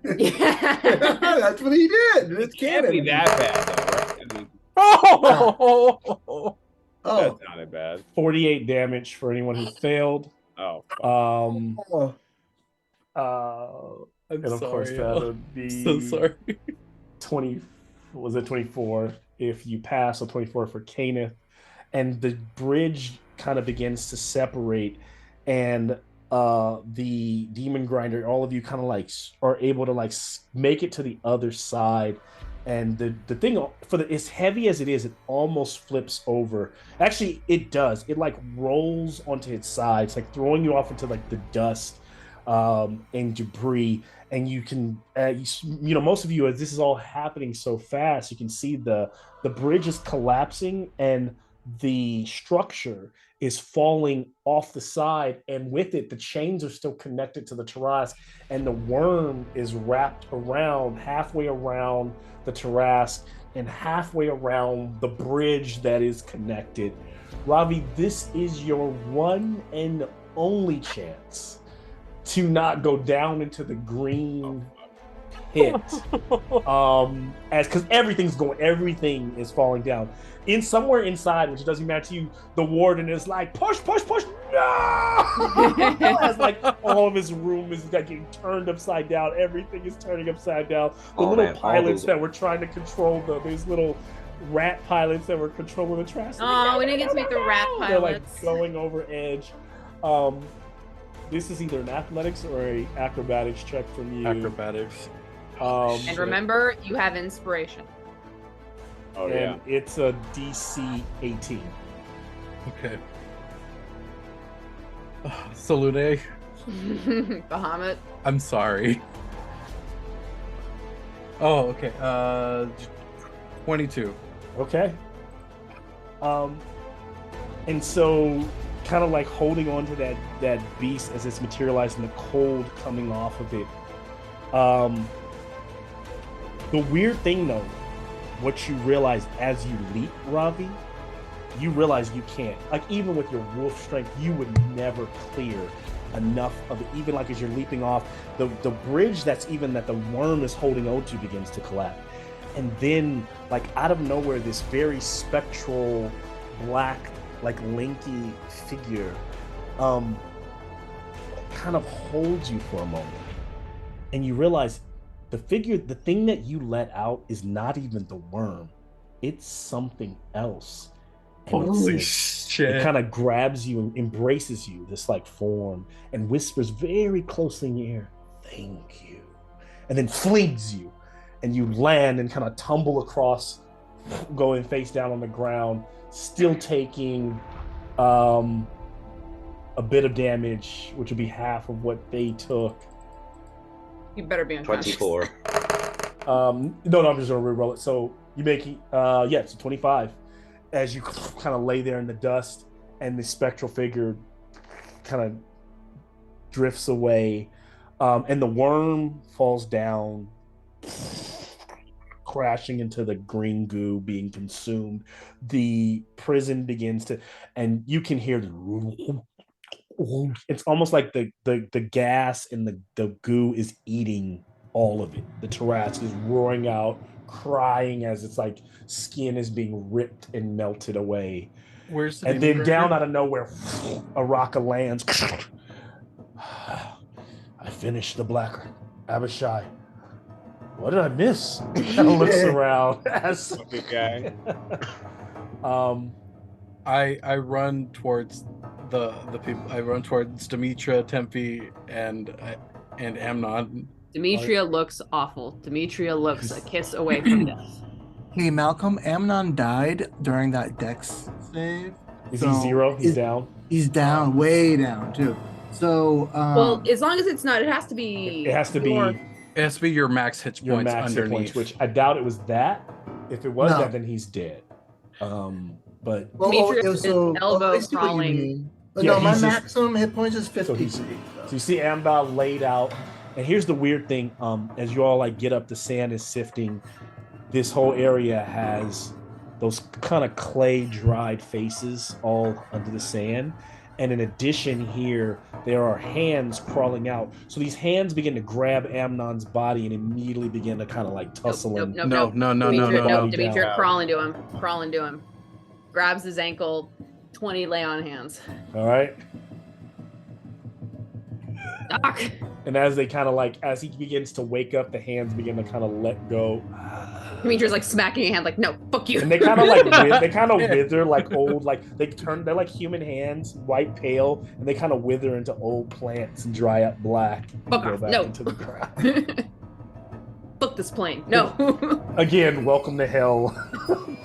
Yeah. That's what he did. It's Can't be canon. that bad, though, right? I mean, Oh, Oh. that's not that bad. 48 damage for anyone who failed. Oh, Um, Oh. I'm and of sorry. course that Al. would be So sorry. 20. Was it 24? if you pass, so 24 for Kenneth. And the bridge kind of begins to separate, and the demon grinder, all of you kind of like are able to like make it to the other side. And the thing, for the as heavy as it is, it almost flips over. Actually, it does. It like rolls onto its side. It's like throwing you off into like the dust and debris. And you can, you know, most of you, as this is all happening so fast, you can see the bridge is collapsing, and the structure is falling off the side, and with it the chains are still connected to the terrace, and the worm is wrapped around, halfway around the terrace and halfway around the bridge that is connected. Ravi, this is your one and only chance to not go down into the green pit, as because everything is falling down. In somewhere inside, which doesn't matter to you, the warden is like, push, no! As like all of his room is like getting turned upside down. Everything is turning upside down. The little pilots that were trying to control these little rat pilots that were controlling the trash. Oh, we didn't get to meet the rat pilots. They're like going over edge. This is either an athletics or a acrobatics check from you. Acrobatics. And remember, you have inspiration. Oh, and it's a DC 18. Okay. Salute. Bahamut. I'm sorry. Oh, okay. 22. Okay. And so kind of like holding on to that beast as it's materializing, the cold coming off of it. The weird thing though, what you realize as you leap, Ravi, you realize you can't, like even with your wolf strength, you would never clear enough of it. Even like as you're leaping off, the bridge that the worm is holding on to begins to collapse. And then like out of nowhere, this very spectral black, like lanky figure kind of holds you for a moment. And you realize the thing that you let out is not even the worm. It's something else. And Holy shit. it kind of grabs you and embraces you, this like form, and whispers very closely in your ear, "Thank you." And then flings you. And you land and kind of tumble across, going face down on the ground, still taking a bit of damage, which would be half of what they took. You better be unconscious. 24. No, I'm just gonna re-roll it. So you make it's 25. As you kind of lay there in the dust, and the spectral figure kind of drifts away, and the worm falls down, crashing into the green goo, being consumed. The prison begins to, and you can hear it's almost like the gas and the goo is eating all of it. The terrace is roaring out, crying as it's like skin is being ripped and melted away. Where's the and then down out of nowhere, a rock lands. I finished the Black Abishai. What did I miss? Kind of looks around as Good guy. I run towards the people. I run towards Demetra, Tempe, and Amnon. Demetria looks awful. Demetria looks a kiss away from death. Hey, Malcolm, Amnon died during that Dex save. Is he 0? He's down? He's down, way down, too. So, well, as long as it's not, it has to be... It has to be... It has to be your max hit points underneath. Hit points, which I doubt it was that. If it was that, then he's dead. But... Demetria is elbow crawling. But no, my maximum hit points is 50. So you see Amnon laid out. And here's the weird thing, as you all like get up, the sand is sifting. This whole area has those kind of clay dried faces all under the sand. And in addition here, there are hands crawling out. So these hands begin to grab Amnon's body and immediately begin to kind of like tussle him. No. Demetria, crawl into him. Grabs his ankle, 20 lay on hands. All right. Fuck. And as they kind of like, as he begins to wake up, the hands begin to kind of let go. Demetria's like smacking a hand, like, no, fuck you. And they kind of like, they kind of wither like old, like they're like human hands, white pale, and they kind of wither into old plants and dry up black and Fuck go off. back No. into the ground. Fuck this plane. No. Again, welcome to hell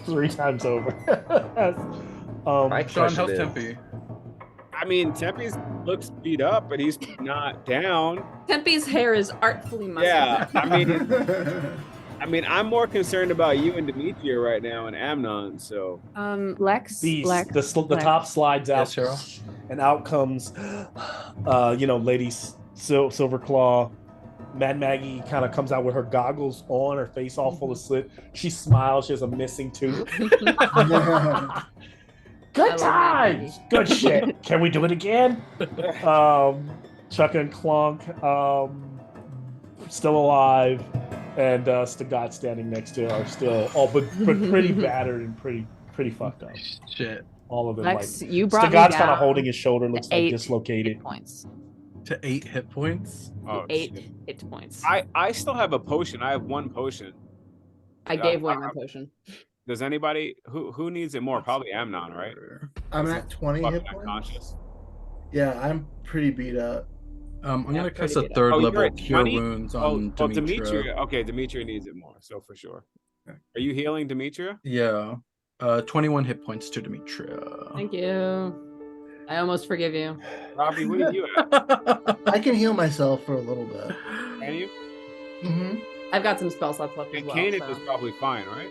3 times over. My Sean, question how's is, Tempe? I mean, Tempe looks beat up, but he's not down. Tempe's hair is artfully muscular. Yeah, I mean, I'm more concerned about you and Demetria right now and Amnon. So Lex. the Lex. top slides out, Yes, Cheryl? and out comes, Lady Silverclaw. Mad Maggie kind of comes out with her goggles on, her face all full of slit. She smiles. She has a missing tooth. Good times. Good shit. Can we do it again? Chuck and Clunk, still alive, and Stagat standing next to her are still all but pretty battered and pretty fucked up. Shit. All of them. Lex, like, you brought me Stagat's kind down of holding his shoulder, looks to like 8 dislocated. hit points. To 8 hit points? oh, 8 shit. hit points. I still have a potion. I have 1 potion. I gave away my potion. Does anybody who needs it more? Probably Amnon, right? I'm at 20 Fucking hit points. unconscious. Yeah, I'm pretty beat up. I'm gonna cast pretty a good. 3rd Oh, you're level at Cure 20? Wounds Oh, on Demetria. Demetria. Okay, Demetria needs it more, so for sure. Are you healing Demetria? Yeah. 21 hit points to Demetria. Thank you. I almost forgive you. Robbie, what are you at? I can heal myself for a little bit. Can you? Mm-hmm. I've got some spell slots left as And well. Kanan so. is probably fine, right?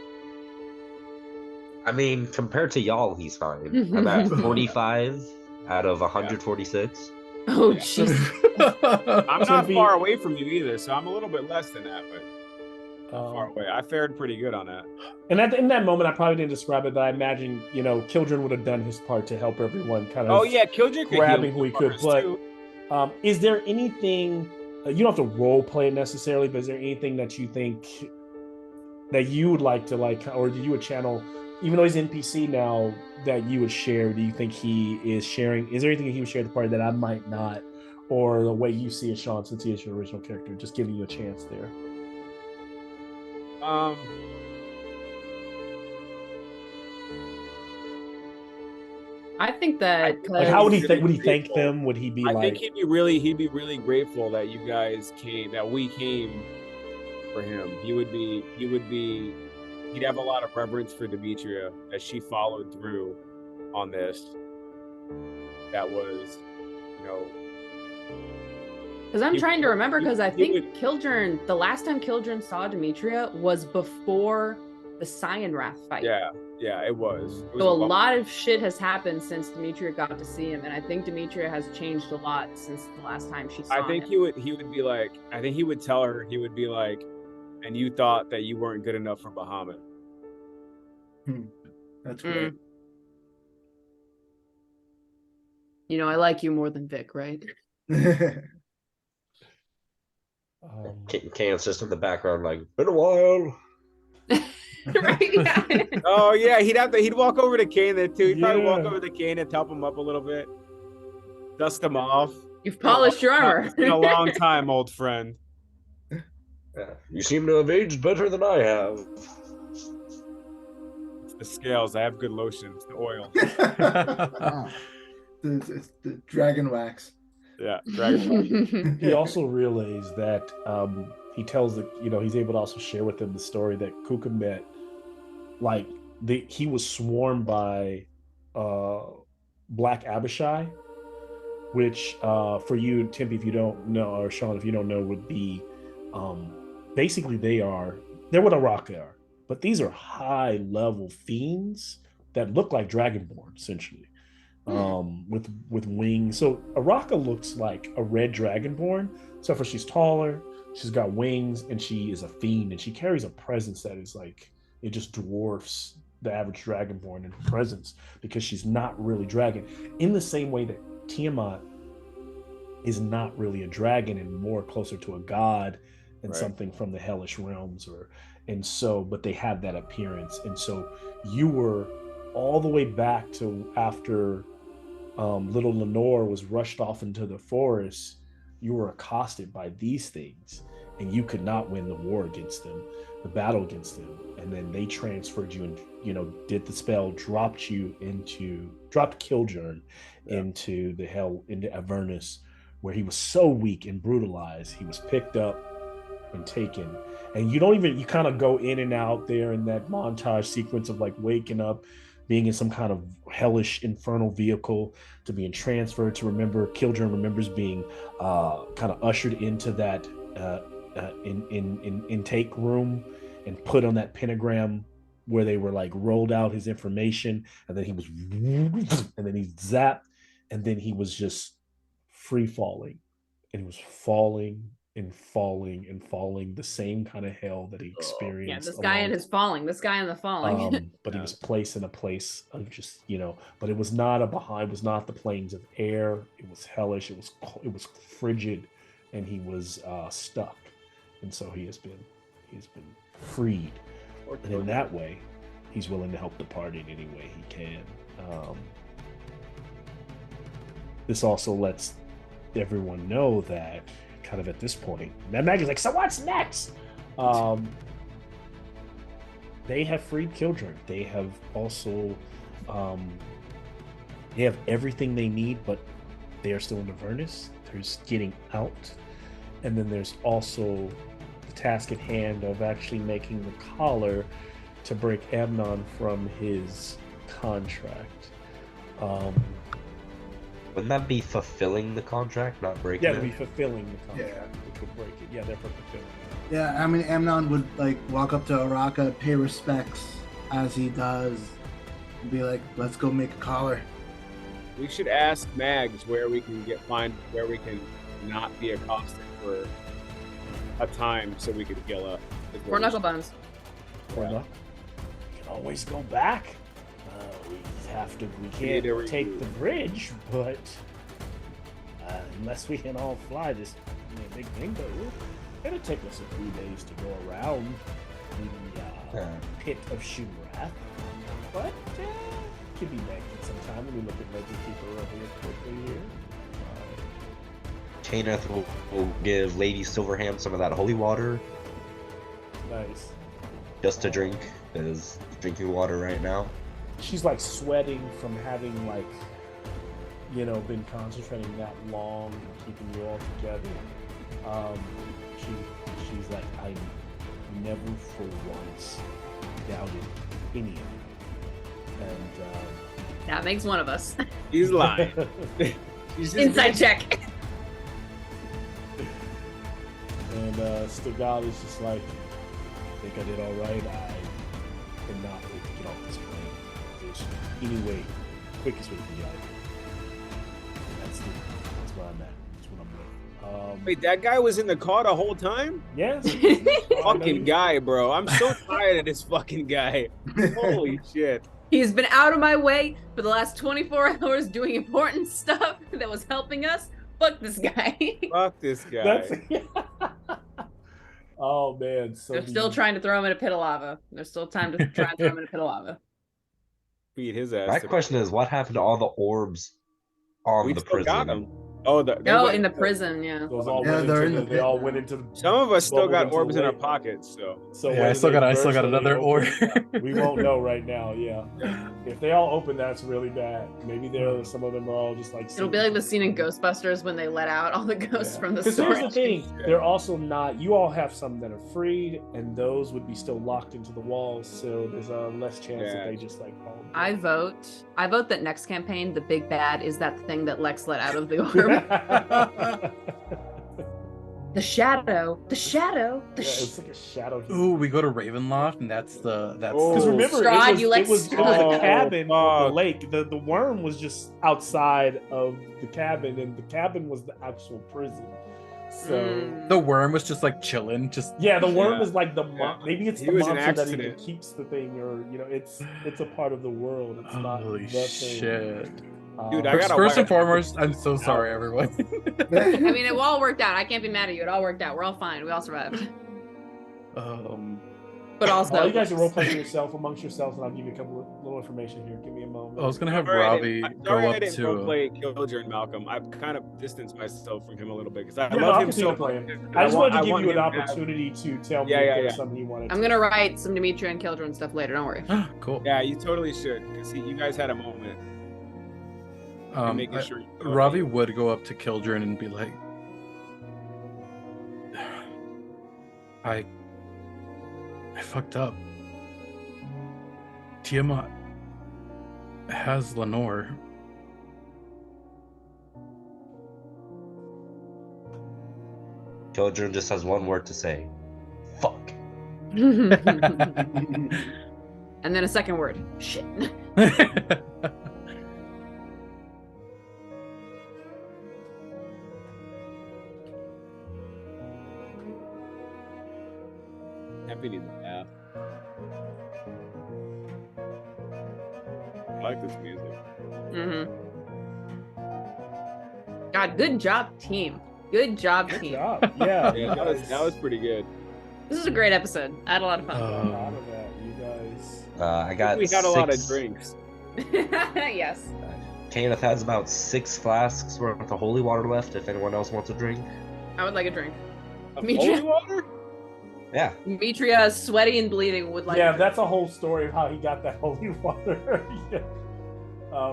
I mean, compared to y'all, he's fine. I'm at 45 out of 146. Oh, Yeah. jeez. I'm not Tempe- far away from you either, so I'm a little bit less than that, but far away. I fared pretty good on that. And in that moment, I probably didn't describe it, but I imagine, Killjurn would have done his part to help everyone kind of Oh yeah, Killjurn could grabbing heal who he could. motherfuckers, But too. is there anything, you don't have to role play it necessarily, but is there anything that you think that you would like to or you would channel, even though he's NPC now, that you would share? Do you think he is sharing? Is there anything that he would share with the party that I might not, or the way you see it, Sean, since he is your original character, just giving you a chance there? I think that Like, how would he really think? Would he thank grateful. them? Would he be I like? think he'd be really grateful that you guys came, that we came for him. He'd have a lot of reverence for Demetria as she followed through on this. That was, because I'm trying to remember, because I he think would- Killjurn, the last time Killjurn saw Demetria was before the Cyan Wrath fight. yeah, it was. So a lot of shit has happened since Demetria got to see him, and I think Demetria has changed a lot since the last time she saw him. I think he would be like, I think he would tell her, he would be like, and you thought that you weren't good enough for Bahamut. That's great. I like you more than Vic, right? Can't just in the background, like, been a while. Right? Yeah. Oh yeah, he'd walk over to Kane then too. He'd probably walk Yeah. over to Kane and help him up a little bit, dust him off. You've polished your armor. It's been a long time, old friend. Yeah. You seem to have aged better than I have. It's the scales. I have good lotion. It's the oil. It's the dragon wax. Yeah, dragon. He also realized that he tells he's able to also share with them the story that Kuka met. Like he was swarmed by Black Abishai, which for you, Tempe, if you don't know, or Sean, if you don't know, would be basically they're what Araka are, but these are high level fiends that look like Dragonborn essentially. With wings. So Araka looks like a red Dragonborn, except for she's taller, she's got wings, and she is a fiend, and she carries a presence that is like, it just dwarfs the average Dragonborn in her presence, because she's not really dragon. In the same way that Tiamat is not really a dragon and more closer to a god and Right. something from the hellish realms, but they have that appearance. And so you were all the way back to after little Lenore was rushed off into the forest. you were accosted by these things, and you could not win the war against them, the battle against them. And then they transferred you and, you know, did the spell, dropped Killjurn into the hell, into Avernus, where he was so weak and brutalized. He was picked up and taken. And you kind of go in and out there in that montage sequence of like waking up, being in some kind of hellish infernal vehicle, to being transferred to Killjurn remembers being kind of ushered into that intake room and put on that pentagram where they were like rolled out his information, and then he was and then he zapped, and then he was just free falling, and he was falling and falling and falling, the same kind of hell that he experienced. Yeah, this guy and his falling, this guy and the falling. But he was placed in a place of just, you know, but it was not it was not the plains of air. It was hellish. It was frigid, and he was stuck. And so he has been freed. And in that way, he's willing to help the party in any way he can. This also lets everyone know that kind of at this point, Mad Maggie's like, so what's next? They have freed Killjurn. They have also they have everything they need, but they are still in Avernus. There's getting out, and then there's also the task at hand of actually making the collar to break Amnon from his contract. Wouldn't that be fulfilling the contract, not breaking Yeah, it? to be fulfilling the contract. Which would break it. Yeah, they're for fulfilling it. Yeah, I mean, Amnon would like walk up to Araka, pay respects as he does, and be like, "Let's go make a collar." We should ask Mags where we can where we can not be accosted for a time, so we could heal up. Or knuckle bones. Or not. We can always go back. We can't take the bridge, but unless we can all fly this big thing, it'll take us a few days to go around the pit of Shumrath. But could be back at some time. Let me look at Legend Keeper over here quickly here. Taneth will give Lady Silverhand some of that holy water Nice. just to drink, because drinking water right now. She's like sweating from having like, you know, been concentrating that long and keeping you all together. She's like, I never for once doubted any of you. And That makes one of us. He's lying. He's just Inside check. And Stigall is just like, I think I did all right. I cannot wait to get off this plane. There's any way, quickest way to get out of here. That's where I'm at. That's what I'm with. Wait, that guy was in the car the whole time? Yes. Fucking guy, bro. I'm so tired of this fucking guy. Holy shit. He's been out of my way for the last 24 hours doing important stuff that was helping us. Fuck this guy. Fuck this guy. Oh man, so They're still trying to throw him in a pit of lava. There's still time to try and throw him in a pit of lava. Beat his ass. My question is, what happened to all the orbs on We the still got prison? him. Oh, In the prison, yeah. Those all Yeah, went they're into in the they all pit went now. into. Some of us still got into the orbs in our lake. pockets, so. So Yeah, I whether still they got burst or another they orb. open, we won't know right now. Yeah, if they all open, that's really bad. Maybe some of them are all just like. It'll be like the scene in Ghostbusters when they let out all the ghosts from the Because here's the storage. thing, they're also not. You all have some that are freed, and those would be still locked into the walls. So there's a less chance that they just like fall. I vote that next campaign, the big bad is that thing that Lex let out of the orb. The shadow. Yeah, it's like a shadow. Ooh, we go to Ravenloft, and that's Because remember, Strahd, you let it was a Strahd. cabin Oh, on fuck. the lake. The worm was just outside of the cabin, and the cabin was the actual prison. So the worm was just like chilling, just yeah, the worm Yeah. is like the Yeah. maybe it's He the was an monster that even accident. keeps the thing, or it's a part of the world. It's not holy the thing. shit. Dude, I First, got a first and white- foremost, I'm so sorry, everyone. I mean, it all worked out. I can't be mad at you. It all worked out. We're all fine. We all survived. But also, While you guys are role playing yourself amongst yourselves, and I'll give you a couple of little information here. Give me a moment. I was gonna have Sorry I Robbie didn't- go sorry I up didn't to. roleplay Killjurn, Malcolm. I've kind of distanced myself from him a little bit because I Yeah, no, love I'll him continue so playing. much. I just wanted to give want you an him to have- opportunity to tell me Yeah, if yeah, there was yeah. something you wanted. I'm gonna write some Dimitri and Killjurn stuff later. Don't worry. Cool. Yeah, you totally should because you guys had a moment. And making sure you know Robbie that would go up to Killjurn and be like, I fucked up. Tiamat has Lenore. Killjurn just has one word to say. Fuck. And then a second word. Shit. Happy needs a bath. I like this music. God, good job, team. Good job, Good team. job. Yeah, Yeah, that was pretty good. This is a great episode. I had a lot of fun. I'm proud of that, you guys. I got We had a lot of 6 drinks. Yes. Kenneth has about 6 flasks worth of holy water left if anyone else wants a drink. I would like a drink. Holy water? Yeah. Demetria, sweaty and bleeding, would like. Yeah, that's a whole story of how he got that holy water. Yeah.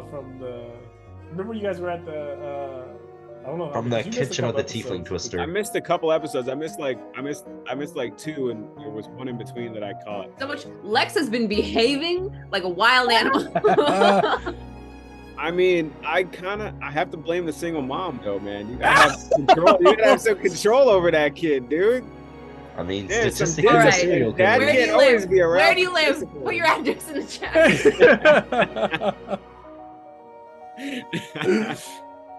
From the. Remember, you guys were at the. I don't know. From the you missed a kitchen of the couple Tiefling episodes. Twister. I missed a couple episodes. I missed like 2, and there was one in between that I caught. So much. Lex has been behaving like a wild animal. I mean, I have to blame the single mom though, man. You gotta have control. You gotta have some control over that kid, dude. I mean, Yeah, some statistically, All a right. serial Dad Where do killer. can't you live? always be around. Where do you live? Discipline. Put your address in the chat.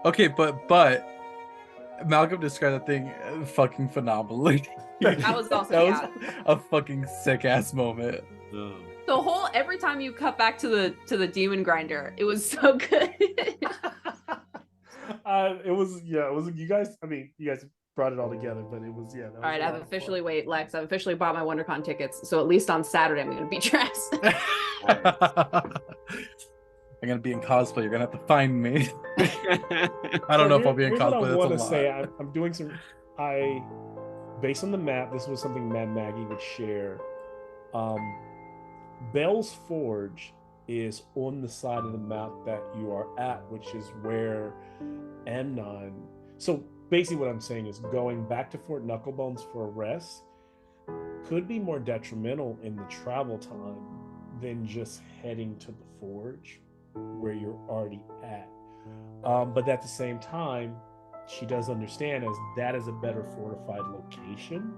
Okay, but Malcolm described that thing fucking phenomenally. That was also, that yeah. was a fucking sick ass moment. The whole every time you cut back to the demon grinder, it was so good. It was you guys. I mean, you guys brought it all together, but it was that was All right, a lot I've of officially fun. wait, Lex. I've officially bought my WonderCon tickets, so at least on Saturday I'm gonna beat your ass. I'm gonna be in cosplay. You're gonna have to find me. I don't know if I'll be in Here's what cosplay. I want to That's a lot. say. I'm doing some. Based on the map, this was something Mad Maggie would share. Bell's Forge is on the side of the map that you are at, which is where Amnon. So basically, what I'm saying is going back to Fort Knucklebones for a rest could be more detrimental in the travel time than just heading to the forge where you're already at. But at the same time, she does understand as that is a better fortified location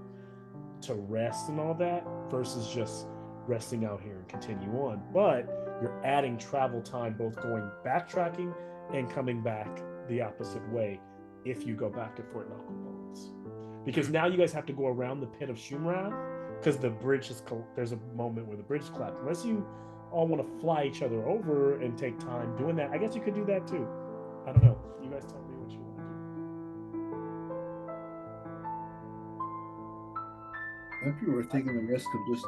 to rest and all that versus just resting out here and continue on. But you're adding travel time, both going backtracking and coming back the opposite way if you go back to Fort Knucklebones. Because now you guys have to go around the pit of Shumrath because the bridge is there's a moment where the bridge is collapsed. Unless you all want to fly each other over and take time doing that, I guess you could do that too. I don't know. You guys tell me what you want to do. If you were taking the risk of just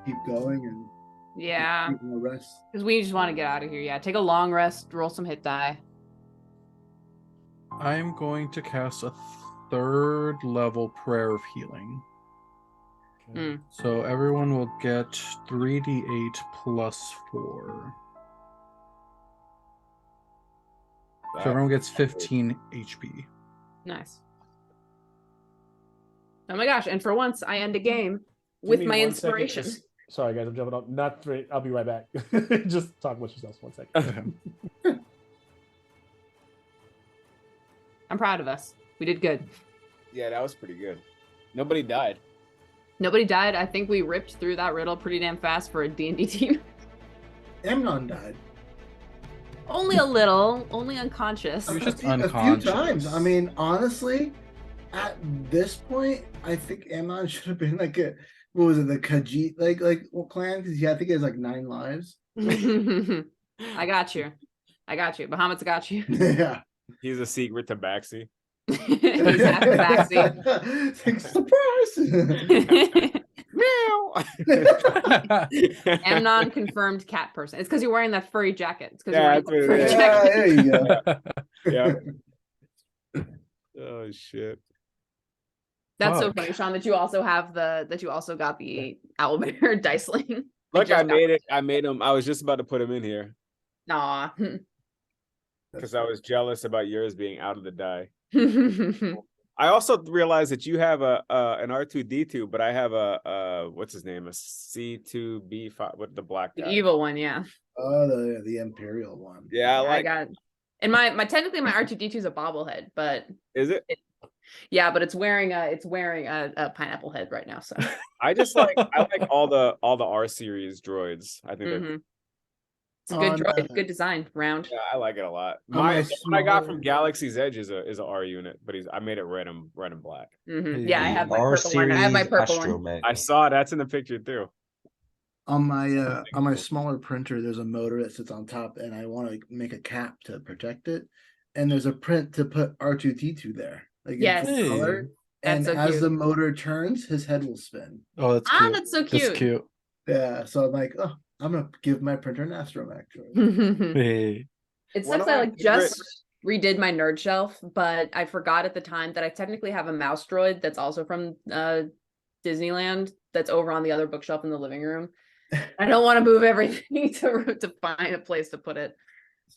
keep going and Yeah, taking a rest. because we just want to get out of here. Yeah, take a long rest, roll some hit die. I'm going to cast a 3rd level prayer of healing. Okay. So everyone will get 3d8 plus 4. So everyone gets 15 HP. Nice. Oh my gosh! And for once, I end a game Give with me my 1 second. inspiration. Sorry, guys, I'm jumping up. Not three. I'll be right back. Just talk about yourselves 1 second. I'm proud of us. We did good. Yeah, that was pretty good. Nobody died. Nobody died. I think we ripped through that riddle pretty damn fast for a D&D team. Amnon died. Only a little. Only unconscious. He was just A few unconscious. times. I mean, honestly, at this point, I think Amnon should have been like a what was it, the Khajiit like what clan? Because I think he has like 9 lives. I got you. Bahamut's got you. Yeah. He's a secret tabaxi. He's half a Like, surprise! vaccine. Meow. Amnon confirmed cat person. It's because you're wearing that furry jacket. It's because Yeah, you're that's wearing what that it furry is. Yeah, jacket. there you go. Yeah. Oh shit. That's so Fuck. funny, Sean, that you also have that you also got the owlbear dice sling. Look, I made it. I made him. I was just about to put him in here Nah. because I was jealous about yours being out of the die. I also realized that you have an R2D2, but I have a what's his name, a C2B5 with the black The guy. evil one, yeah. Oh, the Imperial one. Yeah, I I like. got and my technically my R2D2 is a bobblehead, but Is it? yeah, but it's wearing a pineapple head right now. So I like all the R series droids. I think they're it's a good On, droid, good design, round. yeah, I like it a lot. On my The one I got from smaller- Galaxy's Edge is a R unit, but I made it red and black. Yeah, I The have my R purple one. I have my series purple one. astromech. I saw that's in the picture too. on my smaller printer, there's a motor that sits on top, and I want to make a cap to protect it. And there's a print to put R2D2 there, like in Yes. full color. And That's so as cute. the motor turns, his head will spin. Oh, that's Ah, cute. that's so That's cute. cute. Yeah, so I'm like, oh, I'm gonna give my printer an astromech droid. Hey. It One sucks of I my like just redid my nerd shelf, but I forgot at the time that I technically have a mouse droid that's also from Disneyland that's over on the other bookshelf in the living room. I don't want to move everything to find a place to put it.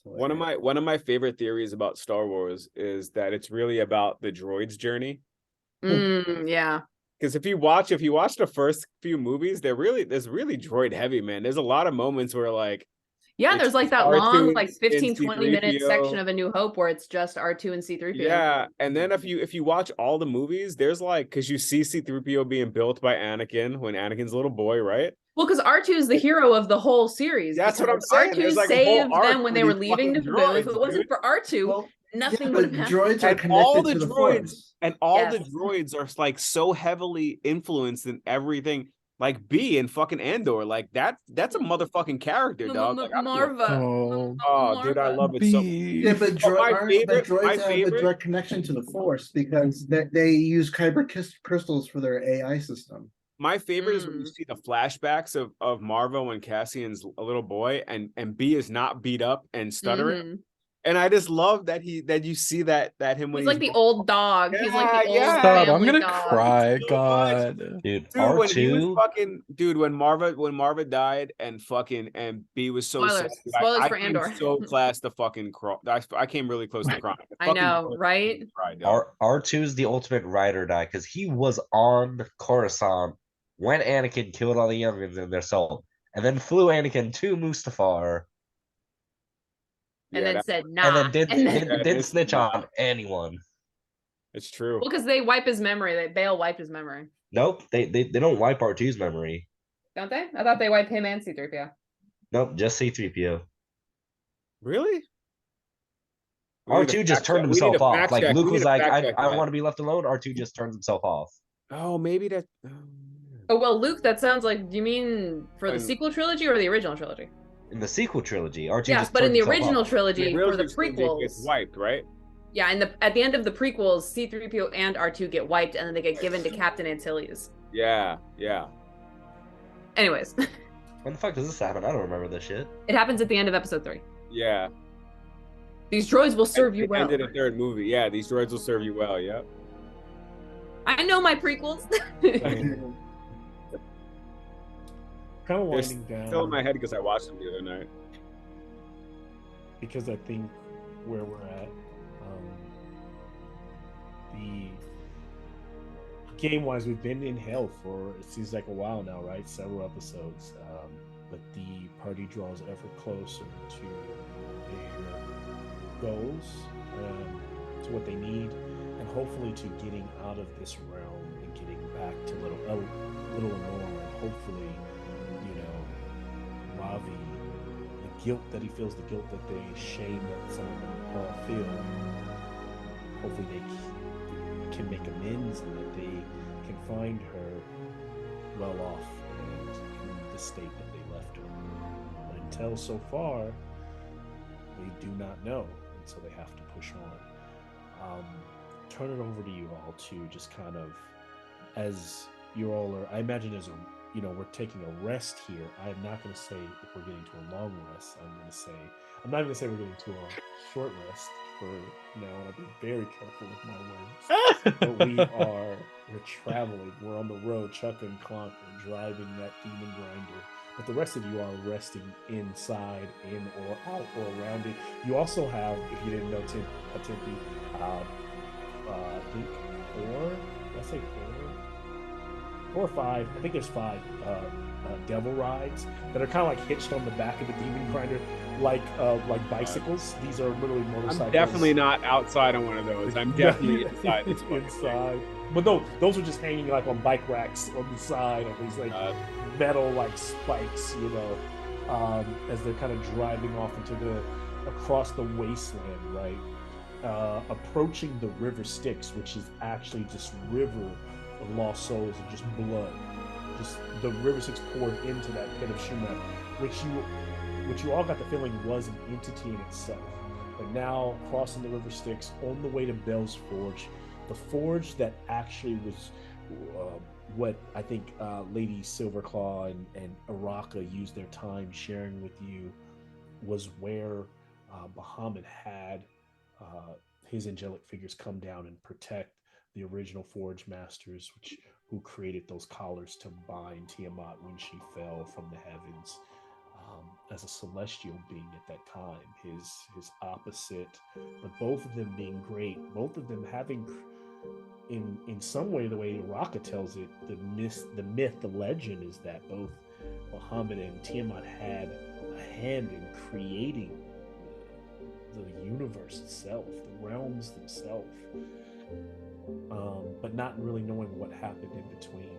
One of my favorite theories about Star Wars is that it's really about the droid's journey. Yeah. Because if you watch the first few movies, there's really droid heavy, man. There's a lot of moments where like Yeah, it's there's like that R2 long, like and 15, 20 minute C3PO. section of A New Hope where it's just R2 and C3PO. Yeah, and then if you watch all the movies, there's like because you see C3PO being built by Anakin when Anakin's a little boy, right? Well, because R2 is the hero of the whole series. That's what I'm because saying. R2 There's like a whole saved arc them when for they were these leaving fucking Naboo. If it droids, wasn't dude. for R2, Well, nothing yeah, would but have happened. droids are And connected all the to the droids Force. and all Yes. the droids are like so heavily influenced in everything. Like B and fucking Andor, like that's a motherfucking character, dog. Like, I don't give a- Marva. Oh, dude, I love it so much. Yeah, but, But my but droids my have a favorite, direct connection to the Force because they use kyber crystals for their AI system. my favorite is when you see the flashbacks of Marva when Cassian's a little boy and B is not beat up and stuttering. And I just love that you see that him when He's like the old dog. He's like the old Yeah. Stop, I'm family gonna dog. cry. So God. Dude, Dude, when he was R2. fucking when Marva died and B was so sad. Spoilers. Spoilers I for came Andor. so close to fucking cry. I came really close to crying. I know, right? R2 is the ultimate ride or die because he was on Coruscant when Anakin killed all the youngins in their soul, and then flew Anakin to Mustafar, And then said, nah. and then Yeah, didn't snitch on anyone. It's true. Well, because they wipe his memory. Bail wiped his memory. Nope, they don't wipe R2's memory. Don't they? I thought they wipe him and C3PO. Nope, just C3PO. Really? R2 just turned himself off. Like Luke was like, I want to be left alone. R2 just turns himself off. Oh, maybe that. Oh, well, Luke, that sounds like, do you mean for the sequel trilogy or the original trilogy? In the sequel trilogy, R2 Yes, just but in turned the himself original off. trilogy, for the Gets prequels, wiped, right? yeah, and at the end of the prequels, C3PO and R2 get wiped, and then they get given to Captain Antilles. Yeah. Anyways, When the fuck does this happen? I don't remember this shit. it happens at the end of episode 3. Yeah. These droids will serve you well. Ended a third movie. Yeah, these droids will serve you well. Yep. I know my prequels. Kind of They're winding down. still in my head because I watched them the other night. Because I think where we're at, the game-wise, we've been in hell for it seems like a while now, right? Several episodes, but the party draws ever closer to their goals, to what they need, and hopefully to getting out of this realm and getting back to little Lenore, and hopefully, Ravi, the guilt that he feels, the guilt that they shame that some of them all feel, hopefully they can make amends and that they can find her well off and in the state that they left her. But until so far, they do not know, and so they have to push on. Turn it over to you all to just kind of, as you all are, I imagine as we're taking a rest here. I am not going to say if we're getting to a long rest. I'm not going to say we're getting to a short rest for now, and I'll be very careful with my words. But we're traveling. We're on the road. Chuck and Clonk are driving that demon grinder. But the rest of you are resting inside, in or out or around it. You also have, if you didn't know, Tempe, I think four or five. I think there's five devil rides that are kind of like hitched on the back of the demon grinder, like bicycles. These are literally motorcycles. I'm definitely not outside on one of those. I'm definitely inside. This inside. But no, those are just hanging like on bike racks on the side of these like metal like spikes, as they're kind of driving off across the wasteland, right? Approaching the river Styx, which is actually just river of lost souls and just blood. Just the river Styx poured into that pit of Shumath, which you all got the feeling was an entity in itself. But now crossing the river Styx on the way to Bell's Forge, the forge that actually was what I think Lady Silverclaw and Araka used their time sharing with you, was where Bahamut had his angelic figures come down and protect the original Forge Masters, who created those collars to bind Tiamat when she fell from the heavens as a celestial being at that time. His opposite, but both of them being great, both of them having, in some way, the way Raka tells it, the myth, the legend is that both Muhammad and Tiamat had a hand in creating the universe itself, the realms themselves, but not really knowing what happened in between.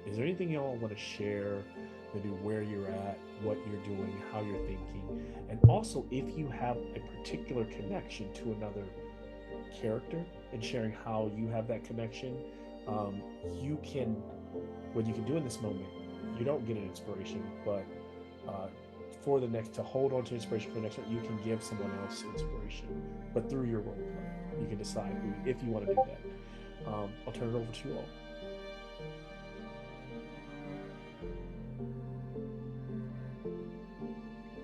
Is there anything y'all want to share, maybe where you're at, what you're doing, how you're thinking, and also if you have a particular connection to another character and sharing how you have that connection? You can, what you can do in this moment, you don't get an inspiration, but to hold on to inspiration for the next one, you can give someone else inspiration, but through your role play, you can decide if you want to do that. I'll turn it over to you all.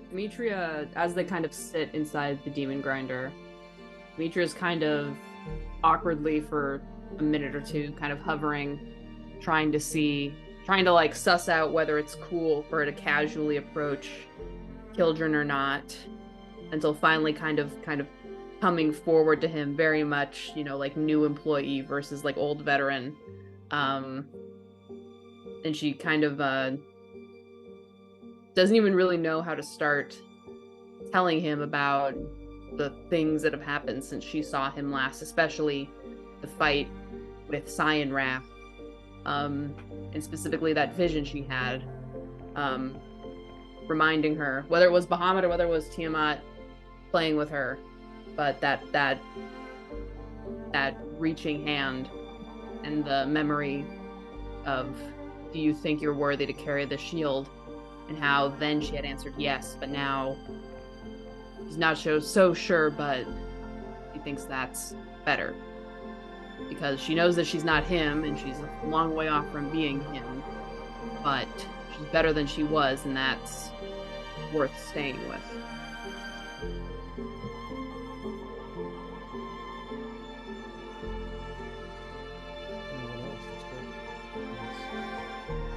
Demetria, as they kind of sit inside the demon grinder, Demetria's kind of awkwardly for a minute or two, kind of hovering, trying to like suss out whether it's cool for her to casually approach Killjurn or not, until finally kind of coming forward to him, very much, like new employee versus like old veteran. And she kind of doesn't even really know how to start telling him about the things that have happened since she saw him last, especially the fight with Cyan Wrath, and specifically that vision she had, reminding her, whether it was Bahamut or whether it was Tiamat playing with her, but that reaching hand and the memory of, do you think you're worthy to carry the shield? And how then she had answered yes, but now he's not so sure, but he thinks that's better. Because she knows that she's not him, and she's a long way off from being him, but she's better than she was, and that's worth staying with.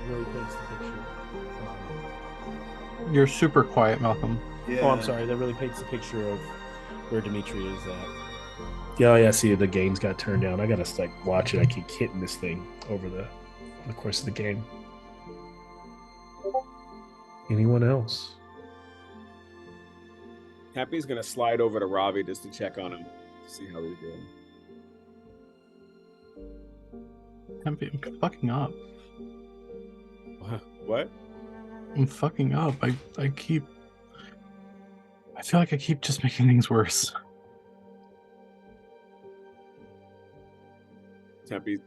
Really paints the picture. You're super quiet, Malcolm. Yeah. Oh, I'm sorry. That really paints the picture of where Demetria is at. Yeah, see, the game's got turned down. I gotta watch it. I keep hitting this thing over the course of the game. Anyone else? Happy's gonna slide over to Ravi just to check on him, to see how he's doing. I'm fucking up. What? I'm fucking up. I feel like I keep just making things worse.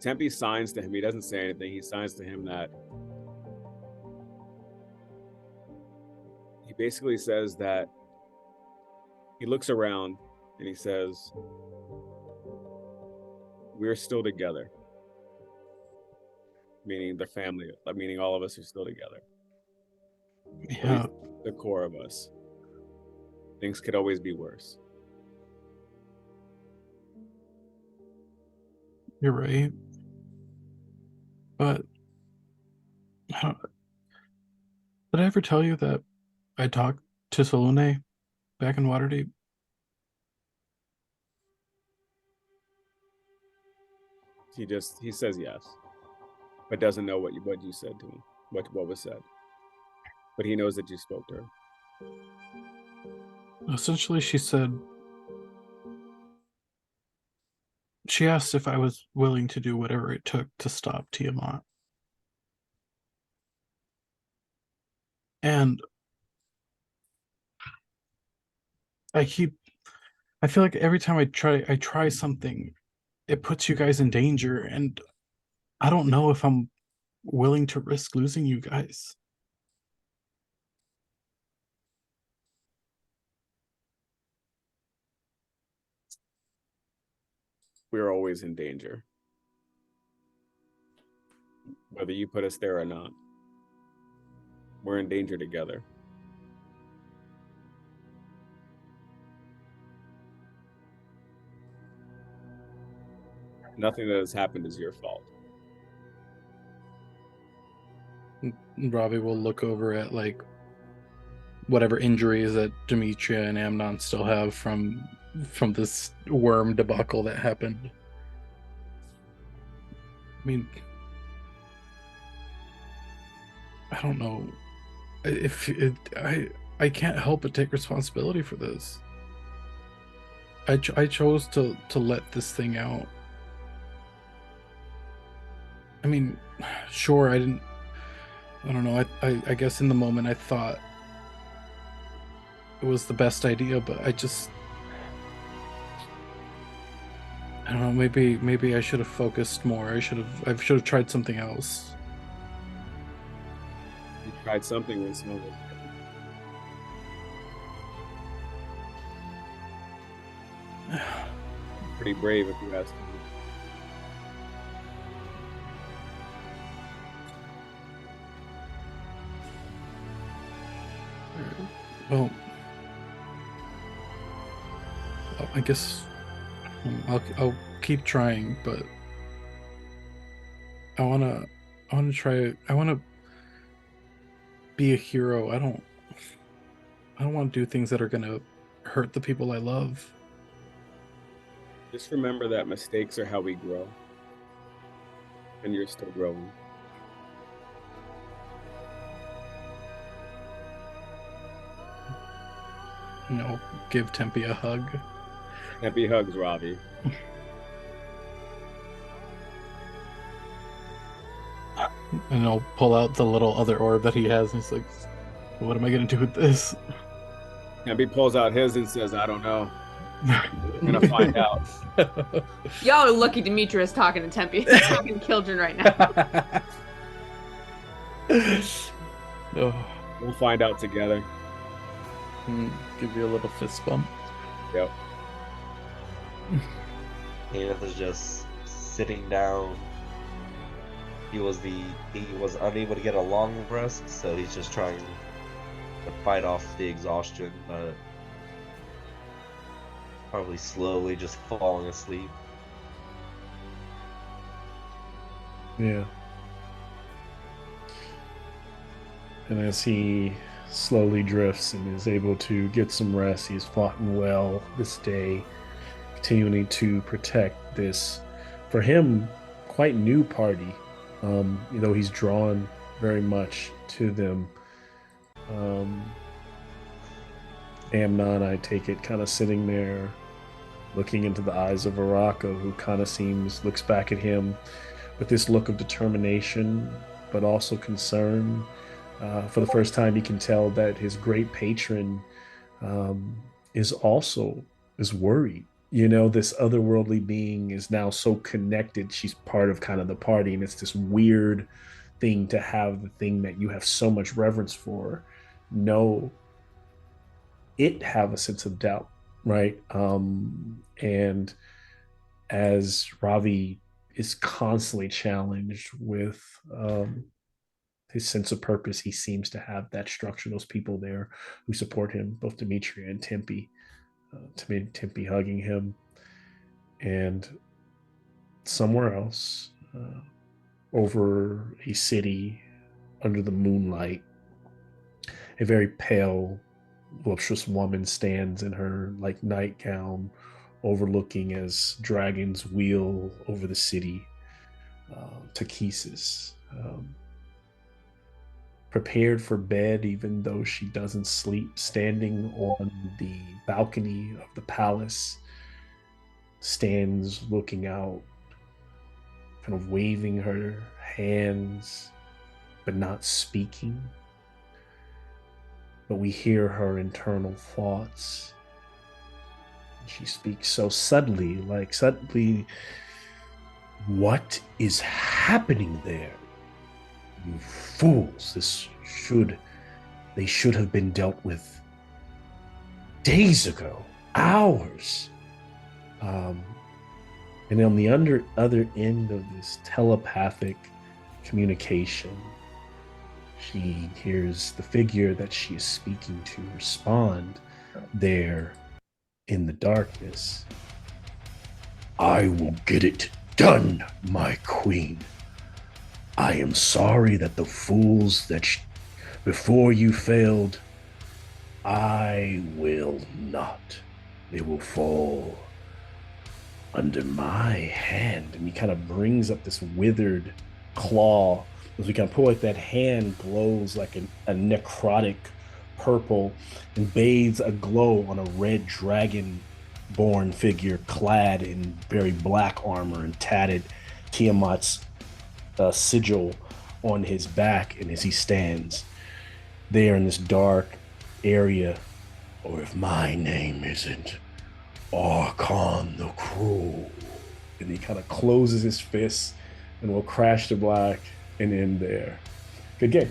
Tempe signs to him. He doesn't say anything. He signs to him that he basically says that he looks around and he says, "We're still together. meaning the family, meaning all of us are still together. At Yeah, least the core of us. Things could always be worse. you're right. But I don't, did I ever tell you that I talked to Salune back in Waterdeep? He says yes, but doesn't know what you said to him, what was said. But he knows that you spoke to her. Essentially, she said she asked if I was willing to do whatever it took to stop Tiamat. And I keep I feel like every time I try something, it puts you guys in danger, and I don't know if I'm willing to risk losing you guys. We're always in danger, whether you put us there or not. We're in danger together. Nothing that has happened is your fault. Robbie will look over at like whatever injuries that Demetria and Amnon still have from this worm debacle that happened. I mean, I don't know if it, I can't help but take responsibility for this. I chose to let this thing out. I mean, sure, I don't know. I guess in the moment I thought it was the best idea, but I don't know. Maybe I should have focused more. I should have tried something else. You tried something when someone was pretty brave, if you ask me. Well, I guess I'll keep trying, but I wanna try. I wanna be a hero. I don't want to do things that are gonna hurt the people I love. Just remember that mistakes are how we grow. And you're still growing. You know, give Tempe a hug. Happy hugs, Robbie. And I'll pull out the little other orb that he has, and he's like, "What am I gonna do with this?" Happy pulls out his and says, I don't know. We're gonna find out. Y'all are lucky Demetrius talking to Tempe. He's talking to Killjurn right now. Oh, We'll find out together. give you a little fist bump. Yep. Kenneth is just sitting down. He was unable to get a long rest, so he's just trying to fight off the exhaustion, but probably slowly just falling asleep. Yeah. And as he slowly drifts and is able to get some rest, he's fought well this day, continuing to protect this, for him, quite new party. He's drawn very much to them. Amnon, I take it, kind of sitting there, looking into the eyes of Arako, who kind of looks back at him with this look of determination, but also concern. For the first time, he can tell that his great patron is worried. This otherworldly being is now so connected. She's part of kind of the party, and it's this weird thing to have the thing that you have so much reverence for have a sense of doubt, right? And as Ravi is constantly challenged with his sense of purpose. He seems to have that structure, those people there who support him, both Demetria and Tempe. Tempe hugging him. And somewhere else, over a city under the moonlight, a very pale, voluptuous woman stands in her like nightgown, overlooking as dragons wheel over the city to Kesis. Prepared for bed, even though she doesn't sleep, standing on the balcony of the palace, stands looking out, kind of waving her hands, but not speaking. But we hear her internal thoughts. She speaks so suddenly, what is happening there? You fools, they should have been dealt with days ago, hours. And on the other end of this telepathic communication, she hears the figure that she is speaking to respond there in the darkness. I will get it done, my queen. I am sorry that the fools that before you failed. I will not. They will fall under my hand. And he kind of brings up this withered claw. As we kind of pull it, that hand glows like a necrotic purple and bathes a glow on a red dragon-born figure clad in very black armor and tatted Tiamat's sigil on his back. And as he stands there in this dark area, or if my name isn't Archon the Cruel, and he kind of closes his fists and will crash to black and end there. Good game.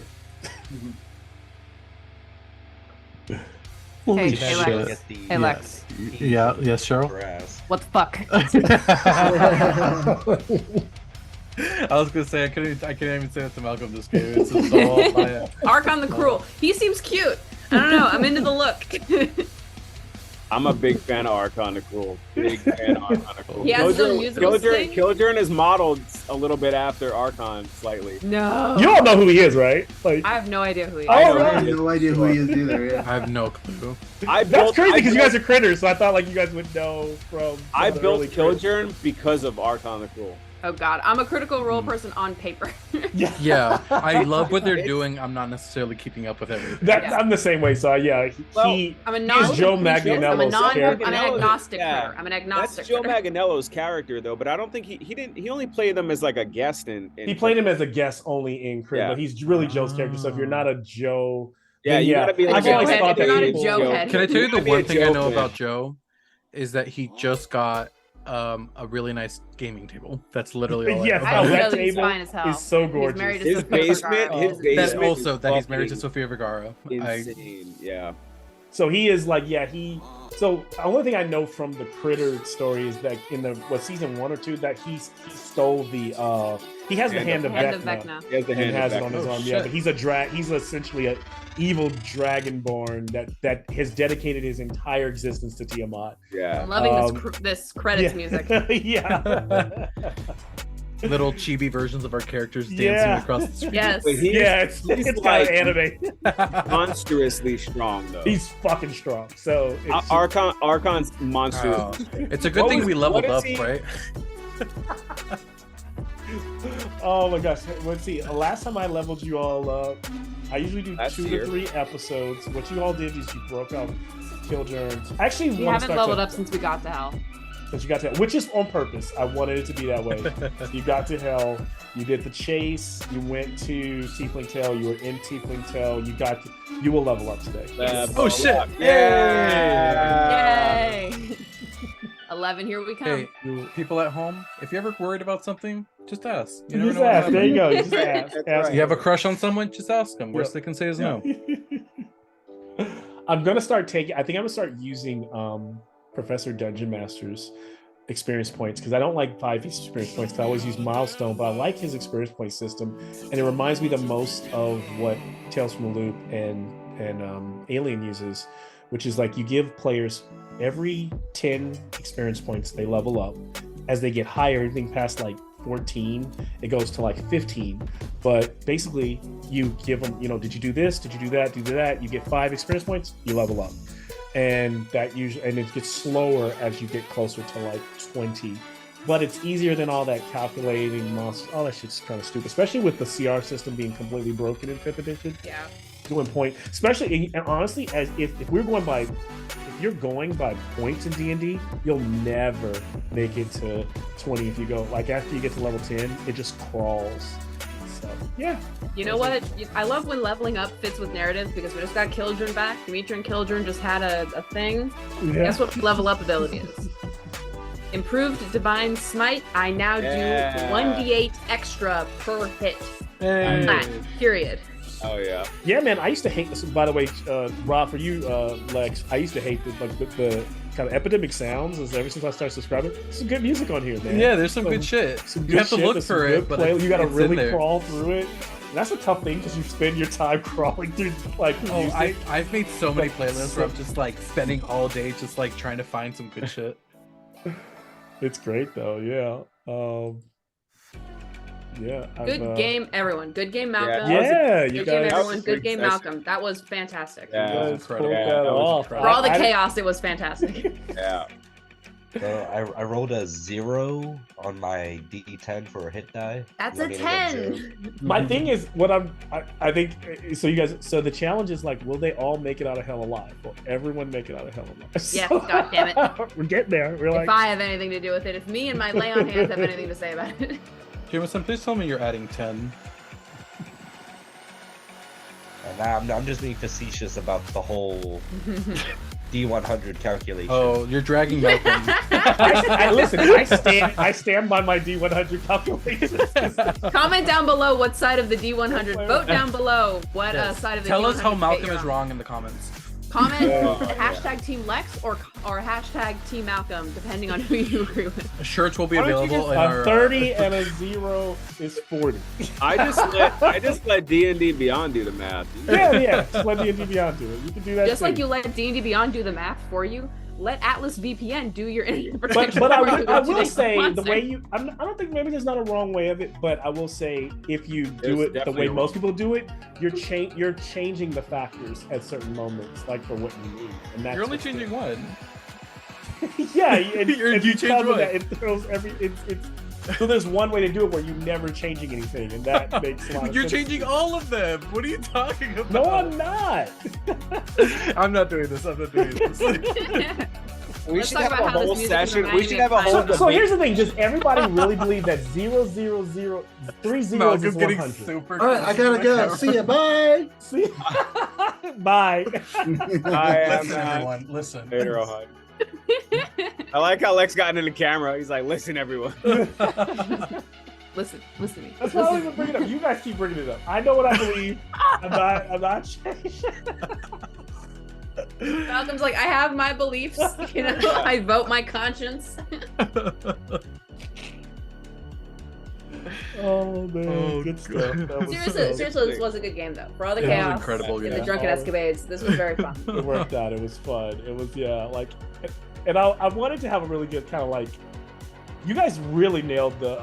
Hey, shit. Lex. Hey, Lex. Yeah, yes, Cheryl. What the fuck? I was gonna say I can't even say that to Malcolm this game. It's just so off by it. Archon the Cruel. He seems cute. I don't know. I'm into the look. I'm a big fan of Archon the Cruel. Big fan of Archon the Cruel. He has some musical sting? Killjurn is modeled a little bit after Archon, slightly. No. You all know who he is, right? Like, I have no idea who he is. Oh, I right. have no idea who he is either. Yeah. I have no clue. That's crazy because you guys are critters, so I thought like you guys would know from I the built early critters. Killjurn because of Archon the Cruel. Oh god, I'm a Critical Role person on paper. Yeah, I love what they're doing. I'm not necessarily keeping up with everything. Yeah. I'm the same way, so yeah. I'm a He's Joe I'm Manganiello's character. an agnostic Yeah. player. I'm an agnostic That's Joe player. Manganiello's character, though. But I don't think he only played them as like a guest in He played him as a guest only in Crit, Yeah. but he's really Joe's character. So if you're not a Joe, Yeah, then you gotta be like I've a always Joe thought head. that You're not a people- Joe head. Can I tell you the Maybe a one thing I Joe know fan. about Joe is that he just got a really nice gaming table. That's literally all Yes, I I know. oh, know that he's table fine as hell. is so He's gorgeous. married to His Sofia basement, Vergara. his basement. That also is that he's married to fucking Sofia Vergara. insane. Yeah. So he is like, so the only thing I know from the Critter story is that in the season 1 or 2 that he stole the he has the hand of Hand of Vecna. Vecna. He has the And hand has of it on his Oh, arm. shit. Yeah, but he's essentially an evil dragonborn that has dedicated his entire existence to Tiamat. Yeah. I'm loving this credits music. Yeah. Little chibi versions of our characters dancing Yeah. across the street. Yes. But he- Yeah, it's he's kind like- of anime. Monstrously strong though. He's fucking strong. So it's Archon's monstrous. Oh, it's a good What thing was- we leveled what is up, he- right? oh my gosh. Let's see. Last time I leveled you all up, I usually do Last 2 year. to 3 episodes. What you all did is you broke out Killjurn. I actually We want to haven't start leveled to, up since we got to hell. but you got to, which is on purpose. I wanted it to be that way. You got to hell. You did the chase. You went to Tiefling Tail. You were in Tiefling Tail. You will level up today. Oh, shit. Yeah. Yay! 11, here we come. Hey, people at home, if you're ever worried about something, just ask. You You never just know what ask. There you happens. go. You just ask. That's Ask. right. You have a crush on someone, just ask them. Worst they can say is no. I'm gonna start using Professor Dungeon Masters experience points because I don't like 5 experience points because I always use milestone, but I like his experience point system, and it reminds me the most of what Tales from the Loop and Alien uses, which is like you give players every 10 experience points they level up. As they get higher, anything past like 14, it goes to like 15. But basically, you give them, did you do this? Did you do that? Did you do that? You get 5 experience points, you level up. And that usually, and it gets slower as you get closer to like 20. But it's easier than all that calculating monsters. All that shit's kind of stupid, especially with the CR system being completely broken in 5th edition. Yeah. Doing point, especially and honestly, as if we're going by, if you're going by points in D&D, you'll never make it to 20 if you go like after you get to level 10, it just crawls. So yeah. You know what? I love when leveling up fits with narrative because we just got Killjurn back. Dimitri and Killjurn just had a thing. Yeah. Guess what level up ability is? Improved Divine Smite. I now do 1d8 extra per hit. Hey. Flat, period. Oh yeah. Yeah, man. I used to hate this. By the way, Rob, for you, Lex, I used to hate the kind of epidemic sounds. Ever since I started subscribing, some good music on here, man. Yeah, there's some good shit. Some good You have to shit, look there's for some it, good but you got to it's in really there. crawl through it. And that's a tough thing because you spend your time crawling through like. Oh, music. I've made so many Like, playlists where I'm just like spending all day just like trying to find some good shit. It's great though. Yeah. Yeah. Good game, everyone. Good game, Malcolm. Yeah, you Good game, guys. everyone. Good game, That's- Malcolm. That was fantastic. Yeah. That was incredible. That was For incredible. all the chaos, it was fantastic. Yeah. So I rolled a 0 on my D10 for a hit die. That's You a want me to get 0? 10. My thing is, I think, so you guys, so the challenge is like, will they all make it out of hell alive? Will everyone make it out of hell alive? Yes, God damn it. We're getting there. We're like, If I have anything to do with it, if me and my lay on hands have anything to say about it. Jameson, please tell me you're adding 10. And I'm just being facetious about the whole D100 calculation. Oh, you're dragging Malcolm. listen, I stand by my D100 calculations. Comment down below what side of the D100. Vote down below what side of the Tell D100 us how Malcolm you're is on. wrong in the comments. Comment hashtag Team Lex or hashtag Team Malcolm, depending on who you agree with. Shirts will be Why don't you available in A our 30 and a 0 is 40. I just let D&D Beyond do the math. Yeah. Just let D&D Beyond do it. You can do that Just too. like you let D&D Beyond do the math for you, let Atlas VPN do your internet protection But for you. I which will is say the monster. way you I don't think maybe there's not a wrong way of it, but I will say if you do There's it the definitely way a most wrong. people do it, you're changing the factors at certain moments, like for what you need. And that's You're only what's changing good. one. Yeah, and, You and change because of one. that, it throws it's so there's one way to do it where you're never changing anything, and that makes a lot of You're sense. changing all of them. What are you talking about? No, I'm not. I'm not doing this. I'm not doing this. We Let's should talk have about a how this whole music is session. We reminding should me have of a whole Final debate. So here's the thing: does everybody really believe that 0, 0, 0, 3 zeros Malcolm's is getting 100? super. All right, I gotta go. See ya. Bye. See? Bye. I am Listen, everyone. Listen. Later, Ohio. I like how Lex got into the camera. He's like, "Listen, everyone." Listen to me. That's why I don't even bring it up. You guys keep bringing it up. I know what I believe. I'm not changing. Malcolm's like, I have my beliefs. You know, I vote my conscience. Oh man, Oh, good stuff. That was Seriously, this was a good game though. For all the It was chaos, incredible and the game. drunken escapades, this was very fun. It worked out. It was fun. It was and I wanted to have a really good kind of like. You guys really nailed the,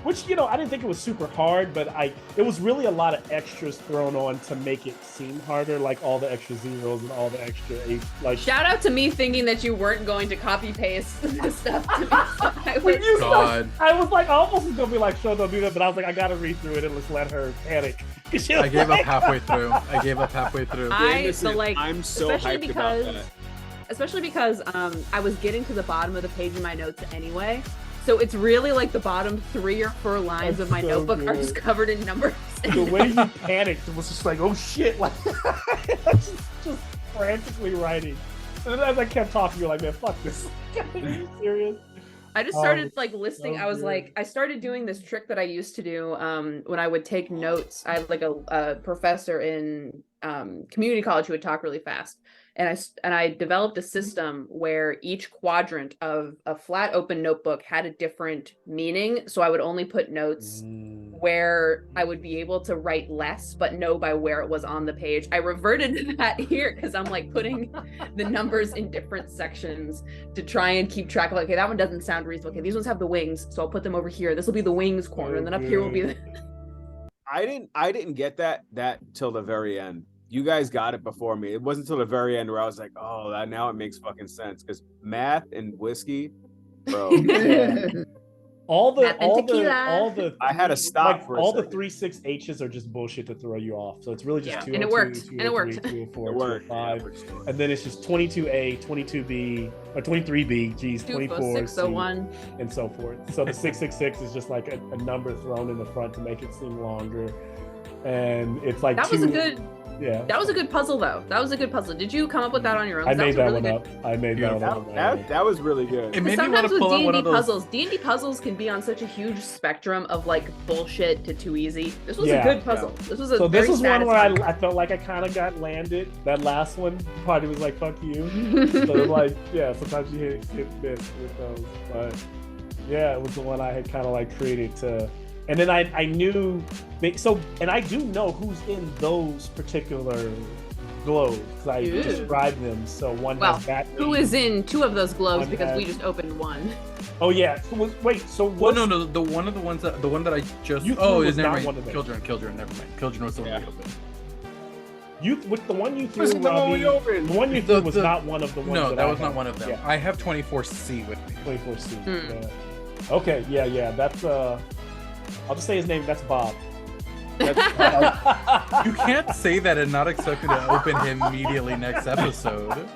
which I didn't think it was super hard, but it was really a lot of extras thrown on to make it seem harder, like all the extra zeros and all the extra eight, like. Shout out to me thinking that you weren't going to copy paste this stuff to me. So I When was, you God. I was like, I almost was gonna be like, sure, don't do that, but I was like, I gotta read through it and let's let her panic. I gave up halfway through. I'm so especially hyped about because- that. especially because I was getting to the bottom of the page in my notes anyway. So it's really like the bottom 3 or 4 lines That's of my so notebook are good. just covered in numbers. The way you panicked was just like, oh shit, like just frantically writing. And then as I kept talking, you're like, man, fuck this. Are you serious? I just started like listing. so I was good. like, I started doing this trick that I used to do when I would take notes. I had like a professor in community college who would talk really fast. And I developed a system where each quadrant of a flat open notebook had a different meaning. So I would only put notes where I would be able to write less, but know by where it was on the page. I reverted to that here because I'm like putting the numbers in different sections to try and keep track of, okay, that one doesn't sound reasonable. Okay, these ones have the wings, so I'll put them over here. This will be the wings corner, and then up here will be the... I didn't get that till the very end. You guys got it before me. It wasn't until the very end where I was like, oh, that now it makes fucking sense. Because math and whiskey, bro. all the I had to stop like for a all the second. 3, 6 H's are just bullshit to throw you off. So it's really just 202, and it worked. 203, And it worked. 204, It worked. 205. And then it's just 22A, 22B, or 23B, geez, 24, 601. and so forth. So the 666 is just like a number thrown in the front to make it seem longer. And it's like That was a good... Yeah. That was a good puzzle, though. That was a good puzzle. Did you come up with that on your own? I made that was one really up. I made that one up. That was really good. It made me want Sometimes to pull with out one D&D of those. puzzles, D&D puzzles can be on such a huge spectrum of like bullshit to too easy. This was Yeah. a good puzzle. This was a So this very was one where satisfying- I felt like I kind of got landed. That last one probably was like, fuck you. So like, yeah, sometimes you hit miss with those. But yeah, it was the one I had kind of like created to. And then I knew, and I do know who's in those particular globes because I Ew. described them. So one Well, has that. Who is in 2 of those globes One because we has- just opened one. Oh yeah. So Well, no, the one that I just. You Oh, was is never not mind. one of them. Killjurn, never mind. Killjurn was the one Yeah. we opened. with the one you threw, Wasn't the one Robbie, we opened. the one you threw was not one of the ones. No, that I was not had. one of them. Yeah. I have 24C with me. 24C. Hmm. Yeah. Okay, yeah. That's I'll just say his name. That's Bob. You can't say that and not expect me to open him immediately next episode.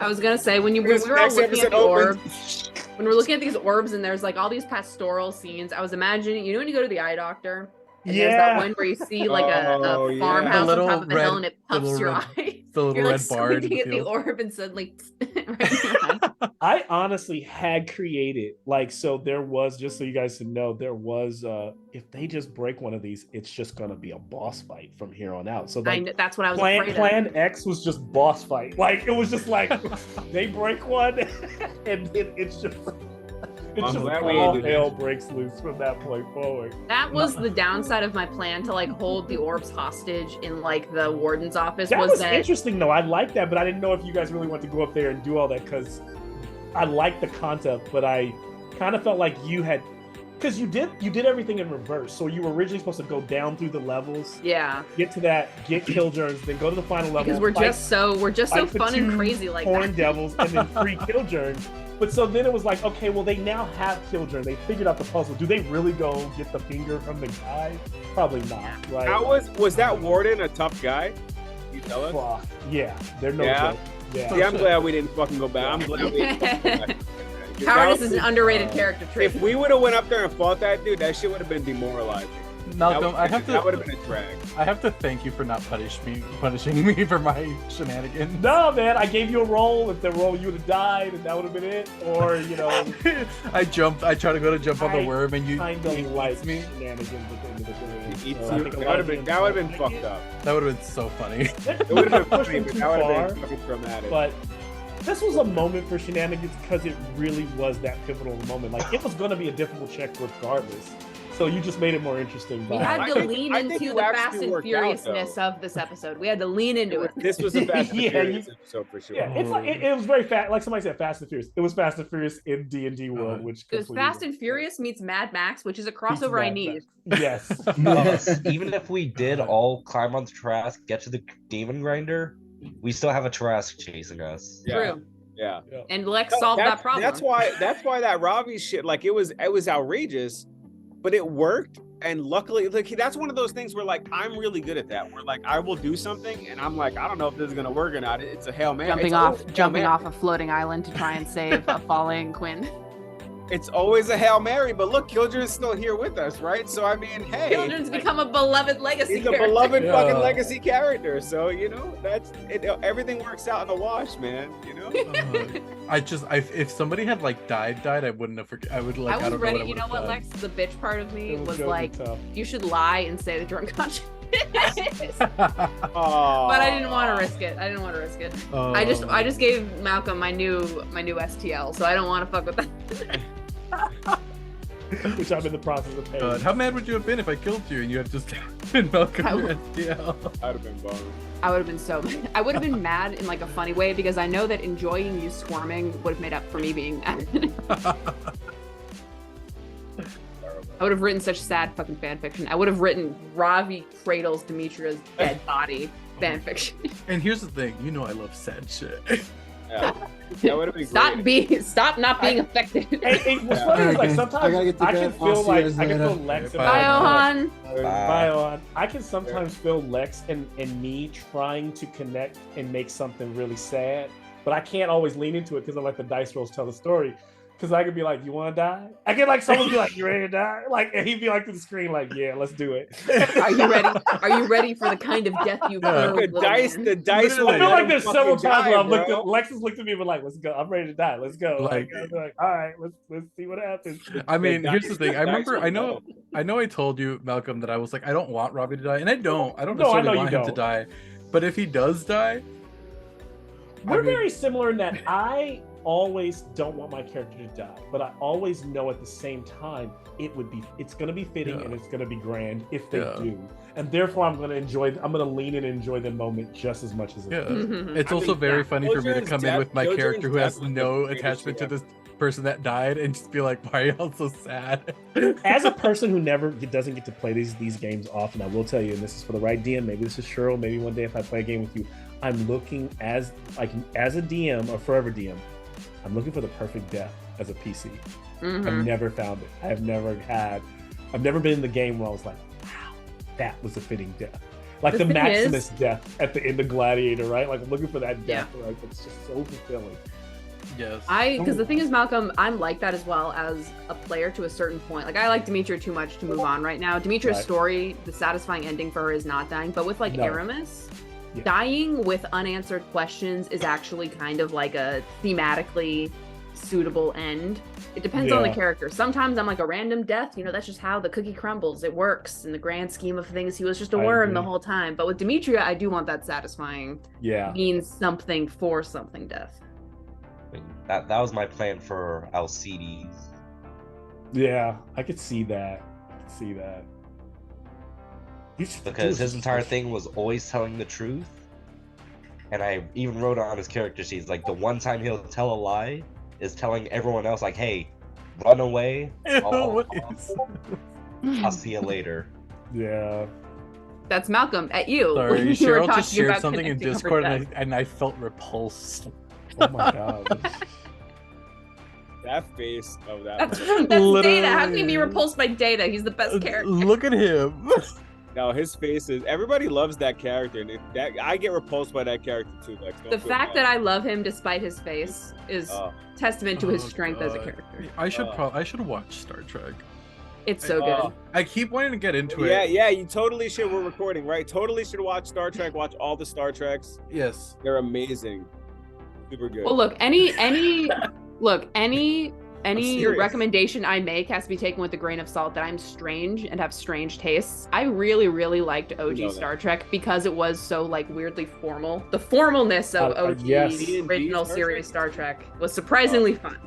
I was gonna say when we Because were all next looking at the episode orbs, opens. when we're looking at these orbs and there's like all these pastoral scenes, I was imagining, you know, when you go to the eye doctor and there's that Yeah. one where you see like a Oh, yeah. farmhouse The little on top of a red- hill and it puffs little your red- eye. The little You're like red bar in squinting the at the field. orb and suddenly right in your eye. I honestly had created so there was, just so you guys to know, there was if they just break one of these, it's just gonna be a boss fight from here on out. So like That's what I was afraid of. Plan X was just boss fight. Like it was just like they break one and it's just I'm glad we all ended it. hell breaks loose from that point forward. That was the downside of my plan to like hold the orbs hostage in like the warden's office. That was was that interesting though. I like that, but I didn't know if you guys really want to go up there and do all that because I like the concept, but I kind of felt like you had, because you did everything in reverse. So you were originally supposed to go down through the levels, yeah, get to that, get Killjurns, then go to the final level. because we're just so fight the fun and two crazy like Horn that. Devils and then 3 Killjurns. But so then it was like, okay, well they now have Killjurn. They figured out the puzzle. Do they really go get the finger from the guy? Probably not. Right? How was that warden a tough guy? You tell us. Fuck. Yeah, they're no Yeah. joke. Yeah. See, I'm glad we didn't fucking go back. I'm glad we didn't fucking go back. Cowardice That is an was- underrated character trait. If we would have went up there and fought that dude, that shit would have been demoralizing. Malcolm, That would have been a drag. I have to thank you for not punishing me for my shenanigans. No, man, I gave you a roll. If the roll you would have died, and that would have been it. Or I try to go to jump on the worm, and you kind of eat like me. shenanigans at the end of the day. Eat So I you. think a That lot would of have people been like fucked it. up. That would have been so funny. It would have been Pushed funny, them but too that would far. have been fucking traumatic. But this was a moment for shenanigans because it really was that pivotal moment. Like it was going to be a difficult check regardless. So you just made it more interesting. We by- had I to think- lean I think into you the actually Fast and worked out, Furiousness of this episode. We had to lean into it. This was a Fast and Yeah, Furious episode for sure. Yeah, it's like it was very fast. Like somebody said, Fast and Furious. It was Fast and Furious in D&D world, which Because completely Fast and Furious meets Mad Max, which is a crossover I Mad need. Max. Yes. Yes, even if we did all climb on the Trask, get to the demon grinder, we still have a Trask chasing us. Yeah. True. Yeah. And Lex solved that problem. That's why that Ravi shit, like it was outrageous, but it worked. And luckily, like that's one of those things where like I'm really good at that. Where like I will do something and I'm like, I don't know if this is gonna work or not. It's a Hail Mary. Jumping off a floating island to try and save a falling Quinn. It's always a Hail Mary, but look, Killjurn's still here with us, right? So I mean, hey, Children's become a beloved legacy he's a character. beloved Yeah. fucking legacy character. So you know, that's it. Everything works out in the wash, man. You know. If somebody had like died, I wouldn't have forget. I would like. I was don't ready. Know You know what, Lex? The bitch part of me It was was gonna be like, tough. you should lie and say the drunk conscience. pissed. But But I didn't want to risk it. I just gave Malcolm my new STL, so I don't want to fuck with that. Which I'm in the process of paying. How mad would you have been if I killed you and you had just been Malcolm your STL? I'd have been bummed. I would have been so mad. I would have been mad in like a funny way because I know that enjoying you squirming would have made up for me being mad. I would have written such sad fucking fan fiction. I would have written Ravi cradles Demetria's dead body fan fiction. And here's the thing, you know I love sad shit. Yeah. That would have been great. Stop not being affected. Hey, what's funny is like I sometimes gotta get to I bed. can I'll feel see you like guys I can later. feel Lex. Bye, Bye, Ohan. Bye, Ohan. I can sometimes feel Lex and me trying to connect and make something really sad, but I can't always lean into it because I let the dice rolls tell the story. Because I could be like, "You want to die?" I get like someone be like, "You ready to die?" Like, and he'd be like to the screen, like, "Yeah, let's do it." Are you ready? Are you ready for the kind of death you've earned, The little dice, man? the dice. I feel like there's several fucking times where I've die, looked bro. at Lex has looked at me and been like, "Let's go. I'm ready to die. Let's go." Like, I'm like, all right, let's see what happens. I mean, here's the thing. I dice remember, will I know I told you, Malcolm, that I was like, I don't want Robbie to die, and I don't No, I necessarily know you want him to don't. die. But if he does die, We're I mean- very similar in that I always don't want my character to die, but I always know at the same time it's going to be fitting Yeah. and it's going to be grand if they Yeah. do, and therefore I'm going to lean in and enjoy the moment just as much as it yeah, is. it's I also mean, very yeah, funny for me to Killjurn's come in death- with my Killjurn's character who has death was no the greatest attachment to shit this person that died, and just be like, why are y'all so sad? As a person who doesn't get to play these games often, I will tell you, and this is for the right DM. Maybe this is Cheryl. Maybe one day if I play a game with you, I'm looking as a DM or forever DM. I'm looking for the perfect death as a PC. Mhm. I've never found it. I've never been in the game where I was like, wow, that was a fitting death. Like The the thing Maximus is- death at the end of Gladiator, right? Like I'm looking for that death. Like it's just so fulfilling. Yes. Because the thing is, Malcolm, I'm like that as well as a player to a certain point. Like I like Demetria too much to move on right now. Demetria's Right. story, the satisfying ending for her is not dying, but with like No. Aramis, Yeah. dying with unanswered questions is actually kind of like a thematically suitable end. It depends on the Yeah. character. Sometimes I'm like a random death, that's just how the cookie crumbles. It works in the grand scheme of things. He was just a I worm the agree. whole time. But with Demetria, I do want that satisfying Yeah. means something for something death. That was my plan for Alcides. Yeah. I could see that. Because his entire thing was always telling the truth. And I even wrote it on his character sheet. Like, the one time he'll tell a lie is telling everyone else, like, hey, run away. What I'll see you later. Yeah. That's Malcolm at you. Sorry, when you were Cheryl talking just shared about something in connecting over Discord, death. and I felt repulsed. Oh my god. That face of that. That's man. Data. How can you be Literally. repulsed by Data? He's the best character. Look at him. No, his face is. Everybody loves that character, and I get repulsed by that character too. Like The fact that I love him despite his face is testament to his Oh, strength as a God. character. I should watch Star Trek. It's so good. I keep wanting to get into yeah, it. yeah, you totally should. We're recording, right? Totally should watch Star Trek. Watch all the Star Treks. Yes. They're amazing. Super good. Well, look, any serious. recommendation I make has to be taken with a grain of salt that I'm strange and have strange tastes. I really, really liked know OG that. Star Trek because it was so like weirdly formal. The formalness of OG yes. original Star series Trek? Star Trek was surprisingly fun.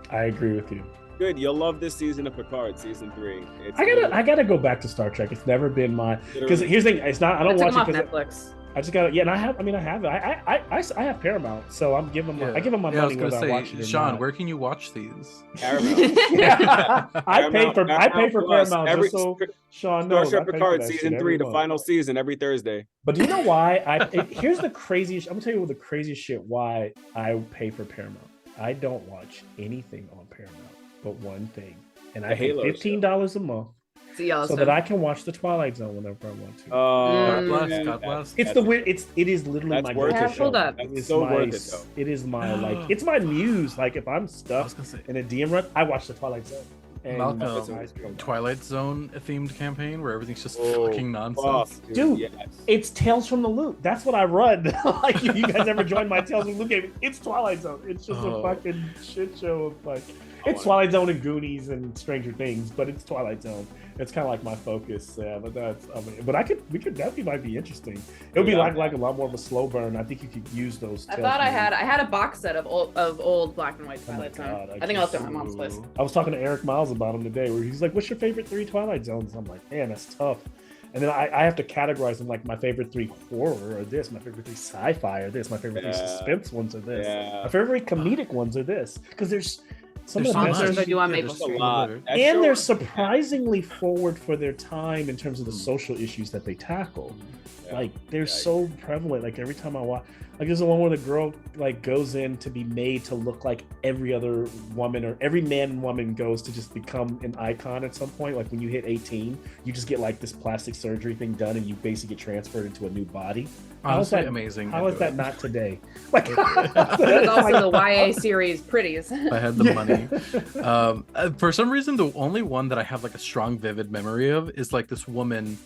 I agree with you. Good. You'll love this season of Picard, season 3. It's I gotta go back to Star Trek. It's never been my because literally- here's the thing. It's not. I I don't took watch them it off because Netflix. I just got. Yeah, and I have it. I have Paramount, so I'm giving my. I give them my Yeah, I was money gonna whether I watch it say, or Sean, not. where can you watch these? Paramount. Yeah. I pay for Plus, Paramount every just so Sean Star knows. I Trek pay for Picard that season shit 3, every the month. final season, every Thursday. But do you know why? Here's the craziest. I'm gonna tell you the craziest shit. Why I pay for Paramount. I don't watch anything on Paramount but one thing, and I The pay Halo $15 a month See y'all so that I can watch the Twilight Zone whenever I want to. God bless. man, God bless. It's the weird. It is literally that's my worth go-to it, show. hold up. That's It's so my, worth it, though. It is my it's my muse. Like if I'm I stuck was gonna say, in a DM run, I watch the Twilight Zone. And Malcolm, that's my go. Twilight Zone themed campaign where everything's just Oh, fucking nonsense. fuck, Dude, yes. It's Tales from the Loop. That's what I run. Like if you guys ever joined my Tales from the Loop game, it's Twilight Zone. It's just a Oh. fucking shit show of like. It's Twilight Zone and Goonies and Stranger Things, but it's Twilight Zone. It's kind of like my focus. Yeah, but we could definitely might be interesting. It would be like a lot more of a slow burn. I think you could use those. I thought I had a box set of old black and white Twilight Zone. I think I'll at my mom's place. I was talking to Eric Miles about him today, where he's like, "What's your favorite 3 Twilight Zones?" I'm like, "Man, that's tough." And then I have to categorize them, like my favorite 3 horror are this, my favorite 3 sci-fi are this, my favorite 3 suspense ones are this, my favorite comedic ones are this, because there's some of the sponsors I do on Maple Street. And they're surprisingly forward for their time in terms of the social issues that they tackle. Like they're so prevalent. Like every time I watch, like there's the one where the girl like goes in to be made to look like every other woman, or every man and woman goes to just become an icon at some point. Like when you hit 18, you just get like this plastic surgery thing done, and you basically get transferred into a new body. How is that amazing? How is that not today? Like it's also the YA series Pretties. I had the money. For some reason, the only one that I have like a strong, vivid memory of is like this woman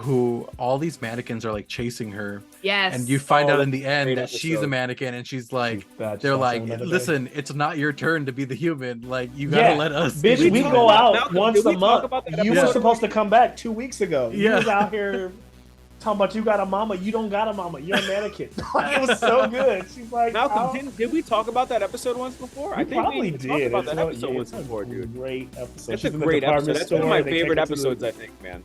who all these mannequins are like chasing her. Yes. And you find out in the end that she's a mannequin, and she's like, they're like, listen, it's not your turn to be the like, you gotta let us. Bitch, we go out once a month. You were supposed to come back 2 weeks ago. You was out here talking about you got a mama. You don't got a mama. You're a mannequin. It was so good. She's like, Malcolm, did we talk about that episode once before? I think we did. Talked about that episode once before, dude. Great episode. It's a great episode. That's one of my favorite episodes, I think, man.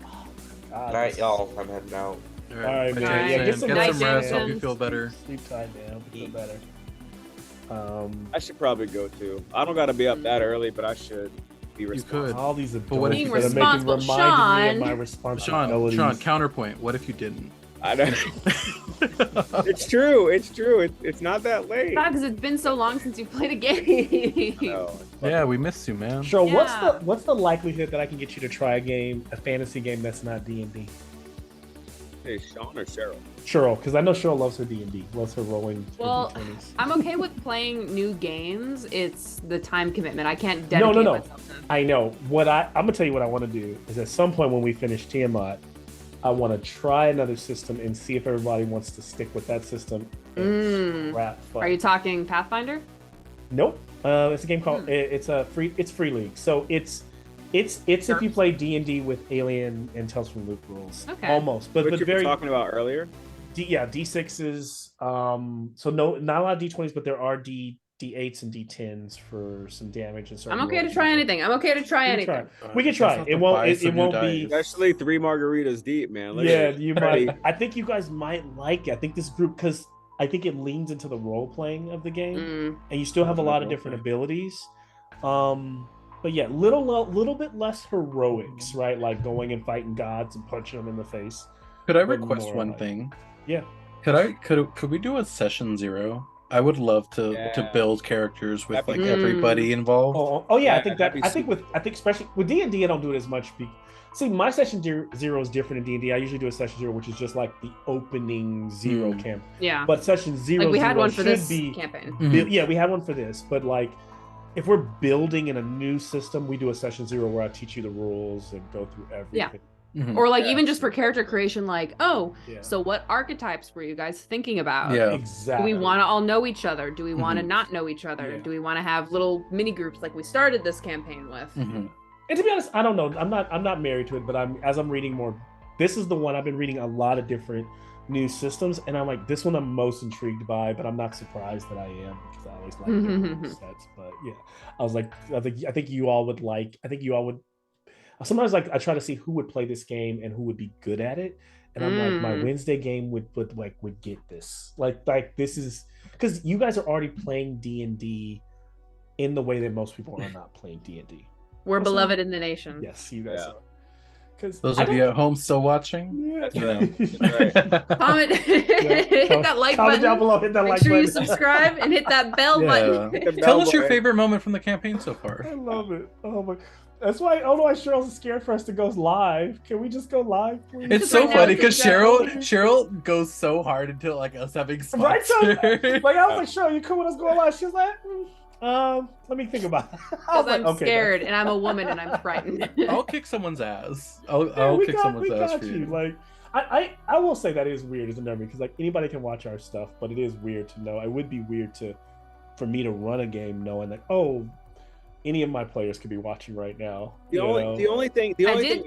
Good night, y'all. I'm heading out. All right, man. Yeah, get some rest. Hope you feel better. Sleep tight, man. Feel better. I should probably go too. I don't got to be up that early, but I should be responsible. You could. All these what being adults that are making reminding me of my responsibilities. Sean, counterpoint. What if you didn't? I don't. It's true. It's true. It's not that late. Because it's been so long since you played a game. Yeah, we missed you, man. Sure. What's the likelihood that I can get you to try a fantasy game that's not D&D? Hey, Sean or Cheryl? Cheryl, because I know Cheryl loves her D&D, loves her rolling. Well, I'm okay with playing new games. It's the time commitment. I can't dedicate myself to them. I know. I'm gonna tell you what I want to do is at some point when we finish Tiamat, I want to try another system and see if everybody wants to stick with that system. Are you talking Pathfinder? Nope. It's a game called it's Free League. So it's if you play D&D with Alien and Tales from Loop rules. Okay. Almost. But you were talking about earlier? D6s. So not a lot of D20s, but there are D8s and D10s for some damage and certain. I'm okay to try anything. We can try. It won't be especially 3 margaritas deep, man. You might. I think you guys might like it. I think this group, because I think it leans into the role playing of the game, and you still have a lot of different abilities. But yeah, little bit less heroics, right? Like going and fighting gods and punching them in the face. Could I request one thing? Yeah. Could we do a session 0? I would love to build characters with like everybody involved. Oh yeah, I think especially with D&D I don't do it as much. See, my session 0 is different in D&D. I usually do a session 0, which is just like the opening 0 camp. Yeah. But session 0, we had one for this campaign. Yeah, we had one for this. But like, if we're building in a new system, we do a session 0 where I teach you the rules and go through everything. Yeah. Or like even just for character creation, like, so what archetypes were you guys thinking about? Yeah, exactly. Do we want to all know each other? Do we want to not know each other? Do we want to have little mini groups like we started this campaign with? And to be honest, I don't know. I'm not married to it, but as I'm reading more, this is the one I've been reading a lot of different new systems, and I'm like, this one I'm most intrigued by, but I'm not surprised that I am, because I always like different sets. But yeah, I think you all would. Sometimes like I try to see who would play this game and who would be good at it, and I'm like, my Wednesday game would get this. Like this is because you guys are already playing D&D in the way that most people are not playing D&D. We're beloved in the nation. Yes, you guys are. Those of you at home still watching, that's right. Comment, hit that like comment button. down below, hit that Make like sure button. you subscribe and hit that bell button. Tell us your favorite moment from the campaign so far. I love it. Oh my. That's why I don't know why Cheryl's scared for us to go live. Can we just go live, please? It's so funny because Cheryl goes so hard into like us having sponsors. Right, so, like I was like, Cheryl, you cool with us going live? She's like, let me think about it. I'm scared and I'm a woman and I'm frightened. I'll kick someone's ass. I'll kick someone's ass for you. Like, I will say that is weird as a memory because like anybody can watch our stuff, but it is weird to know. It would be weird for me to run a game knowing that any of my players could be watching right now. The only thing I did